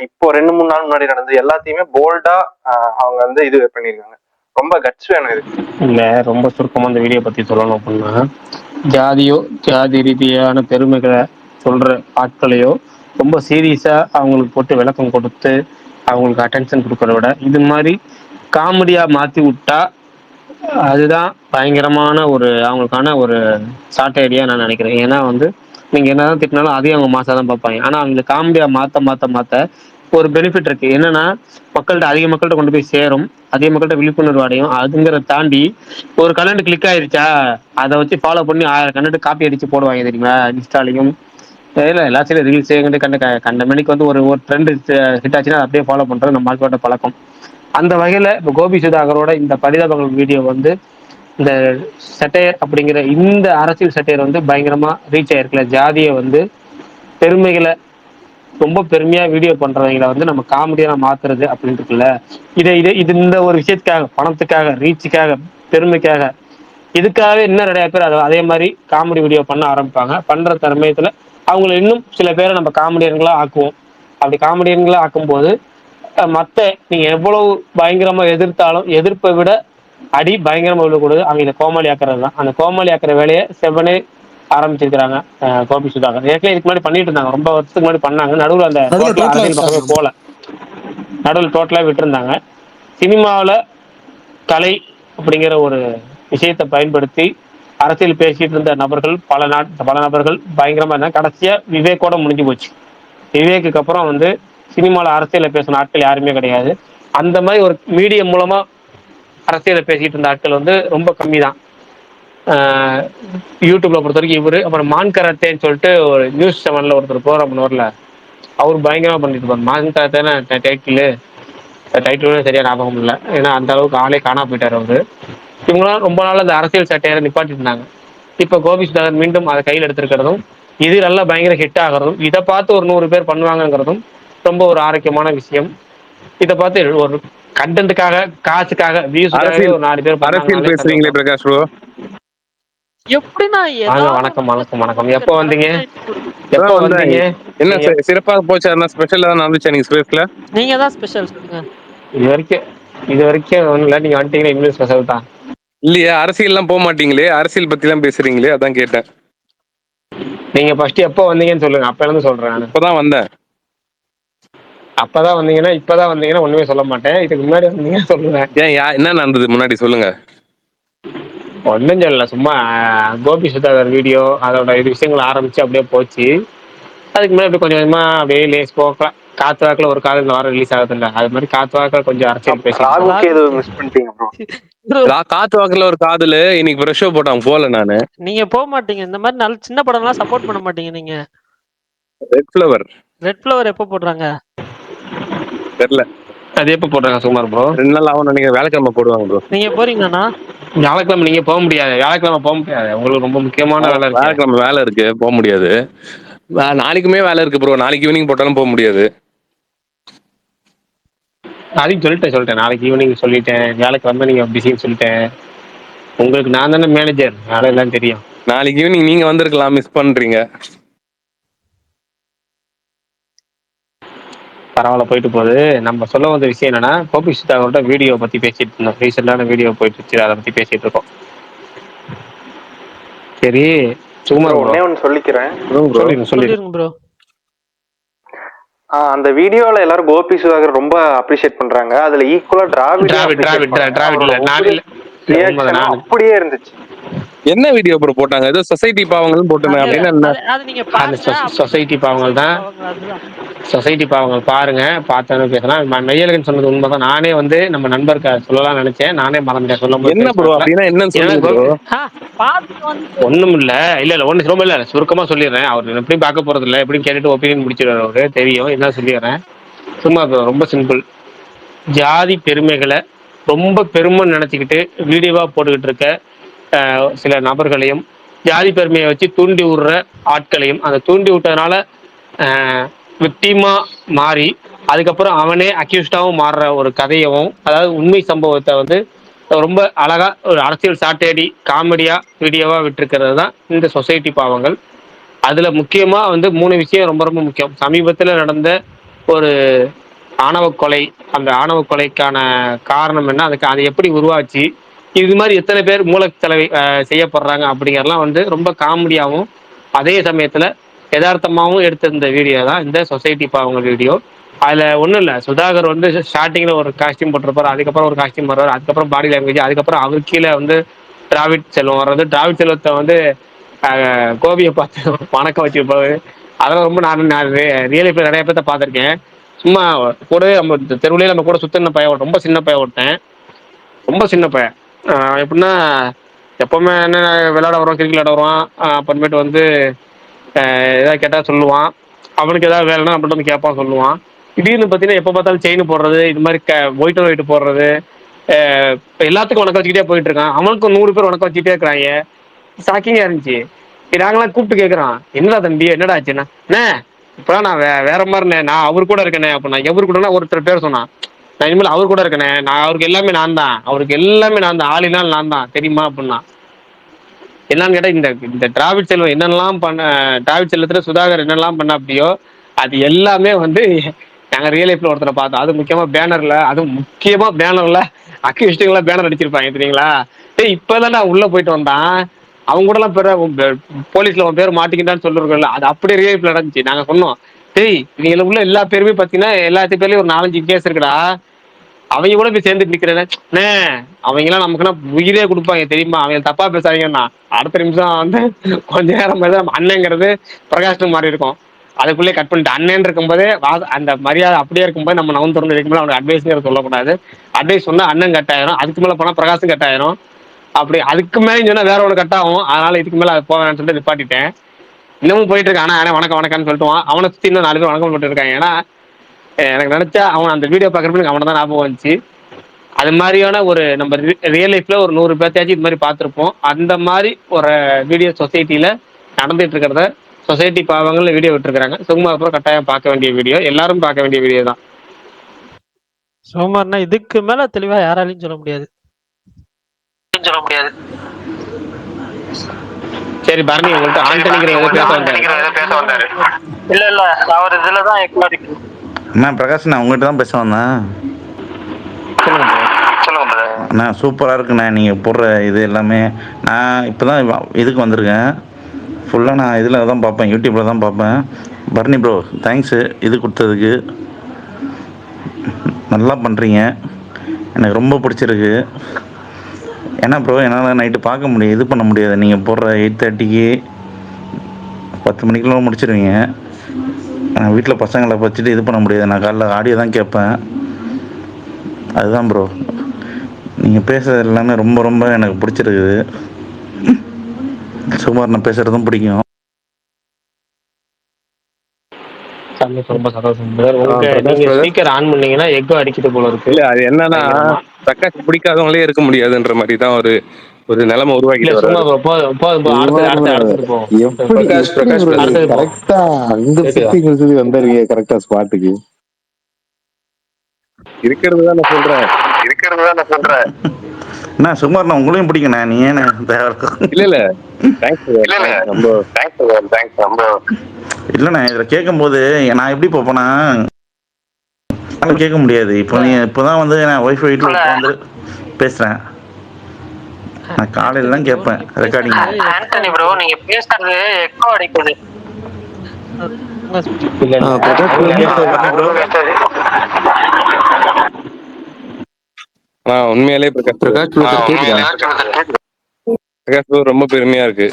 இப்போ 2-3 நாள் முன்னாடி நடந்தது எல்லாத்தையுமே போல்டா அவங்க வந்து இது பண்ணிருக்காங்க. ரொம்ப கட்ஸ் வேணும் இது. இல்ல ரொம்ப சுருக்கமா அந்த வீடியோ பத்தி சொல்லணும் அப்படின்னா, ஜாதி ரீதியான பெருமைகளை சொல்ற ஆட்களையோ ரொம்ப சீரியஸா அவங்களுக்கு போட்டு விளக்கம் கொடுத்து அவங்களுக்கு அட்டென்ஷன் கொடுக்கறத விட இது மாதிரி காமெடியா மாத்தி விட்டா அதுதான் பயங்கரமான ஒரு அவங்களுக்கான ஒரு ஷார்ட் ஐடியா நான் நினைக்கிறேன். ஏன்னா வந்து நீங்க என்னதான் திட்டினாலும் அதையும் அவங்க மாசா தான் பார்ப்பாங்க. ஆனா அவங்க காமெடியா மாத்த ஒரு பெனிஃபிட் இருக்கு. என்னன்னா அதிக மக்கள்கிட்ட கொண்டு போய் சேரும், அதிக மக்கள்கிட்ட விழிப்புணர்வு அடையும். அதுங்கிறத தாண்டி ஒரு கண்டென்ட் கிளிக் ஆயிருச்சா அதை வச்சு ஃபாலோ பண்ணி 1000 கண்டென்ட் காப்பி அடிச்சு போடுவாங்க தெரியுமா? இன்ஸ்டாலையும் எல்லாத்தையும் ரீல்ஸ் கண்ட மணிக்கு வந்து ஒரு ட்ரெண்ட் ஹிட் ஆச்சுன்னா அப்படியே ஃபாலோ பண்றது நம்ம மக்களோட பழக்கம். அந்த வகையில இப்போ கோபி சுதாகரோட இந்த பரிதாபங்கள் வீடியோ வந்து இந்த சட்டையர் அப்படிங்கிற இந்த அரசியல் சட்டையர் வந்து பயங்கரமா ரீச் ஆயிருக்குல்ல. ஜாதியை வந்து பெருமைகளை ரொம்ப பெருமையா வீடியோ பண்றவங்களை வந்து நம்ம காமெடியா மாத்துறது அப்படின்னு இருக்குல்ல. இது இந்த ஒரு விஷயத்துக்காக, பணத்துக்காக, ரீச்சுக்காக, பெருமைக்காக, இதுக்காகவே இன்னும் நிறைய பேர் அதே மாதிரி காமெடி வீடியோ பண்ண ஆரம்பிப்பாங்க. பண்ற தருமயத்துல அவங்களை இன்னும் சில பேரை நம்ம காமெடியன்களா ஆக்குவோம். அப்படி காமெடியன்களா ஆக்கும்போது மத்த நீங்க எவ்வளவு பயங்கரமா எதிர்த்தாலும் எதிர்ப்பை விட அடி பயங்கரமா விழக்கூடாது. அவங்க இதை கோமாளி ஆக்குறது தான். அந்த கோமாளி ஆக்குற வேலையை செவனே ஆரம்பிச்சிருக்கிறாங்க கோபி சுதாகர். ஏற்கனவே இதுக்கு முன்னாடி பண்ணிட்டு இருந்தாங்க, ரொம்ப வருஷத்துக்கு முன்னாடி பண்ணாங்க. நடுவில் அந்த அரசியல் பக்கமே போல, நடுவில் டோட்டலா விட்டுருந்தாங்க. சினிமாவில் கலை அப்படிங்கிற ஒரு விஷயத்தை பயன்படுத்தி அரசியல் பேசிட்டு இருந்த நபர்கள் பல நபர்கள் பயங்கரமா இருந்தாங்க. கடைசியா விவேக்கோட முடிஞ்சு போச்சு. விவேக்கு அப்புறம் வந்து சினிமாவில் அரசியலை பேசின ஆட்கள் யாருமே கிடையாது. அந்த மாதிரி ஒரு மீடியம் மூலமா அரசியலை பேசிட்டு இருந்த ஆட்கள் வந்து ரொம்ப கம்மி தான். யூடியூப்ல பொறுத்த வரைக்கும் இவரு, அப்புறம் மான்கரத்தேன்னு சொல்லிட்டு ஒரு நியூஸ் 7ல ஒருத்தர் ப்ரோக்ராம் பண்ணுவார்ல, அவர் பயங்கரமா பண்ணிட்டு இருப்பார். மான்கரத்தேன்னு டைட்டிலும் சரியா ஞாபகம் இல்லை, ஏன்னா அந்த அளவுக்கு ஆளே காணா போயிட்டார் அவரு. இவங்களாம் ரொம்ப நாள் அந்த அரசியல் சட்டையை நிப்பாட்டிட்டு இருந்தாங்க. இப்ப கோபி சுதாகர் மீண்டும் அதை கையில் எடுத்திருக்கிறதும் இது நல்லா பயங்கர ஹிட் ஆகிறதும், இதை பார்த்து ஒரு 100 பேர் பண்ணுவாங்கிறதும் ரொம்ப ஒரு ஆரோக்கியமான விஷயம். இதை பார்த்து ஒரு கண்டென்ட்டுக்காக, காசுக்காக, வியூஸ்க்காக ஒரு 4 பேர் அரசியல் பேசுறீங்களே பிரகாஷ் ப்ரோ. எப்படின்னா வணக்கம் வணக்கம் வணக்கம். எப்போ வந்தீங்க? என்ன சிறப்பாக போச்சு? ஸ்பெஷல் தான் நடந்துச்சு நீங்க ஸ்பேஸ்ல? நீங்க தான் ஸ்பெஷல். இது வரைக்கும் ஒண்ணுல நீங்க வந்துட்டீங்கன்னா இன்னும் ஸ்பெஷல் தான். இல்லையா, அரசியல்லாம் போக மாட்டீங்களே, அரசியல் பத்தி எல்லாம் பேசுறீங்களே, அதான் கேட்டேன். நீங்க ஃபர்ஸ்ட் எப்போ வந்தீங்கன்னு சொல்லுங்க, அப்ப இருந்து சொல்றேன் நான். இப்பதான் வந்தேன். அப்பதான் வந்தீங்கன்னா இப்பதான் வந்தீங்கன்னா ஒண்ணுமே சொல்ல மாட்டேன். இதுக்கு முன்னாடி வந்தீங்கன்னா சொல்லுவேன். ஏன் என்ன நடந்தது முன்னாடி சொல்லுங்க. ஒன்றும் சொல்லல, சும்மா கோபி சுதாகர் வீடியோ அதோட இது விஷயங்கள் ஆரம்பிச்சு அப்படியே போச்சு. அதுக்கு முன்னாடி அப்படியே கொஞ்சம் கொஞ்சமா அப்படியே லேஸ் போக்கலாம். காத்து வாக்கில் ஒரு காலம் இந்த வாரம் ரிலீஸ் ஆகுது இல்லை, அது மாதிரி காத்து வாக்கில் கொஞ்சம் அரசியல் பேசிட்டு ராகுக்கு ஏதோ மிஸ் பண்ணிட்டீங்க ப்ரோ. காத்து வாக்குல ஒரு காதலு இன்னைக்கு ஃப்ரெஷ் ஷோ போட்டாங்க, போல நானு. நீங்க போக மாட்டீங்க இந்த மாதிரி நல்ல சின்ன படம்லாம் சப்போர்ட் பண்ண மாட்டீங்க நீங்க. ரெட் ஃப்ளவர் எப்போ போடுறாங்க தெரியல. அது எப்போ போடுறாங்க சுமார் ப்ரோ? 2 நாள் ஆகும் நினைக்கிறேன். வியாழக்கிழமை போடுவாங்க ப்ரோ. நீங்க போறீங்களாண்ணா? வியாழக்கிழமை நீங்க போக முடியாது, வியாழக்கிழமை போக முடியாது, உங்களுக்கு ரொம்ப முக்கியமான வேலை இருக்கு. வியாழக்கிழமை வேலை இருக்கு, போக முடியாது. நாளைக்குமே வேலை இருக்கு ப்ரோ, நாளைக்கு ஈவினிங் போட்டாலும் போக முடியாது. அதையும் சொல்லிட்டேன் நாளைக்கு ஈவினிங் சொல்லிட்டேன், வியாழக்கிழமை நீங்க பிஸின்னு சொல்லிட்டேன். உங்களுக்கு நான் தானே மேனேஜர், வேலை எல்லாம் தெரியும். நாளைக்கு ஈவினிங் நீங்க வந்திருக்கலாம், மிஸ் பண்றீங்க. பரவாயில்ல, போயிட்டு போகுது. நம்ம சொல்ல வந்த விஷயம் என்னன்னா, கோபி சுதாகரோட வீடியோ பத்தி பேசிட்டு இருந்தோம். ரீசெண்டான வீடியோ போயிட்டு இருந்துச்சு, அதை பத்தி பேசிட்டு இருக்கோம். சரி சும்மா ஒன்னே ஒன்னு சொல்லிக்கிறேன். சொல்லிருங்க ப்ரோ. அந்த வீடியோல எல்லாரும் கோபி சுதாகர் ரொம்ப அப்ரிஷியேட் பண்றாங்க. அதுல ஈக்குவலா டிராவிட் அப்படியே இருந்துச்சு. என்ன வீடியோ ப்ரோ போட்டாங்க? ஏதோ சொசைட்டி பாவங்கள் போட்டாங்க. சொசைட்டி பாவங்கள் தான், சொசைட்டி பாவங்கள் பாருங்க, பார்த்தோன்னு பேசலாம். மெய்யழகன் சொன்னது உண்மைதான். நானே வந்து நம்ம நண்பருக்கு சொல்லலாம் நினைச்சேன், நானே மறந்துட்டேன். சொல்லும் என்ன ப்ரோ அப்படின்னா என்ன? ஒண்ணும் இல்ல ஒண்ணு ரொம்ப இல்ல, சுருக்கமா சொல்லிடுறேன். அவர் எப்படி பார்க்க போறது இல்லை, எப்படின்னு கேட்டுட்டு ஒப்பீனியன் முடிச்சிடுவார் அவரு, தெரியும். என்ன சொல்லிடுறேன் சும்மா, ரொம்ப சிம்பிள். ஜாதி பெருமைகளை ரொம்ப பெருமை நினைச்சுக்கிட்டு வீடியோவா போட்டுக்கிட்டு இருக்க சில நபர்களையும், ஜாதி பெருமையை வச்சு தூண்டி விடுற ஆட்களையும், அந்த தூண்டி விட்டதுனால விக்டிமா மாறி அதுக்கப்புறம் அவனே அக்யூஸ்டாவும் மாறுற ஒரு கதையவும், அதாவது உண்மை சம்பவத்தை வந்து ரொம்ப அழகா ஒரு அரசியல் சாட்டேடி காமெடியா வீடியோவா விட்டுருக்கிறது தான் இந்த சொசைட்டி பாவங்கள். அதுல முக்கியமா வந்து 3 விஷயம் ரொம்ப ரொம்ப முக்கியம். சமீபத்தில் நடந்த ஒரு ஆணவ கொலை, அந்த ஆணவ கொலைக்கான காரணம் என்ன, அதுக்கு அது எப்படி உருவாச்சு, இது மாதிரி எத்தனை பேர் மூலச்செலவை செய்யப்படுறாங்க அப்படிங்கிறலாம் வந்து ரொம்ப காமெடியாகவும் அதே சமயத்தில் யதார்த்தமாகவும் எடுத்திருந்த வீடியோ தான் இந்த சொசைட்டி பாவங்கள் வீடியோ. அதில் ஒன்றும் இல்லை, சுதாகர் வந்து ஸ்டார்டிங்கில் ஒரு காஸ்டியூம் போட்டிருப்பார், அதுக்கப்புறம் ஒரு காஸ்டியூம் வர்றாரு, அதுக்கப்புறம் பாடி லாங்குவேஜ், அதுக்கப்புறம் அவர் கீழே வந்து டிராவிட் செல்வம் வர்றது, டிராவிட் செல்வத்தை வந்து கோபியை பார்த்து வணக்கம் வச்சுருப்பாரு. அதெல்லாம் ரொம்ப நான் ரியல் லைஃப்ல நிறைய பேர்த்த பார்த்துருக்கேன். சும்மா கூட நம்ம தெருவிலே நம்ம கூட சுத்தின பையன், ரொம்ப சின்ன பையன் ஒருத்தன், ரொம்ப சின்ன பையன். எப்படின்னா எப்பவுமே என்ன விளையாட வருவான், கிரிக்கெட் விளையாட வருவான், அப்புறமேட்டு வந்து ஏதாவது கேட்டால் சொல்லுவான், அவனுக்கு ஏதாவது வேலைன்னா அப்படின்ட்டு வந்து கேட்பான் சொல்லுவான். திடீர்னு பார்த்தீங்கன்னா எப்போ பார்த்தாலும் செயின் போடுறது, இது மாதிரி ஒயிட் போடுறது, எல்லாத்துக்கும் வணக்கம் வச்சுக்கிட்டே போயிட்டு இருக்கான். அவனுக்கும் 100 பேர் வணக்கம் வச்சுக்கிட்டே இருக்கிறாங்க. ஷாக்கிங்கா இருந்துச்சு. நாங்களாம் கூப்பிட்டு கேட்குறான், என்னடா தம்பி என்னடா ஆச்சுன்னா, இப்போலாம் நான் வேற மாதிரிண்ணே, நான் அவர் கூட இருக்கேனே அப்படின்னா. எவர் கூடனா ஒருத்தர் பேர் சொன்னான். நான் இனிமேல் அவர் கூட இருக்கேனே, நான் அவருக்கு எல்லாமே நான் தான், அவருக்கு எல்லாமே நான் தான், ஆளினால் நான் தான் தெரியுமா அப்படின்னா. என்னன்னு கேட்டால் இந்த டிராவிட் செல்வம் என்னென்னலாம் டிராவிட் செல்வத்தில் சுதாகர் என்னெல்லாம் பண்ண அப்படியோ அது எல்லாமே வந்து நாங்கள் ரியல் லைஃப்ல ஒருத்தரை பார்த்தோம். அது முக்கியமாக பேனரில், அதுவும் முக்கியமாக பேனரில் அக்யூஸ்டுங்களாம் பேனர் அடிச்சிருப்பாங்க தெரியுங்களா. இப்போதான் நான் உள்ளே போயிட்டு வந்தான், அவங்க கூடலாம் போலீஸ்ல உன் பேர் மாட்டிக்கிட்டான்னு சொல்லிருக்கோம்ல, அது அப்படியே ரியல் லைஃப்ல நடந்துச்சு. நாங்கள் சொன்னோம், இவங்க உள்ள எல்லா பேருமே பார்த்தீங்கன்னா எல்லாத்து பேர்லயும் ஒரு 4-5 கேஸ் இருக்குடா, அவங்க கூட போய் சேர்ந்து நிக்கிறேன்னே, அவங்கலாம் நமக்குன்னா உயிரே கொடுப்பாங்க தெரியுமா, அவங்க தப்பா பேசாதீங்கன்னா. அடுத்த நிமிஷம் வந்து கொஞ்ச நேரம் நம்ம அண்ணங்கிறது பிரகாஷ்னு மாறி இருக்கும், அதுக்குள்ளே கட் பண்ணிட்டு அண்ணன் இருக்கும்போதே அந்த மரியாதை அப்படியே இருக்கும்போது நம்ம நவன் திறந்து வைக்கும் போது அவனுக்கு அட்வைஸ் சொல்லக்கூடாது. அட்வைஸ் சொன்னா அண்ணன் கட் ஆயிரும், அதுக்கு மேலே போனால் பிரகாஷும் கட் ஆயிரும், அப்படி அதுக்கு மேலே சொன்னா வேற ஒன்று கட் ஆகும். அதனால இதுக்கு மேலே அது போவேன்னு சொல்லிட்டு நிப்பாட்டிட்டேன். இன்னமும் போயிட்டு இருக்கான். ஆனால் வணக்கம் வணக்கம்னு சொல்லிட்டுவான். அவனை சுற்றி இன்னும் 4 பேர் வணக்கம் போட்டு இருக்காங்க. ஏன்னா எனக்கு நினைச்சா அவன் அந்த வீடியோ பார்க்குறப்ப அவனை தான் ஞாபகம் வந்துச்சு. அது மாதிரியான ஒரு நம்ம ரியல் லைஃப்ல ஒரு 100 பேர்த்தாச்சும் இது மாதிரி பார்த்துருப்போம். அந்த மாதிரி ஒரு வீடியோ சொசைட்டியில நடந்துட்டு இருக்கிறத சொசைட்டி பாவங்கள் வீடியோ விட்டுருக்காங்க. சும்மா அப்புறம் கட்டாயம் பார்க்க வேண்டிய வீடியோ, எல்லாரும் பார்க்க வேண்டிய வீடியோ தான். சோமார்னா இதுக்கு மேல தெளிவா யாராலையும் சொல்ல முடியாது. சரி பரணி, உங்கள்கிட்ட ஆண்டனிங்கிற பேச வந்தாரு. இல்ல அவர் இதுலதான் பிரகாஷ், நான் உங்ககிட்ட தான் பேச வந்தேன். சொல்லுங்க. அண்ணா சூப்பராக இருக்குண்ணே நீங்கள் போடுற இது எல்லாமே. நான் இப்போ தான் இதுக்கு வந்திருக்கேன். ஃபுல்லாக நான் இதில் தான் பார்ப்பேன், யூடியூப்பில் தான் பார்ப்பேன். பரணி ப்ரோ தேங்க்ஸு இது கொடுத்ததுக்கு. நல்லா பண்ணுறீங்க, எனக்கு ரொம்ப பிடிச்சிருக்கு. ஏன்னா ப்ரோ என்னால் நைட்டு பார்க்க முடியும், இது பண்ண முடியாது. நீங்கள் போடுற 8:30க்கு 10 மணிக்கெல்லாம் முடிச்சிடுவீங்க. நான் வீட்டில் பசங்களை வச்சுட்டு இது பண்ண முடியாது. நான் காலைல ஆடியோ தான் கேட்பேன். அதுதான் ப்ரோ, நீங்கள் பேசுகிறது எல்லாமே ரொம்ப ரொம்ப எனக்கு பிடிச்சிருக்குது. சுகுமாரன் பேசுகிறதும் பிடிக்கும். ரொம்ப சந்தோஷம் brother. நீங்க ஸ்பீக்கர் ஆன் பண்ணீங்கன்னா எக்கோ அடிக்கிட்டு போல இருக்கு. இல்ல அது என்னன்னா பிரகாஷ் பிடிக்காதவங்களே இருக்க முடியாதுன்ற மாதிரி தான் ஒரு ஒரு நிலைமை உருவாக்கிட்டு சும்மா வர்றாரு. கரெக்டா அங்க சுத்தி வந்துருங்க கரெக்டா ஸ்பாட்டுக்கு. இருக்கிறது தான் நான் சொல்றேன். என்ன சுகுமாரன் உங்களையும் பிடிக்கண்ணே, நீ ஏன்னு இல்ல தேங்க்ஸ் ரொம்ப இல்லைண்ணே. இதில் கேட்கும்போது நான் எப்படி பார்ப்பேன்னா கேட்க முடியாது. இப்போ நீ இப்போதான் வந்து நான் ஒய்ஃபை வீட்டில் உட்காந்து பேசுகிறேன். நான் காலையில தான் கேட்பேன் ரெக்கார்டிங். ஆண்டனி ப்ரோ நீங்க பேசுறது எக்கோ அடிக்குது. உண்மையாலே பிரகாஷ் ரொம்ப பெருமையா இருக்கு.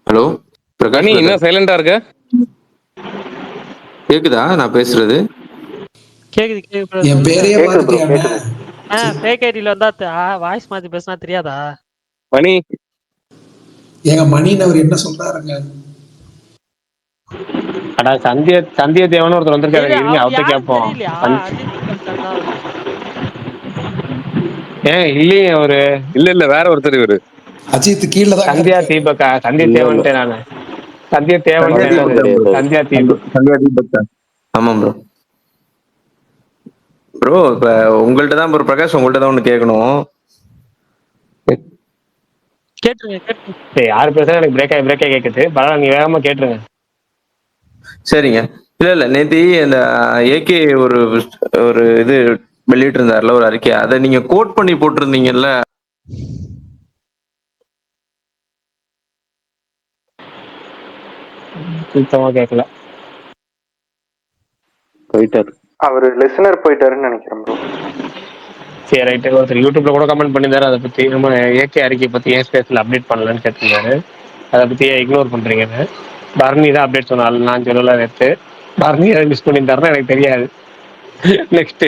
ஹலோ பிரகாஷ், நீ என்ன சைலண்டா இருக்க? கேக்குதா நான் பேசுறது? கேக்குது என் பேரையே மாத்திட்டியானே. ஃபேக் ஐடில வந்தா வாய்ஸ் மாத்தி பேசினா தெரியாதா? மணி ஏங்க மணின்னு அவர் என்ன சொல்றாருங்க? அடா சந்திய தேவன் ஒருத்தர் வந்திருக்காரு, இருங்க அவர்கிட்ட கேட்போம். ஏன் இல்லையே அவரு? இல்ல வேற ஒருத்தர் இவரு. அஜித் கீழே தான் சந்தியா தீபக்கா. சந்திய தேவன்ட்டே நானு சந்திய தேவன் சந்தியா தீபக். ஆமா ப்ரோ. ப்ரோ இப்ப உங்கள்ட்ட தான் ப்ரோ பிரகாஷ், உங்கள்ட்ட தான் ஒண்ணு கேட்கணும். கேட்டுருங்க. யாரு பேசுறா எனக்கு பிரேக் ஆகி கேக்குது. பரவாயில்ல, நீங்க வேகமா கேட்டுருங்க. சரிங்க. இல்ல நேத்தி இந்த ஏகே ஒரு இது வெளியிட்டு இருந்தாருல ஒரு அறிக்கை, அதை நீங்க கோட் பண்ணி போட்டிருந்தீங்கல்ல. சுத்தமா கேட்கல. போயிட்டாரு அவரு லிசனர் போயிட்டாருன்னு நினைக்கிறேன் ப்ரோ. சரி ரைட்டு. ஒருத்தர் யூடியூப்ல கூட கமெண்ட் பண்ணியிருந்தாரு, அதை பத்தி நம்ம ஏகே அறிக்கை பத்தி ஏன் ஸ்பேஸ்ல அப்டேட் பண்ணலன்னு கேட்டிருந்தாரு. அதை பத்தி இக்னோர் பண்றீங்கன்னு. பரணி தான் அப்டேட் சொன்னாள், நான் சொல்லல. நேற்று பரணி அதை மிஸ் பண்ணியிருந்தாருன்னா எனக்கு தெரியாது. நெக்ஸ்ட்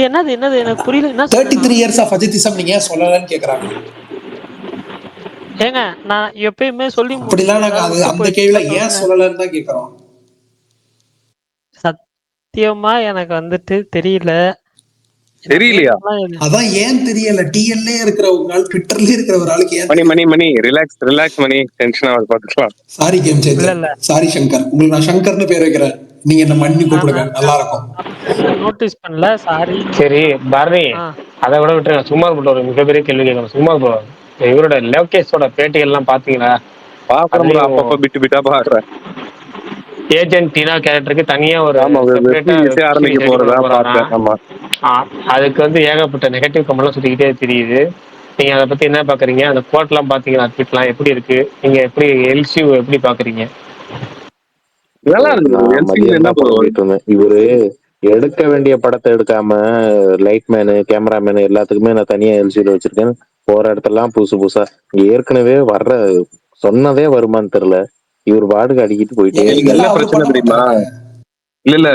என்னது எனக்கு புரியல. என்ன 33 years ஆஃப் அஜித்திசம் நீங்க ஏன் சொல்லலன்னு கேக்குறாங்க. ஏங்க நான் எப்பயுமே சொல்லி அப்படிலாம் நாங்க அது அந்த கேள்வியில ஏன் சொல்லலன்னு தான் கேக்குறோம். சத்தியமா எனக்கு வந்துட்டு தெரியலையா? அதான் ஏன் தெரியல. டிஎல்லே இருக்கிற ஒரு ஆள், ட்விட்டர்லயே இருக்கிற ஒரு ஆளுக்கு ஏன் மணி ரிலாக்ஸ் மணி, டென்ஷன் ஆகாத பாத்துக்கலாம். Sorry game changer, sorry Shankar. உங்களுக்கு நான் சங்கர்னு பேர் வைக்கிறேன், நீங்க என்ன மண்ணி கூப்பிடுங்க, நல்லா இருக்கும். நோட்டீஸ் பண்ணல, சாரி. சரி பரணி, அதை விட விட்டு சுமார் போட்டு ஒரு மிகப்பெரிய கேள்வி கேட்கணும். சுமார் ப்ரோ, இவரோட லோகேஷோட பேட்டிகள் எல்லாம் பாத்தீங்களா? அப்பப்ப பிட்டு பிட்டா பாக்குறேன். ஏஜென்ட் டீனா கேரக்டருக்கு தனியா ஒரு அதுக்கு வந்து ஏகப்பட்ட நெகட்டிவ் கமெண்ட்லாம் சுத்திக்கிட்டே தெரியுது. நீங்க அதை பத்தி என்ன பாக்குறீங்க? அந்த கோட் எல்லாம் பாத்தீங்களா? ட்வீட்லாம் எப்படி இருக்கு? நீங்க எப்படி எல்சியூ எப்படி பாக்குறீங்க? இவரு எடுக்க வேண்டிய படத்தை எடுக்காம லைட் மேனு கேமராமேனு எல்லாத்துக்குமே நான் தனியா எல்சியூல வச்சிருக்கேன். போற இடத்தெல்லாம் புதுசா ஏற்கனவே வர்ற சொன்னதே வருமானு தெரியல. இவர் பாடுக்கு அடிக்கிட்டு போயிட்டே. என்ன பிரச்சனை தெரியுமா? இல்ல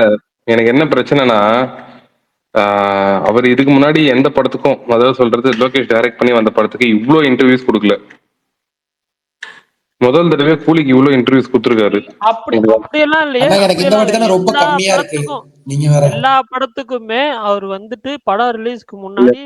எனக்கு என்ன பிரச்சனைனா, அவர் இதுக்கு முன்னாடி எந்த படத்துக்கும், அதாவது சொல்றது லோகேஷ் டைரக்ட் பண்ணி வந்த படத்துக்கு இவ்ளோ இன்டர்வியூஸ் கொடுக்கல. முதல் தடவை கூலிக்கு இவ்ளோ இன்டர்வியூஸ் கொடுத்திருக்காரு. அப்படியெல்லாம் இல்லையே. எனக்கு இந்த வாட்டி தான ரொம்ப கம்மியா இருக்கு. நீங்க வேற எல்லா படத்துக்குமே அவர் வந்துட்டு படம் ரிலீஸ்க்கு முன்னாடி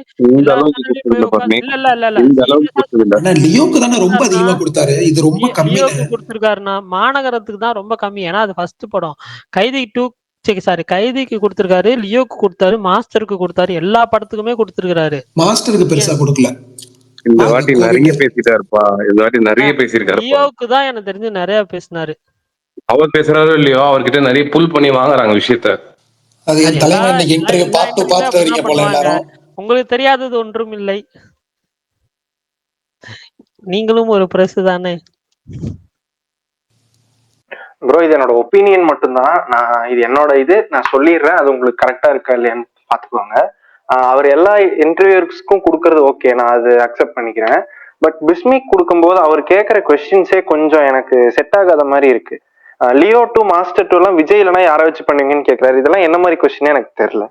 லியோக்கு தான ரொம்ப அதிகமா கொடுத்தாரு. இது ரொம்ப கம்மி. லியோக்கு கொடுத்திருக்காருன்னா மாநகரத்துக்கு தான் ரொம்ப கம்மி. ஏன்னா அது ஃபர்ஸ்ட் படம். கைதிக்கு கொடுத்திருக்காரு, லியோக்கு கொடுத்தாரு, மாஸ்டருக்கு கொடுத்தாரு, எல்லா படத்துக்குமே கொடுத்திருக்காரு. மாஸ்டருக்கு பெருசா கொடுக்கல. இந்த வாங்க வாட்டி கோவிட் நிறைய பேசிட்டாருப்பா, இந்த வாட்டி நிறைய பேசியிருக்காருப்பா. லியோவுக்கு தான் எனக்கு தெரிஞ்சு நிறைய பேசினாரு. அவர் பேசுறாரோ இல்லையோ, அவர்கிட்ட நிறைய புல் பண்ணி வாங்குறாங்க விஷயத்த. அது அது என் எல்லா தலைவன் இன்னைக்கு எல்லா இன்டர்வியூ எல்லா பார்த்து இன்டர்வியூமே பார்த்துட்டு வரீங்க அப்படிதான் போல பண்ணுவாங்க. எல்லாரும். உங்களுக்கு தெரியாதது ஒன்றும் இல்லை. நீங்களும் ஒரு பிரஸ் தானே. ப்ரோ இது என்னோட ஒப்பீனியன் மட்டும்தான். இது என்னோட நான் சொல்லிடுறேன், அது உங்களுக்கு கரெக்டா இருக்கா இல்லையான்னு பாத்துக்கோங்க. அவர் எல்லா இன்டர்வியூஸ்க்கும் கொடுக்கறது ஓகே, நான் அது அக்செப்ட் பண்ணிக்கிறேன். பட் பிஸ்மிக் கொடுக்கும்போது அவர் கேட்குற கொஸ்டின்ஸே கொஞ்சம் எனக்கு செட் ஆகாத மாதிரி இருக்கு. லியோ 2 மாஸ்டர் 2 எல்லாம் விஜய் இல்லைனா யாரை வச்சு பண்ணுவீங்கன்னு கேட்கிறாரு. இதெல்லாம் என்ன மாதிரி கொஸ்டினே எனக்கு தெரியல.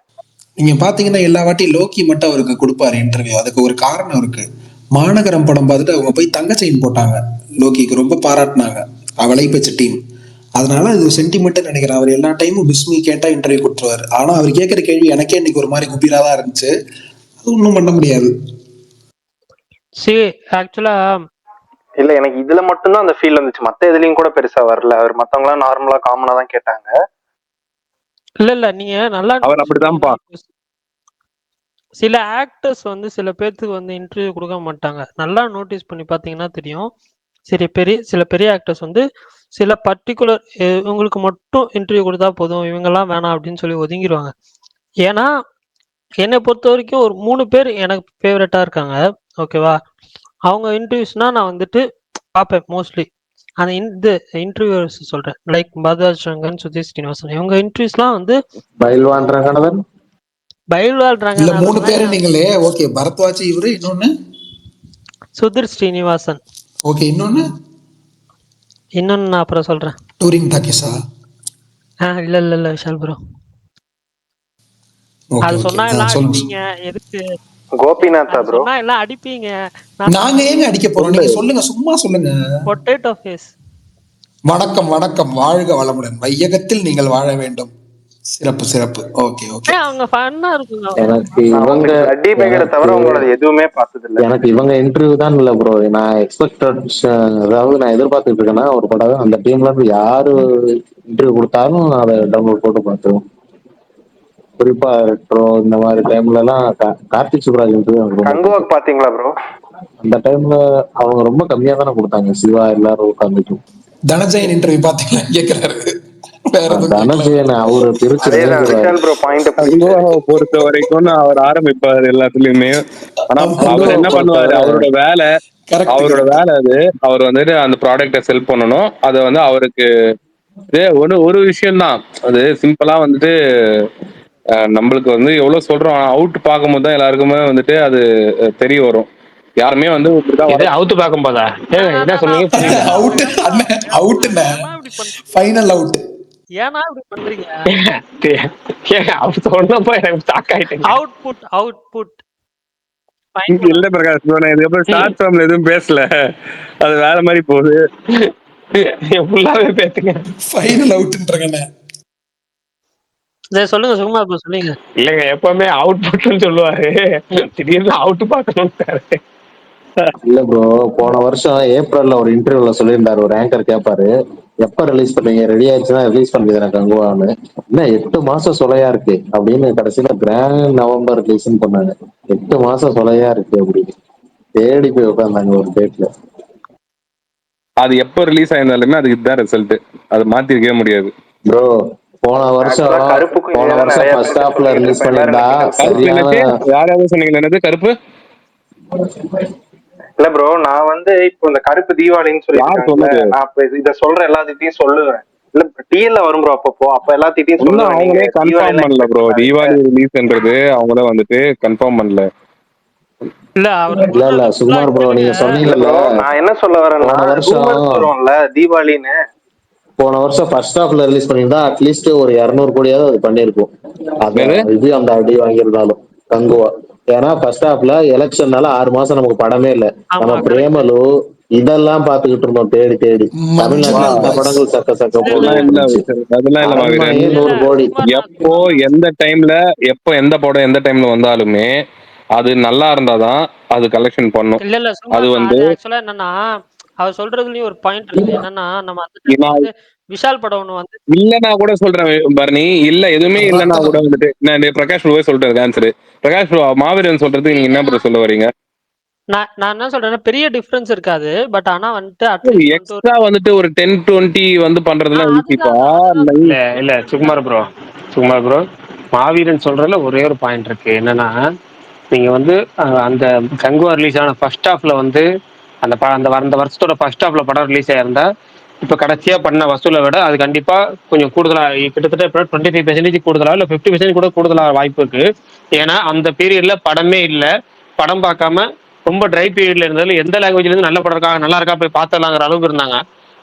நீங்க பாத்தீங்கன்னா எல்லா வாட்டியும் லோக்கி மட்டும் அவருக்கு கொடுப்பாரு இன்டர்வியூ. அதுக்கு ஒரு காரணம் இருக்கு. மாநகரம் படம் பார்த்துட்டு அவங்க போய் தங்க செயின் போட்டாங்க, லோக்கிக்கு ரொம்ப பாராட்டினாங்க அவளை பச்ச டீம். அதனால இது சென்டிமெண்ட் நினைக்கிறேன். அவர் எல்லா டைமும் பிஸ்மி கேட்டா இன்டர்வியூ கொடுத்துருவாரு. ஆனா அவர் கேட்கிற கேள்வி எனக்கே இன்னைக்கு ஒரு மாதிரி குபீரா தான் இருந்துச்சு. அது ஒன்றும் பண்ண முடியாது. ஆக்சுவலா இல்ல எனக்கு இதுல மட்டும்தான் அந்த ஃபீல் வந்துச்சு, மத்த எதுலயும் கூட பெருசா வரல. அவர் மத்தவங்க எல்லாம் நார்மலா காமனா தான் கேட்டாங்க. இல்ல நீங்க நல்லா அவர் அப்படிதான்ப்பா. சில ஆக்டர்ஸ் வந்து சில பேர்த்துக்கு வந்து இன்டர்வியூ கொடுக்க மாட்டாங்க. நல்லா நோட்டீஸ் பண்ணி பார்த்தீங்கன்னா தெரியும். சில பெரிய ஆக்டர்ஸ் வந்து சில பர்டிகுலர் இவங்களுக்கு மட்டும் இன்டர்வியூ கொடுத்தா போதும், இவங்கெல்லாம் வேணாம் அப்படின்னு சொல்லி ஒதுங்கிடுவாங்க. ஏன்னா என்னை பொறுத்த வரைக்கும் ஒரு 3 பேர் எனக்கு ஃபேவரட்டா இருக்காங்க. ஓகேவா? அவங்க இன்டர்வியூஸ்னா நான் வந்துட்டு பார்ப்பேன் மோஸ்ட்லி. அந்த இந்த இன்டர்வியூஸ் சொல்றேன், லைக் பரத்வாஜ் ரங்கன், சுதீஷ் ஸ்ரீனிவாசன். இவங்க இன்டர்வியூஸ்லாம் வந்து பயில்வான் ரங்கநாதன் பயில்வாள் இல்ல 3 பேரு நீங்களே. ஓகே, பரத்வாஜ், இவரு, இன்னொன்னு சுதீர் ஸ்ரீனிவாசன். ஓகே, இன்னொன்னு நான் அப்புறம் சொல்றேன். டூரிங் டாக்கிஸா? இல்ல விஷால் ப்ரோ. அது சொன்னா எல்லாம் அடிப்பீங்க. எதுக்கு கோபிநாத்தா ப்ரோ? சொன்னா எல்லாம் அடிப்பீங்க. நாங்க ஏங்க அடிக்க போறோம்? நீங்க சொல்லுங்க, சும்மா சொல்லுங்க. Potato face. வணக்கம் வணக்கம், வாழ்க வளமுடன், வையகத்தில் நீங்கள் வாழ வேண்டும். சிறப்பு சிறப்பு. Okay okay. அவங்க ஃபன்னா இருக்குங்க. எனக்கு இவங்க அடி பேக்கரை தவிர உங்களோட எதுவுமே பார்த்தது இல்ல. எனக்கு இவங்க இன்டர்வியூ தான் இல்ல ப்ரோ. நான் எக்ஸ்பெக்டட், அதாவது நான் எதிர்பார்த்துட்டு இருக்கேன்னா ஒரு படம் அந்த டீம்ல இருந்து யாரு இன்டர்வியூ கொடுத்தாலும் நான் அதை டவுன்லோட் போட்டு பார்த்துருவேன். குறிப்பா ரெட்ரோ இந்த மாதிரி டைம்ல எல்லாம் கார்த்திக் சுப்ராஜ் இன்டர்வியூ எனக்கு ரொம்ப கங்குவாக் பாத்தீங்களா ப்ரோ? அந்த டைம்ல அவங்க ரொம்ப கம்மியா தானே கொடுத்தாங்க, சிவா எல்லாரும் உட்காந்துட்டு. தனஜயன் இன்டர்வியூ பாத்தீங்களா கேக்குறாரு. தனஜயன் அவரு பொறுத்த வரைக்கும் அவர் ஆரம்பிப்பாரு எல்லாத்துலயுமே. ஆனா அவர் என்ன பண்ணுவாரு, அவரோட வேலை அது. அவர் வந்துட்டு அந்த ப்ராடக்ட செல் பண்ணணும். அதை வந்து அவருக்கு ஒரு விஷயம் தான். அது சிம்பிளா வந்துட்டு நம்மளுக்கு வந்து எவ்வளவு சொல்றோம், அவுட் பார்க்கும் போது தான் எல்லாருக்குமே வந்துட்டு அது தெரிய வரும். யாருமே வந்து அவுட் பார்க்கும் போதா என்ன சொன்னீங்க? Final out. ஏன்னா இப்படி பண்றீங்க? அவுட்புட் இல்ல பிரகாஷ், இதுக்கப்புறம் ஷார்ட் ஃபார்ம்ல எதுவும் பேசல, அது வேற மாதிரி போகுது. ஃபுல்லாவே பேசுங்க. ஃபைனல் அவுட்ன்றீங்க. சொல்லுங்க சும்மா சொல்லுங்க. இல்லங்க எப்பவுமே அவுட்புட்னு சொல்லுவாரு, திடீர்னு அவுட் பார்க்கணும். இல்ல ப்ரோ, போன வருஷம் ஏப்ரல்ல ஒரு இன்டர்வியூல சொல்லியிருந்தாரு, ஒரு ஆங்கர் கேட்பாரு, எப்ப ரிலீஸ் பண்ணீங்க, ரெடி ஆயிடுச்சுன்னா ரிலீஸ் பண்ணுது எனக்கு கங்குவான்னு. என்ன 8 மாசம் சொலையா இருக்கு அப்படின்னு கடைசியில கிராண்ட் நவம்பர் ரிலீஸ்ன்னு பண்ணாங்க. 8 மாசம் சொலையா இருக்கு அப்படின்னு தேடி போய் உட்காந்தாங்க ஒரு டேட்ல. அது எப்ப ரிலீஸ் ஆயிருந்தாலுமே அதுக்கு இதுதான் ரிசல்ட், அது மாத்திருக்கவே முடியாது ப்ரோ. போன வருஷம் ஃபர்ஸ்ட் ஹாஃப்ல ரிலீஸ் பண்ணிருந்தா சரியான. யாராவது சொன்னீங்க என்னது கருப்பு? இல்ல ப்ரோ, நான் வந்து இப்போ இந்த கருப்பு தீபாவளின்னு சொல்லி நான் இத சொல்ற எல்லாத்தையும் சொல்லுவேன். இல்ல டிஎல்ல வரும் ப்ரோ, அப்ப எல்லாத்தையும் சொல்லுவேன். அவங்களே கன்ஃபார்ம் பண்ணல ப்ரோ, தீபாவளி ரிலீஸ்ன்றது அவங்களே வந்துட்டு கன்ஃபார்ம் பண்ணல. இல்ல சுமார் ப்ரோ, நீங்க சொன்னீங்கல்ல, நான் என்ன சொல்ல வரேன்னா, வரும்ல தீபாவளின்னு. போன வருஷம் ஃபர்ஸ்ட் ஹாஃப்ல ரிலீஸ் பண்ணிருந்தா அட்லீஸ்ட் ஒரு 200 கோடியாவது அது பண்ணிருக்கும். இது அந்த அடி வாங்கியிருந்தாலும் கங்குவா. ஏன்னா ஃபர்ஸ்ட் ஹாஃப்ல எலெக்ஷன்னால 6 மாசம் நமக்கு படமே இல்ல. நம்ம பிரேமலு இதெல்லாம் பாத்துக்கிட்டு இருந்தோம் தேடி தேடி. தமிழ்நாட்டுல படங்கள் சக்க அதெல்லாம் இல்ல. 100 கோடி எப்போ எந்த டைம்ல எப்போ எந்த படம் எந்த டைம்ல வந்தாலுமே அது நல்லா இருந்தாதான் அது கலெக்ஷன் பண்ணும். இல்ல அது வந்து ஆக்சுவலா என்னன்னா, அவர் சொல்றதுலயும் ஒரு பாயிண்ட் இருக்கு. என்னன்னா நம்ம அந்த விஷால் படம் ஒண்ணு வந்து இல்லன்னா கூட சொல்றேன் பரணி, இல்ல எதுவுமே இல்லன்னா கூட வந்துட்டு நான் பிரகாஷ் ப்ரோவே சொல்றேன் ஆன்சர். பிரகாஷ் ப்ரோ மாவீரன் சொல்றதுக்கு நீங்க என்ன ப்ரோ சொல்ல வரீங்க? நான் என்ன சொல்றேன்னா பெரிய டிஃபரன்ஸ் இருக்காது. பட் ஆனா வந்துட்டு அட்லீஸ்ட் வந்து ஒரு எக்ஸ்ட்ரா வந்துட்டு ஒரு 10-20 வந்து பண்றதுலாம் ஈஸிப்பா. இல்ல இல்ல சுகுமார் ப்ரோ மாவீரன் சொல்றதுல ஒரே ஒரு பாயிண்ட் இருக்கு. என்னன்னா நீங்க வந்து அந்த கங்குவா ரிலீஸ் ஆன ஃபர்ஸ்ட் ஹாஃப்ல வந்து அந்த வருஷத்தோட ஃபர்ஸ்ட் ஹாஃப்ல படம் ரிலீஸ் ஆயிருந்தா இப்ப கடைசியா பண்ண வசூலை விட அது கண்டிப்பா கொஞ்சம் கூடுதலா, கிட்டத்தட்ட 25% கூடுதலா இல்ல 50% கூட கூடுதலா வாய்ப்பு இருக்கு. ஏன்னா அந்த பீரியட்ல படமே இல்ல, படம் பார்க்காம ரொம்ப ட்ரை பீரியட்ல இருந்ததுல எந்த லாங்குவேஜ்ல இருந்து நல்ல படம் இருக்கா நல்லா இருக்கா போய் பார்த்தலாங்கிற அளவுக்கு இருந்தாங்க.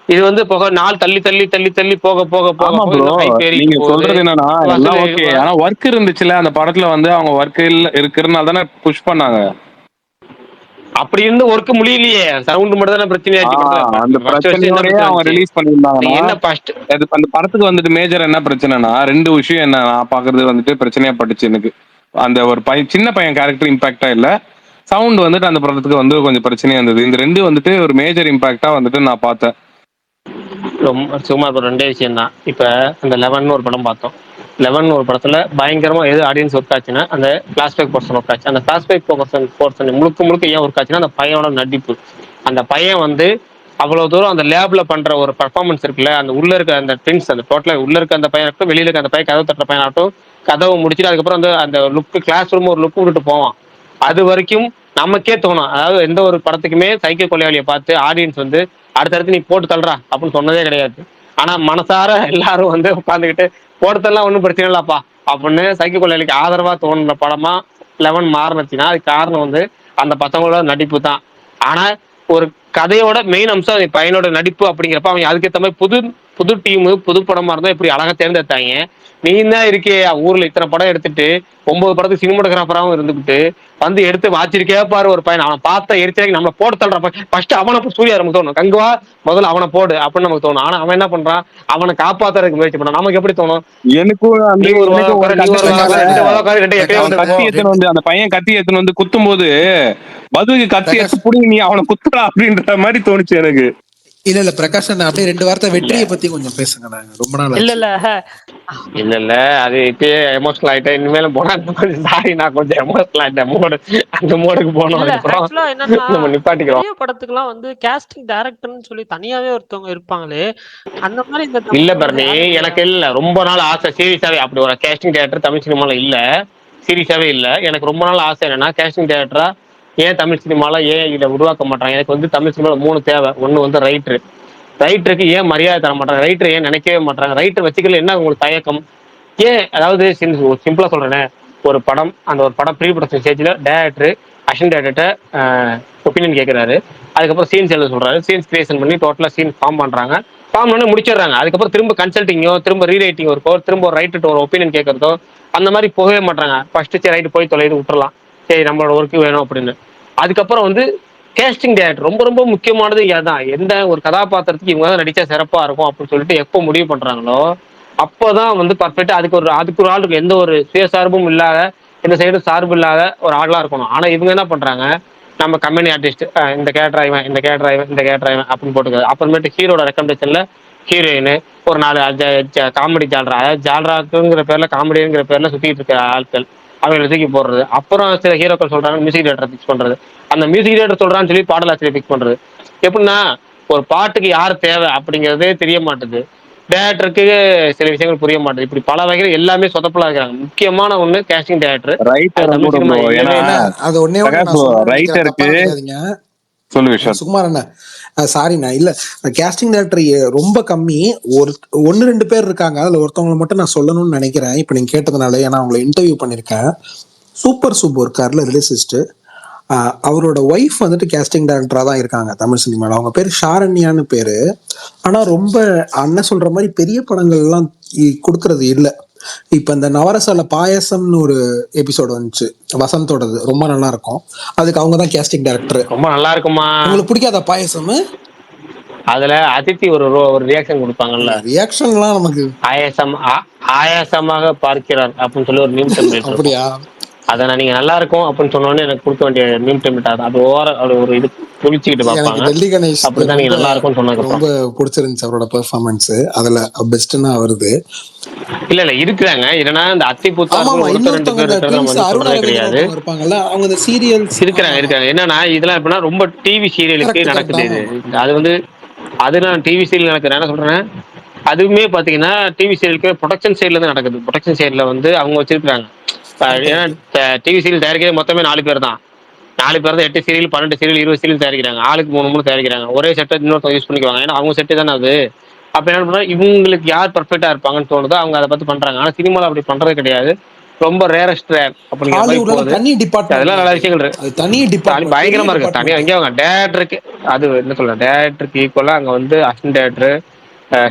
இது வந்து போக நாள் தள்ளி தள்ளி தள்ளி தள்ளி போக போக போக ஆமா போக ப்ரோ, இன்னும் ஹைப் நீங்க ஏறிட்டு போகுது. சொல்றது என்னன்னா எல்லாம் ஓகே, வசூல் ஆனா ஒர்க் இருந்துச்சுல அந்த படத்துல வந்து அவங்க ஒர்க் இருக்கிறதுனால தானே புஷ் பண்ணாங்க. அப்படி இருந்து ஒர்க் முடியலையே, சவுண்ட் மட்டும் தானே பிரச்சனையாச்சு அந்த படத்துல. என்ன பிரச்சனையோடய பிரச்சனை அவங்க வந்துச்சு? ரிலீஸ் பண்ணியிருந்தாங்கன்னா என்ன ஃபர்ஸ்ட் அந்த படத்துக்கு வந்துட்டு மேஜர் என்ன பிரச்சனைனா 2 விஷயம் என்ன நான் பாக்குறது வந்துட்டு பிரச்சனையா பட்டுச்சு எனக்கு. அந்த ஒரு சின்ன பையன் கேரக்டர் இம்பாக்டா இல்ல, சவுண்ட் வந்துட்டு அந்த படத்துக்கு வந்து கொஞ்சம் பிரச்சனையா இருந்தது. இந்த 2 வந்துட்டு ஒரு மேஜர் இம்பாக்டா வந்துட்டு நான் பார்த்தேன். ரொம்ப சும்மா இப்போ 2 விஷயம் தான். இப்ப அந்த 11 ஒரு படம் பார்த்தோம். 11 ஒரு படத்துல பயங்கரமா எது ஆடியன்ஸ் ஒர்க் ஆச்சுன்னா அந்த பிளாஸ்பேக் போர்ஷன் ஒர்க் ஆச்சு. அந்த பிளாஸ்பேக் போர்ஷன் முழுக்க முழுக்க ஏன் ஒர்க் ஆச்சுன்னா அந்த பையனோட நடிப்பு. அந்த பையன் வந்து அவ்வளவு தூரம் அந்த லேப்ல பண்ற ஒரு பர்ஃபார்மன்ஸ் இருக்குல்ல, அந்த உள்ள இருக்க அந்த ட்வின்ஸ், அந்த டோட்டலா உள்ள இருக்க அந்த பையன் வெளியில இருக்க அந்த பையன் கதவு தட்டுற பையனாகட்டும், கதவை முடிச்சுட்டு அதுக்கப்புறம் வந்து அந்த லுக் கிளாஸ் ரூம் ஒரு லுக் விட்டுட்டு போவான். அது வரைக்கும் நமக்கே தோணும். அதாவது எந்த ஒரு படத்துக்குமே சைக்கோ கொலையாளியை பார்த்து ஆடியன்ஸ் வந்து அடுத்தடுத்து நீ போட்டு தள்ளுறா அப்படின்னு சொன்னதே கிடையாது. ஆனா மனசார எல்லாரும் வந்து உட்காந்துக்கிட்டு போட்டு தள்ளலாம் ஒன்றும் பிரச்சனை இல்லப்பா அப்படின்னு சைக்கோ கொலையாளிக்கு ஆதரவா தோணுன படமா 11 மாறுனுச்சுன்னா அதுக்கு காரணம் வந்து அந்த பசங்களோட நடிப்பு தான். ஆனா ஒரு கதையோட மெயின் அம்சம் அந்த பையனோட நடிப்பு அப்படிங்கிறப்ப அவங்க அதுக்கேற்ற மாதிரி புது புது டீமு புது படமா இருந்தா இப்படி அழகா தேர்ந்தெடுத்தாங்க. நீ தான் இருக்கே ஊர்ல இத்தனை படம் எடுத்துட்டு 9 படத்துக்கு சினிமாட்டோகிராஃபராகவும் இருந்துகிட்டு வந்து எடுத்து வாச்சிருக்கே பாரு ஒரு பையன், அவன் பார்த்த எரிச்சலைக்கு நம்மள போட்டு தள்ளுற ஃபர்ஸ்ட் அவனை சூர்யா நமக்கு தோணும், கங்குவா முதல்ல அவனை போடு அப்படின்னு நமக்கு தோணும். ஆனா அவன் என்ன பண்றான், அவனை காப்பாத்துறதுக்கு முயற்சி பண்றான். நமக்கு எப்படி தோணும், எனக்கும் நீ ஒரு நீ ஒரு ரெண்டு எப்பயோ அவன் கத்தி வந்து எடுத்துன்னு வந்து அந்த பையன் கத்தி எடுத்துன்னு வந்து குத்தும் போது பதுவுக்கு கத்தி எடுத்து புடிங்க நீ அவனை குத்துறா அப்படின்ற மாதிரி தோணுச்சு எனக்கு. இல்ல பிரகாஷ் அண்ணா அப்படியே 2 வார்த்தை வெற்றியை பத்தி கொஞ்சம் பேசுங்க. நாங்க ரொம்ப நாள் இல்ல இல்ல அது இப்பயே எமோஷனல் ஆயிட்டேன். இனிமேலும் போனா சாரி நான் கொஞ்சம் எமோஷனல் ஆயிட்டேன். அந்த மோடுக்கு போனோம். இல்ல அதுக்கப்புறம் ஆக்சுவலா என்னன்னா நம்ம நிப்பாட்டிக்கிறோம். பெரிய படத்துக்குலாம் வந்து கேஸ்டிங் டைரக்டர்னு சொல்லி தனியாவே ஒருத்தவங்க இருப்பாங்களே, அந்த மாதிரி இந்த இல்ல தமிழ்ல பரணி, யாரும் இல்லையா? எனக்கு இல்ல ரொம்ப நாள் ஆசை சீரியஸாவே அப்படி ஒரு கேஸ்டிங் டேரக்டர் தமிழ் சினிமால இல்ல, சீரியஸாவே இல்ல. எனக்கு ரொம்ப நாள் ஆசை என்னன்னா கேஸ்டிங் டேரக்டரா ஏன் தமிழ் சினிமால ஏன் இதை உருவாக்க மாட்டாங்க. எனக்கு வந்து தமிழ் சினிமால 3 தேவை. ஒண்ணு வந்து ரைட்டருக்கு ஏன் மரியாதை தர மாட்டாங்க, ரைட்டர் ஏன் நினைக்கவே மாட்டாங்க, ரைட்டர் வச்சுக்கல என்ன உங்களுக்கு தயக்கம் ஏன்? அதாவது சிம்பிளா சொல்றேனே, ஒரு படம் அந்த ஒரு படம் ப்ரீ ப்ரொடக்ஷன் ஸ்டேஜ்ல டேரக்டர் அசிஸ்டன்ட் டேரக்டர்கிட்ட ஒப்பீனியன் கேட்கிறாரு. அதுக்கப்புறம் சீன்ஸ் எழுத சொல்றாரு. சீன்ஸ் கிரியேஷன் பண்ணி டோட்டலா சீன் ஃபார்ம் பண்றாங்க. ஃபார்ம் பண்ணி முடிச்சிடுறாங்க. அதுக்கப்புறம் திரும்ப கன்சல்டிங்கோ திரும்ப ரீரைட்டிங் ஒர்க்கோ திரும்ப ஒரு ரைட்டர் ஒரு ஒப்பீனியன் கேட்கறதோ அந்த மாதிரி போகவே மாட்டாங்க. ஃபர்ஸ்ட் சரி ரைட்டு போய் தொலைது விட்டுறலாம், சரி நம்மளோட ஒர்க்கு வேணும் அப்படின்னு. அதுக்கப்புறம் வந்து கேஸ்டிங் டேரக்டர் ரொம்ப ரொம்ப முக்கியமானது. அதான் எந்த ஒரு கதாபாத்திரத்துக்கு இவங்க தான் நடிச்சா சிறப்பா இருக்கும் அப்படின்னு சொல்லிட்டு எப்போ முடிவு பண்றாங்களோ அப்போதான் வந்து பர்ஃபெக்டா அதுக்கு ஒரு ஆள் இருக்கு. எந்த ஒரு சுயசார்பும் இல்லாத எந்த சைடும் சார்பு இல்லாத ஒரு ஆளா இருக்கணும். ஆனா இவங்க என்ன பண்றாங்க, நம்ம கம்பெனி ஆர்டிஸ்ட் இந்த கேரக்டர் ஆய்வன் இந்த கேரக்டர் ஆய்வன் இந்த கேரக்டர் ஆய்வன் அப்படின்னு போட்டுக்காது. அப்புறமேட்டு ஹீரோட ரெக்கமெண்டேஷன்ல ஹீரோயின் ஒரு 4 காமெடி ஜால்ரா, அதாவது ஜால்ராக்குங்கிற பேர்ல காமெடிங்கிற பேர்ல சுத்திட்டு இருக்க ஆட்கள் அவங்களை தூக்கி போடுறது. அப்புறம் சில ஹீரோக்கள் சொல்றாங்க மியூசிக் டேரக்டர் பிக்ஸ் பண்றது. அந்த மியூசிக் டேரக்டர் சொல்றான்னு சொல்லி பாடலாசிரியர் பிக்ஸ் பண்றது. எப்படின்னா ஒரு பாட்டுக்கு யார் தேவை அப்படிங்கிறதே தெரிய மாட்டுது, டேரக்டருக்கு சில விஷயங்கள் புரிய மாட்டேது. இப்படி பல வகைகள் எல்லாமே சொதப்பலா இருக்கிறாங்க. முக்கியமான ஒண்ணு casting director. Writer Tamil cinema அது ஒன்னே ஒண்ணு நான் சொல்லணும்னு நினைக்கிறேன், தப்பா ரைட்டருக்கு நினைக்காதீங்க. சொல்லு விஷயம். சுகுமார் அண்ணா சாரிண்ணா, இல்ல கேஸ்டிங் டேரக்டர் ரொம்ப கம்மி. 1-2 பேர் இருக்காங்க. அதுல ஒருத்தவங்களை மட்டும் நான் சொல்லணும்னு நினைக்கிறேன் இப்ப நீங்க கேட்டதுனால. ஏன்னா அவங்களை இன்டர்வியூ பண்ணிருக்கேன். சூப்பர் சுப்பு இருக்காருல ரிலீசிஸ்ட், அவரோட ஒய்ஃப் வந்துட்டு கேஸ்டிங் டைரக்டரா தான் இருக்காங்க தமிழ் சினிமாவில். அவங்க பேர் ஷாரண்யான்னு பேரு. ஆனா ரொம்ப அண்ணன் சொல்ற மாதிரி பெரிய படங்கள் எல்லாம் கொடுக்கறது இல்லை. இப்ப இந்த நவரசால பாயசம்னு ஒரு எபிசோடு வந்துச்சு வசந்தோடது, ரொம்ப நல்லா இருக்கும். அதுக்கு அவங்க தான் கேஸ்டிங் டைரக்டர். ரொம்ப நல்லா இருக்குமா? உங்களுக்கு பிடிக்காத பாயசம்? அதுல அதித்தி ஒரு ரியாக்ஷன் கொடுப்பாங்கல்ல, ரியாக்ஷன்லாம் நமக்கு ஆயாசமாக பார்க்கிறார் அப்படின்னு சொல்லி ஒரு மீம் டெம்ப்ளேட் இருக்கும். அப்படியா? அதை நான் நீங்க நல்லா இருக்கும் அப்படின்னு சொன்னோன்னே எனக்கு கொடுக்க வேண்டிய மீம் டெம்ப்ளேட் அது ஒரு இது குளிச்சுக்கிட்டு எனக்கு பார்ப்பாங்க. டெல்லி கணேஷ் அப்படிதான் நீங்க ரொம்ப நல்லா இருக்கும்னு சொன்னதுக்கப்புறம். ரொம்ப பிடிச்சிருந்துச்சு அவரோட பெர்ஃபார்மன்ஸ். அதுல பெஸ்ட்னா வருது. இல்ல இருக்கிறாங்க. என்னன்னா இந்த அத்தி ஆமா புத்தார்கள் ஆமா, ஒருத்தர் 2 இன்னொருத்தவங்க பேர் இந்த இருக்கிறத நம்ம ட்வின்ஸ் வந்து அருணா சொல்றதே ரவீந்திரன் கிடையாது. ஒருத்தவங்க இருப்பாங்கல்ல, அவங்க இந்த சீரியல்ஸ். ஆமா ஆமா, இருக்கிறாங்க. என்னன்னா இதெல்லாம் எப்படின்னா ரொம்ப டிவி சீரியலுக்கு கரெக்ட் கரெக்ட், நடக்குது ஆமா இது. ஆமா. அது வந்து அது நான் டிவி சீரியல் நடக்குது. நான் என்ன சொல்றேன், அதுவுமே பாத்தீங்கன்னா டிவி சீரியலுக்கு ப்ரொடக்ஷன் சைடுல இருந்து நடக்குது. ப்ரொடக்ஷன் சைடுல வந்து அவங்க வச்சிருக்காங்க. கரெக்ட் ஏன்னா கரெக்ட். டிவி சீரியல் தயாரிக்கிறது மொத்தமே 4 பேர் தான். 4 பேர் தான் 8 சீரியல் 12 சீரியல் 20 சீரியல் தயாரிக்கிறாங்க. ஆளுக்கு 3 தயாரிக்கிறாங்க. ஒரே செட்டை இன்னொருத்தவங்க யூஸ் பண்ணிக்குவாங்க. ஏன்னா அவங்க செட்டு தானே அது. அப்ப என்ன பண்ணா இவங்களுக்கு யார் பர்ஃபெக்டா இருப்பாங்கன்னு தோணுதோ அவங்க அதை பார்த்து பண்றாங்க. ஆனா சினிமால அப்படி பண்றது கிடையாது. ரொம்ப ரேரஸ்ட் ரேர் அப்படிங்கிற மாதிரி ஹாலிவுட்ல போகுது. தனி டிபார்ட்மெண்ட் அதெல்லாம் நல்ல அது. விஷயங்கள் இருக்கு. அது தனி தனி டிபார்ட்மெண்ட், பெரிய பயங்கரமா இருக்கு. தனியா டிபார்ட்மெண்ட். அங்கே அவங்க டேரக்டருக்கு அது என்ன சொல்ல டேரக்டருக்கு ஈக்குவலா அங்க வந்து அசிஸ்டன்ட் டேரக்டர்,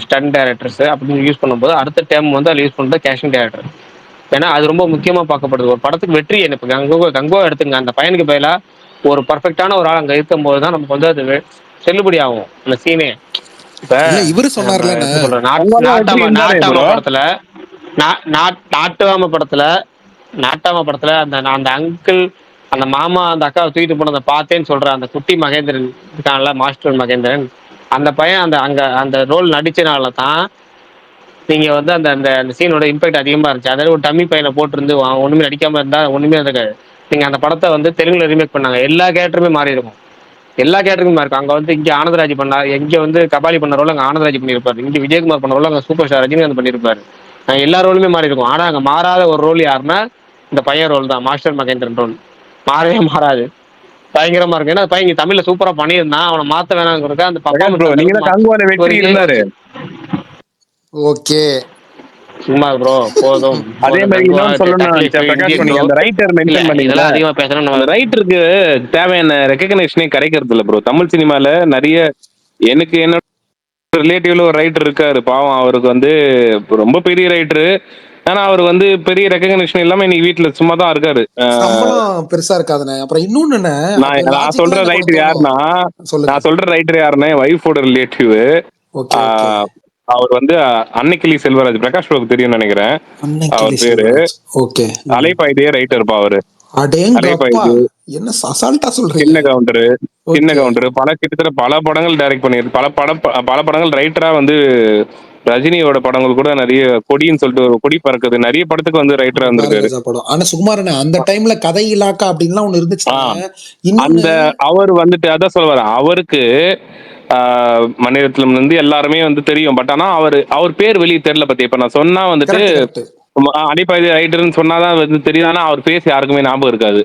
ஸ்டன் டேரக்டர்ஸ் அப்படின்னு யூஸ் பண்ணும்போது அடுத்த டைம் வந்து அதில் யூஸ் பண்றது கேஷிங் டேரக்டர். ஏன்னா அது ரொம்ப முக்கியமா பார்க்கப்படுது ஒரு படத்துக்கு. வெற்றி என்ன இப்போ கங்கோ எடுத்துங்க. அந்த பையனுக்கு பதிலா ஒரு பர்ஃபெக்டான ஒரு ஆள் அங்க இருக்கும்போது தான் நமக்கு வந்து அது செல்லுபடி ஆகும் அந்த சீனே. இப்ப இல்ல இவரு நம்ம சொன்னார்லண்ணே. எப்படி சொல்றோம், அங்கதான் வெற்றி நாட்டாம இருந்தாரே நாட்டாம ப்ரோ. படத்துல நாட்டாம படத்துல நாட்டாம படத்துல அந்த அந்த அங்கிள் அந்த மாமா அந்த அக்காவை தூக்கிட்டு போனதை பார்த்தேன்னு சொல்ற அந்த குட்டி மகேந்திரன் இருக்கான்ல, மாஸ்டர் மகேந்திரன், அந்த பையன் அந்த அங்க அந்த ரோல் நடிச்சனால தான் நீங்க வந்து அந்த அந்த அந்த சீனோட இம்பாக்ட் அதிகமா இருந்துச்சு. அதாவது ஒரு டம்மி பையனை போட்டிருந்து ஒண்ணுமே நடிக்காம இருந்தா ஒண்ணுமே இருக்காது. நீங்க அந்த படத்தை வந்து தெலுங்குல ரீமேக் பண்ணாங்க, எல்லா கேரக்டருமே மாறி இருக்கும். எல்லா கேரக்டருமே இருக்கும். அங்க வந்து இங்க ஆனந்தராஜ் பண்ணா, இங்க வந்து கபாலி பண்ண ரோல் அங்க ஆனந்தராஜ் பண்ணியிருப்பாரு. இங்க விஜயகுமார் பண்ண ரோல் அங்க சூப்பர் ஸ்டார் ரஜினிகாந்த் பண்ணியிருப்பாரு. எல்லா ரோலுமே மாறி இருக்கும். ஆனா அங்க மாறாத ஒரு ரோல் யாருன்னா இந்த பையன் ரோல் தான், மாஸ்டர் மகேந்திரன் ரோல். மாறவே மாறாது. பயங்கரமா இருக்கும். ஏன்னா பையன் இங்க தமிழ்ல சூப்பரா பண்ணியிருந்தான், அவனை மாத்த வேணாங்கிறதுக்கு அந்த பிரகாஷ் ப்ரோ, பர்ஃபார்மன்ஸ் அந்த நீங்க அளவுக்கு தான் கங்குவால வெற்றி இவருக்கு இருந்தாரு. ஓகே. சும்மா ப்ரோ போதும் அதே போதும். மாதிரி கங்குவா இன்னொன்னு சொல்லணும்னு தக்லீஃப் நினைச்சேன் பிரகாஷ் இந்தியன் ப்ரோ, ப்ரோ. நீங்க அந்த ரைட்டர் இல்ல மென்ஷன் பண்ணீங்கல்ல, இதெல்லாம் அதிகமா பேசணும் அந்த நம்ம. ரைட்டருக்கு தேவையான ரெக்கக்னேஷனே கிடைக்கிறது இல்ல ப்ரோ. தமிழ் சினிமால நிறைய எனக்கு என்ன ரிலேட்டிவ்ல ஒரு ரைட்டர் இருக்காரு, பாவம் அவருக்கு வந்து ரொம்ப பெரிய ரைட்டரு. ஆனா அவர் வந்து பெரிய ரெக்கக்னேஷன் இல்லாம இன்னைக்கு வீட்டுல சும்மா தான் இருக்காரு. சம்பளம் பெருசா இருக்காதுண்ணே. அப்புறம் இன்னொன்னு, அப்ப நான் லாஜிக்கலா சொல்ற என்ன பண்ண ரைட்டர் தோணும்? யாருன்னா, சொல்லுங்க. நான் சொல்ற ரைட்டர் யாருன்னா என் ஒய்ஃபோட ரிலேட்டிவ். Okay okay. அவர் வந்து அன்னைக்கிளி செல்வராஜ், பிரகாஷ் ப்ரோக்கு தெரியும்னு நினைக்கிறேன். அன்னைக்கிளி அவர் பேரு செல்வராஜ். ஓகே. அலைப்பாய்தே ரைட்டர்ப்பா அவரு. அடேங்கப்பா, அலைப்பாய்து, என்ன அசால்ட்டா சொல்றீங்க. சின்ன கவுண்டரு, சின்ன ஓகே. கவுண்டரு கிட்டத்தட்ட பல படங்கள் டைரக்ட் பண்ணியிருக்கு. பல படங்கள் ரைட்டரா வந்து ரஜினியோட படங்கள் கூட நிறைய, கொடின்னு சொல்லிட்டு ஒரு கொடி பறக்குது, நிறைய படத்துக்கு வந்து ரைட்டரா பாரதி இருந்திருக்காரு. ராஜா படம். ஆனா சுகுமாரண்ணே, அந்த டைம்ல கதை இலாக்கா அப்படின்லாம் ஒண்ணு இருந்துச்சுன்னா இன்னொன்னு. அந்த அவர் வந்துட்டு அதான் சொல்ல வரேன், அவருக்கு மணிரத்னம் இருந்து எல்லாருமே வந்து தெரியும். பட் ஆனா அவர் பேர் வெளியே தெரியல பத்தி. இப்ப நான் சொன்னா வந்துட்டு கரெக்ட் கரெக்ட். அடிப்பாதி ரைட்டர்னு சொன்னாதான் வந்து தெரியும். ஆனா அவர் பேர் யாருக்குமே ஞாபகம் இருக்காது.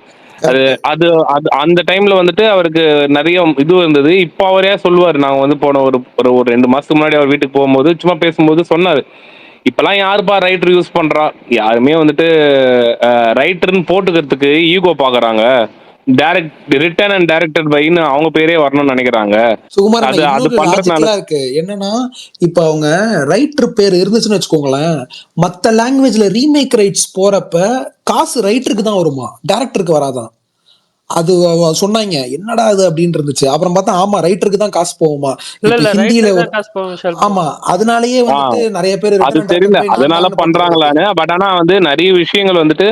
அது அது அது அந்த டைம்ல வந்துட்டு அவருக்கு நிறைய இது இருந்தது. இப்போ அவரே சொல்லுவாரு, நாங்க வந்து போன ஒரு ஒரு 2 மாசத்துக்கு முன்னாடி அவர் வீட்டுக்கு போகும்போது சும்மா பேசும்போது சொன்னாரு, இப்பெல்லாம் யாருப்பா ரைட்டர் யூஸ் பண்றா, யாருமே வந்துட்டு ரைட்டர்னு போட்டுக்கிறதுக்கு ஈகோ பாக்குறாங்க, டைரக்ட் ரிட்டன் அண்ட் டைரக்டட் பைன்னு அவங்க பேரே வரணும்னு நினைக்கிறாங்க. சுகுமாரண்ணே, அது இன்னொரு பண்றதுனால லாஜிக்கலா இருக்கு. என்னன்னா, இப்ப அவங்க ரைட்டர் பேர் இருந்துச்சுன்னு வச்சுக்கோங்களேன், மத்த லாங்குவேஜ்ல ரீமேக் ரைட்ஸ் போறப்ப காசு ரைட்டருக்கு தான் வருமா, டைரக்டருக்கு வராதான். அது சொன்னாங்க, என்னடா அது அப்படின்னு இருந்துச்சு. அப்புறம் பார்த்தா ஆமா, ரைட்டருக்கு தான் காசு போகுமா. இல்ல இப்ப இல்ல ஹிந்தியில ரைட்டர் தான் காசு போகும் விஷால் bro. ஆமா, அதனாலயே வந்துட்டு நிறைய பேர் அது ரிட்டர்ன் தெரியல டைரக்டர் போய் நான் அதனால தான் பண்றது இருக்கு. பண்றாங்களான்னு. பட் ஆனா வந்து நிறைய விஷயங்கள் வந்துட்டு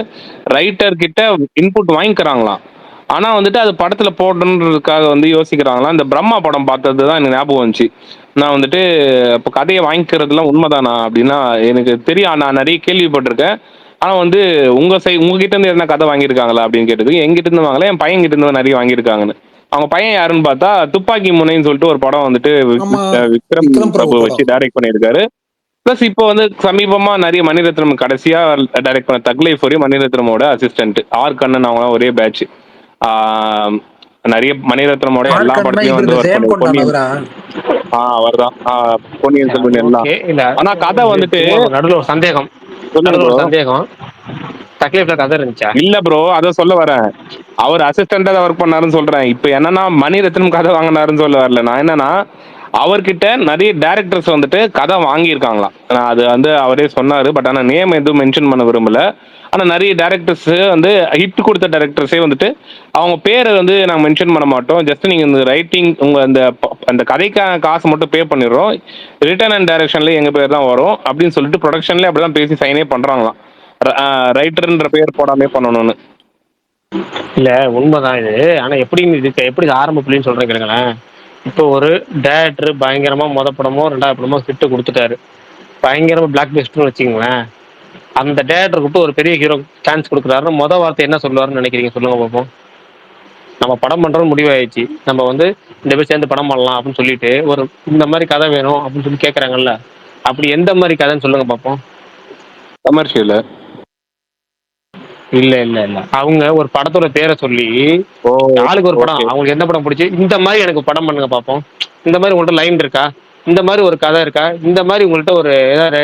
ரைட்டர் கிட்ட இன்புட் வாங்கிக்கிறாங்களாம். ஆனா வந்துட்டு அது படத்துல போடணுன்றதுக்காக வந்து யோசிக்கிறாங்களாம். இந்த பிரம்மா படம் பார்த்தது தான் எனக்கு ஞாபகம் வந்துச்சு. நான் வந்துட்டு இப்போ கதையை வாங்கிக்கிறதுலாம் உண்மைதானா அப்படின்னா எனக்கு தெரியும், நான் நிறைய கேள்விப்பட்டிருக்கேன். ஆனா வந்து உங்ககிட்ட இருந்து என்ன கதை வாங்கியிருக்காங்களா அப்படின்னு கேட்டதுக்கு, எங்கிட்ட இருந்து வாங்கல, என் பையன் கிட்ட இருந்து நிறைய வாங்கியிருக்காங்கன்னு. அவங்க பையன் யாருன்னு பார்த்தா துப்பாக்கி முனைன்னு சொல்லிட்டு ஒரு படம் வந்துட்டு ஆமா, விக்ரம் விக்ரம் பிரபு பிரபு படம். வச்சு டைரக்ட் பண்ணியிருக்காரு. பிளஸ் இப்போ வந்து சமீபமா நிறைய மணிரத்னம் கடைசியா டைரக்ட் பண்ண தக் லைஃப் வரையும் மணிரத்னமோட அசிஸ்டன்ட் ஆர் கண்ணன், அவங்க ஒரே பேட்ச். நிறைய மணிரத்னமோட எல்லா படத்தையும் வந்து ஒர்க் பண்ணி பொன்னியின் அவர்தான் பொன்னியின் செல்வன் எல்லாம். ஓகே. இல்ல ஆனா கதை வந்துட்டு நடுவில் ஒரு சந்தேகம், சொல்லுங்க ப்ரோ. தக்லீஃப்ல கதை இருந்துச்சா? இல்ல ப்ரோ, அத சொல்ல வரேன். அவர் அசிஸ்டண்டா தான் ஒர்க் பண்ணாருன்னு சொல்றேன். இப்ப என்னன்னா மணிரத்னம் கதை வாங்கினாருன்னு சொல்ல வரல. நான் என்னன்னா அவர்கிட்ட நிறைய டைரக்டர்ஸ் வந்துட்டு கதை வாங்கியிருக்காங்களாம். அது வந்து அவரே சொன்னாரு. பட் ஆனா நேம் எதுவும் மென்ஷன் பண்ண விரும்பல. ஆனா நிறைய டைரக்டர்ஸ் வந்து ஹிட் கொடுத்த டைரக்டர்ஸே வந்துட்டு அவங்க பேரை வந்து நாங்க மென்ஷன் பண்ண மாட்டோம், ஜஸ்ட் நீங்க இந்த ரைட்டிங் உங்க அந்த கதைக்கான காசு மட்டும் பே பண்ணிடுறோம், ரிட்டர்ன் அண்ட் டைரக்ஷன்ல எங்க பேர் தான் வரும் அப்படின்னு சொல்லிட்டு ப்ரொடக்ஷன்ல அப்படிதான் பேசி சைனே பண்றாங்களாம், ரைட்டர்ன்ற பேர் போடாமே பண்ணணும்னு. இல்ல உண்மைதான் இது. ஆனா எப்படின்னு இதுக்கு எப்படி ஆரம்ப புள்ளின்னு சொல்றேன் கேளுங்களேன். இப்போ ஒரு டேரக்டர் பயங்கரமா படமோ 2வது படமோ ஹிட் கொடுத்துட்டாரு. பயங்கரமா பிளாக் பஸ்டர்னு வச்சுக்கங்களேன். அந்த டேரக்டர் கூப்பிட்டு ஒரு பெரிய ஹீரோ சான்ஸ் கொடுக்குறாருன்னு வார்த்தை என்ன சொல்லுவாருன்னு நினைக்கிறீங்க சொல்லுங்க பார்ப்போம். நம்ம படம் பண்றோம்னு முடிவாயிடுச்சு. நம்ம வந்து இந்த பேர் சேர்ந்து படம் பண்ணலாம் அப்படின்னு சொல்லிட்டு ஒரு இந்த மாதிரி கதை வேணும் அப்படின்னு சொல்லி கேட்கறாங்கல்ல. அப்படி எந்த மாதிரி கதைன்னு சொல்லுங்க பார்ப்போம். கமர்ஷியல் இல்ல இல்ல இல்ல அவங்க ஒரு படத்தோட பேரை சொல்லி ஆளுக்கு ஒரு படம் அவங்களுக்கு எந்த படம் பிடிச்சி இந்த மாதிரி எனக்கு படம் பண்ணுங்க பார்ப்போம். இந்த மாதிரி உங்கள்ட்ட லைன் இருக்கா, இந்த மாதிரி ஒரு கதை இருக்கா, இந்த மாதிரி உங்கள்ட்ட ஒரு ஏதாவது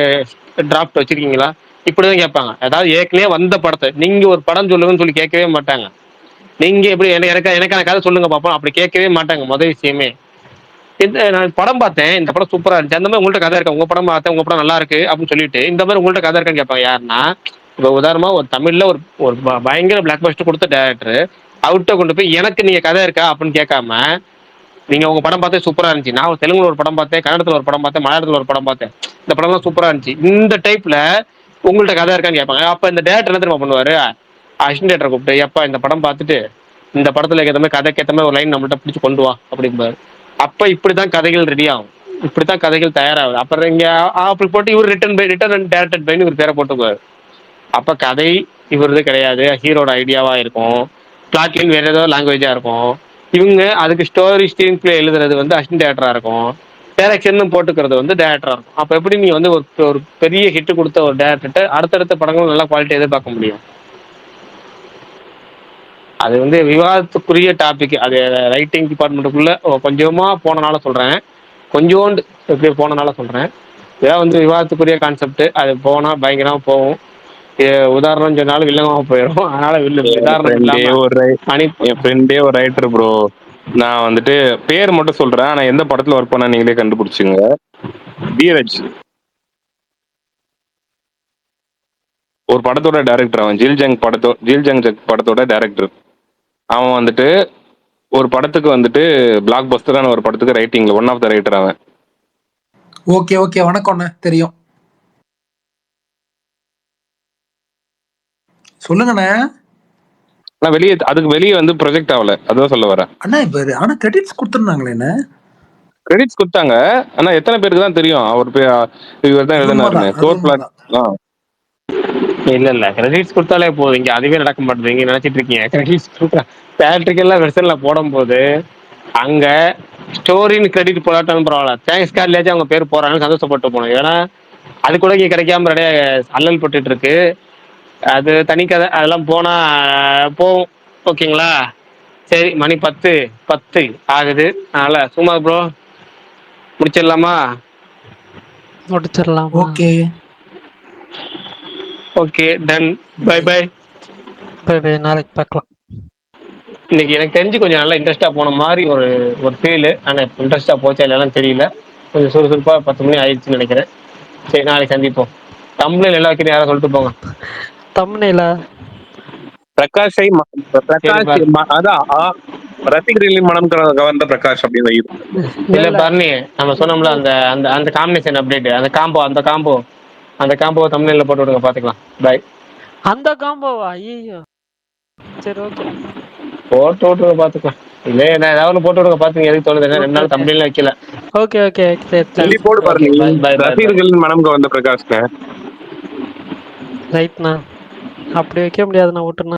டிராஃப்ட் வச்சிருக்கீங்களா, இப்படிதான் கேட்பாங்க. அதாவது ஏற்கனவே வந்த படத்தை நீங்க ஒரு படம் சொல்லுங்கன்னு சொல்லி கேட்கவே மாட்டாங்க. நீங்க எப்படி எனக்கான கதை சொல்லுங்க பார்ப்போம் அப்படி கேட்கவே மாட்டாங்க. முதல் விஷயமே நான் படம் பார்த்தேன், இந்த படம் சூப்பரா இருந்துச்சு, அந்த மாதிரி உங்கள்ட்ட கதை இருக்கா, உங்க படம் பார்த்தேன் உங்க படம் நல்லா இருக்கு அப்படின்னு சொல்லிட்டு இந்த மாதிரி உங்கள்ட்ட கதை இருக்கான்னு கேட்பாங்க. யாருன்னா இப்போ உதாரணமா ஒரு தமிழ்ல ஒரு ஒரு பயங்கர பிளாக் பஸ்டர் கொடுத்த டேரக்டர் அவர்கிட்ட கொண்டு போய் எனக்கு நீங்க கதை இருக்கா அப்படின்னு கேட்காம நீங்க உங்க படம் பார்த்தே சூப்பரா இருந்துச்சு, நான் தெலுங்குல ஒரு படம் பார்த்தேன், கன்னடத்துல ஒரு படம் பார்த்தேன், மலையாளத்துல ஒரு படம் பார்த்தேன், இந்த படம்லாம் சூப்பரா இருந்துச்சு, இந்த டைப்ல உங்கள்ட்ட கதை இருக்கான்னு கேட்பாங்க. அப்ப இந்த டேரக்டர் என்ன தெரியுமா பண்ணுவாரு, அசிஸ்டன்ட் டேரக்டர் கூப்பிட்டு எப்பா இந்த படம் பார்த்துட்டு இந்த படத்துல ஏற்ற மாதிரி கதைக்கு ஏற்ற மாதிரி ஒரு லைன் நம்மள்ட்ட பிடிச்சி கொண்டு வா அப்படிம்பாரு. அப்ப இப்படிதான் கதைகள் ரெடி ஆகும், இப்படித்தான் கதைகள் தயாராகுது. அப்புறம் இங்க அப்படி போட்டு இவர் ரிட்டன் அண்ட் டைரக்டட் பைன்னு ஒரு பேரை போட்டுக்குவாரு. அப்ப கதை இவரது கிடையாது, ஹீரோட ஐடியாவா இருக்கும், பிளாட்லைன் வேற ஏதாவது லாங்குவேஜா இருக்கும். இவங்க அதுக்கு ஸ்டோரி ஸ்க்ரீன் பிளே எழுதுறது வந்து அசிஸ்டன்ட் டேரக்டரா இருக்கும், டைரக்ஷன் போட்டுக்கிறது வந்து டேரக்டரா இருக்கும். அப்ப எப்படி நீங்க வந்து ஒரு பெரிய ஹிட் கொடுத்த ஒரு டேரக்டர்கிட்ட அடுத்தடுத்த படங்கள் நல்லா குவாலிட்டி எதிர்பார்க்க முடியும்? அது வந்து விவாதத்துக்குரிய டாபிக். அது ரைட்டிங் டிபார்ட்மெண்ட்டுக்குள்ள கொஞ்சமா போனனால சொல்றேன், கொஞ்சோண்டு எப்படி போனனால சொல்றேன். இதான் வந்து விவாதத்துக்குரிய கான்செப்ட். அது போனா பயங்கரமா போகும். உதாரணம் சொன்னாலும் வில்லங்கமா போயிடும். அதனால உதாரணம் இல்லாம என் ஃப்ரெண்டே ஒரு ரைட்டர் ப்ரோ. நான் வந்துட்டு பேர் மட்டும் சொல்றேன், ஆனா எந்த படத்துல ஒர்க் பண்ண நீங்களே கண்டுபிடிச்சுங்க. தீரஜ் ஒரு படத்தோட டைரக்டர். அவன் ஜில் ஜங் படத்தோட டைரக்டர். அவன் வந்துட்டு ஒரு படத்துக்கு வந்துட்டு பிளாக் பஸ்டரான ஒரு படத்துக்கு ரைட்டிங்ல ஒன் ஆஃப் த ரைட்டர் அவன். ஓகே ஓகே, வணக்கம்ண்ணே, தெரியும், சொல்லுங்கண்ணே. ஆனா அதுக்கு வெளியே வந்து ப்ரொஜெக்ட் ஆகல, அதான் சொல்ல வரேன். அண்ணா இப்ப ஆனா கிரெடிட்ஸ் கொடுத்துருந்தாங்களே. கிரெடிட்ஸ் கொடுத்தாங்க, ஆனா எத்தனை பேருக்கு தான் தெரியும் அவர் இவர் தான் எழுதினாருன்னு. இல்ல இல்ல கிரெடிட்ஸ் கொடுத்தாலே போதும். இங்க அதுவே நடக்க மாட்டேங்குது. இங்க நினைச்சிட்டு இருக்கீங்க கிரெடிட்ஸ் கொடுத்தா தேட்டரிக்கெல்லாம் வெர்ஷன்ல போடும் போது அங்க ஸ்டோரின்னு கிரெடிட் போடாட்டாலும் பரவாயில்ல, தேங்க்ஸ் கார்ட்லயாச்சும் அவங்க பேர் போறாங்கன்னு சந்தோஷப்பட்டு போகணும். ஏன்னா அது கூட இங்க கிடைக்காம நிறைய அல்லல் பட்டுட்டு இருக்கு. அது தனி கதை, அதெல்லாம் போனா போகும். ஓகேங்களா? சரி, மணி 10 ஆகுது. அதனால சும்மா ப்ரோ முடிச்சிடலாமா? முடிச்சிடலாம். Okay okay, done. Bye bye. Bye bye, நாளைக்கு பார்க்கலாம். இன்னைக்கு எனக்கு தெரிஞ்சு கொஞ்சம் நல்லா இன்ட்ரெஸ்டா போன மாதிரி ஒரு ஃபீல். ஆனா இன்ட்ரெஸ்டா போச்சா இல்லைன்னு தெரியல. கொஞ்சம் சுறுசுறுப்பா 10 மணி ஆயிடுச்சுன்னு நினைக்கிறேன். சரி, நாளைக்கு சந்திப்போம். தமிழ்ல எல்லா வைக்கிறேன், யாரும் சொல்லிட்டு போங்க. தமிழ்ல பிரகாஷ் அதான் ரசிகர்களின் மனம் கவர்ந்த பிரகாஷ் அப்படின்னு இல்ல பரணி, நம்ம சொன்னோம்ல அந்த அந்த அந்த காம்பினேஷன் அப்டேட், அந்த காம்போ தமிழ்ல போட்டு விடுங்க, பாத்துக்கலாம். பை. அந்த காம்போவா? ஐயோ, சரி ஓகே, போட்டு விட்டுருங்க, பாத்துக்கலாம். இல்ல என்ன ஏதாவது போட்டு விடுங்க, பாத்துங்க. எதுக்கு தோணுது, 2 நாள் தமிழ்ல வைக்கல. ஓகே ஓகே, சரி போடு பாருங்க. ரசிகர்களின் மனம் கவர்ந்த பிரகாஷ் ரைட்ண்ணா. அப்படி வைக்க முடியாதுண்ணா, விட்டுருண்ணா.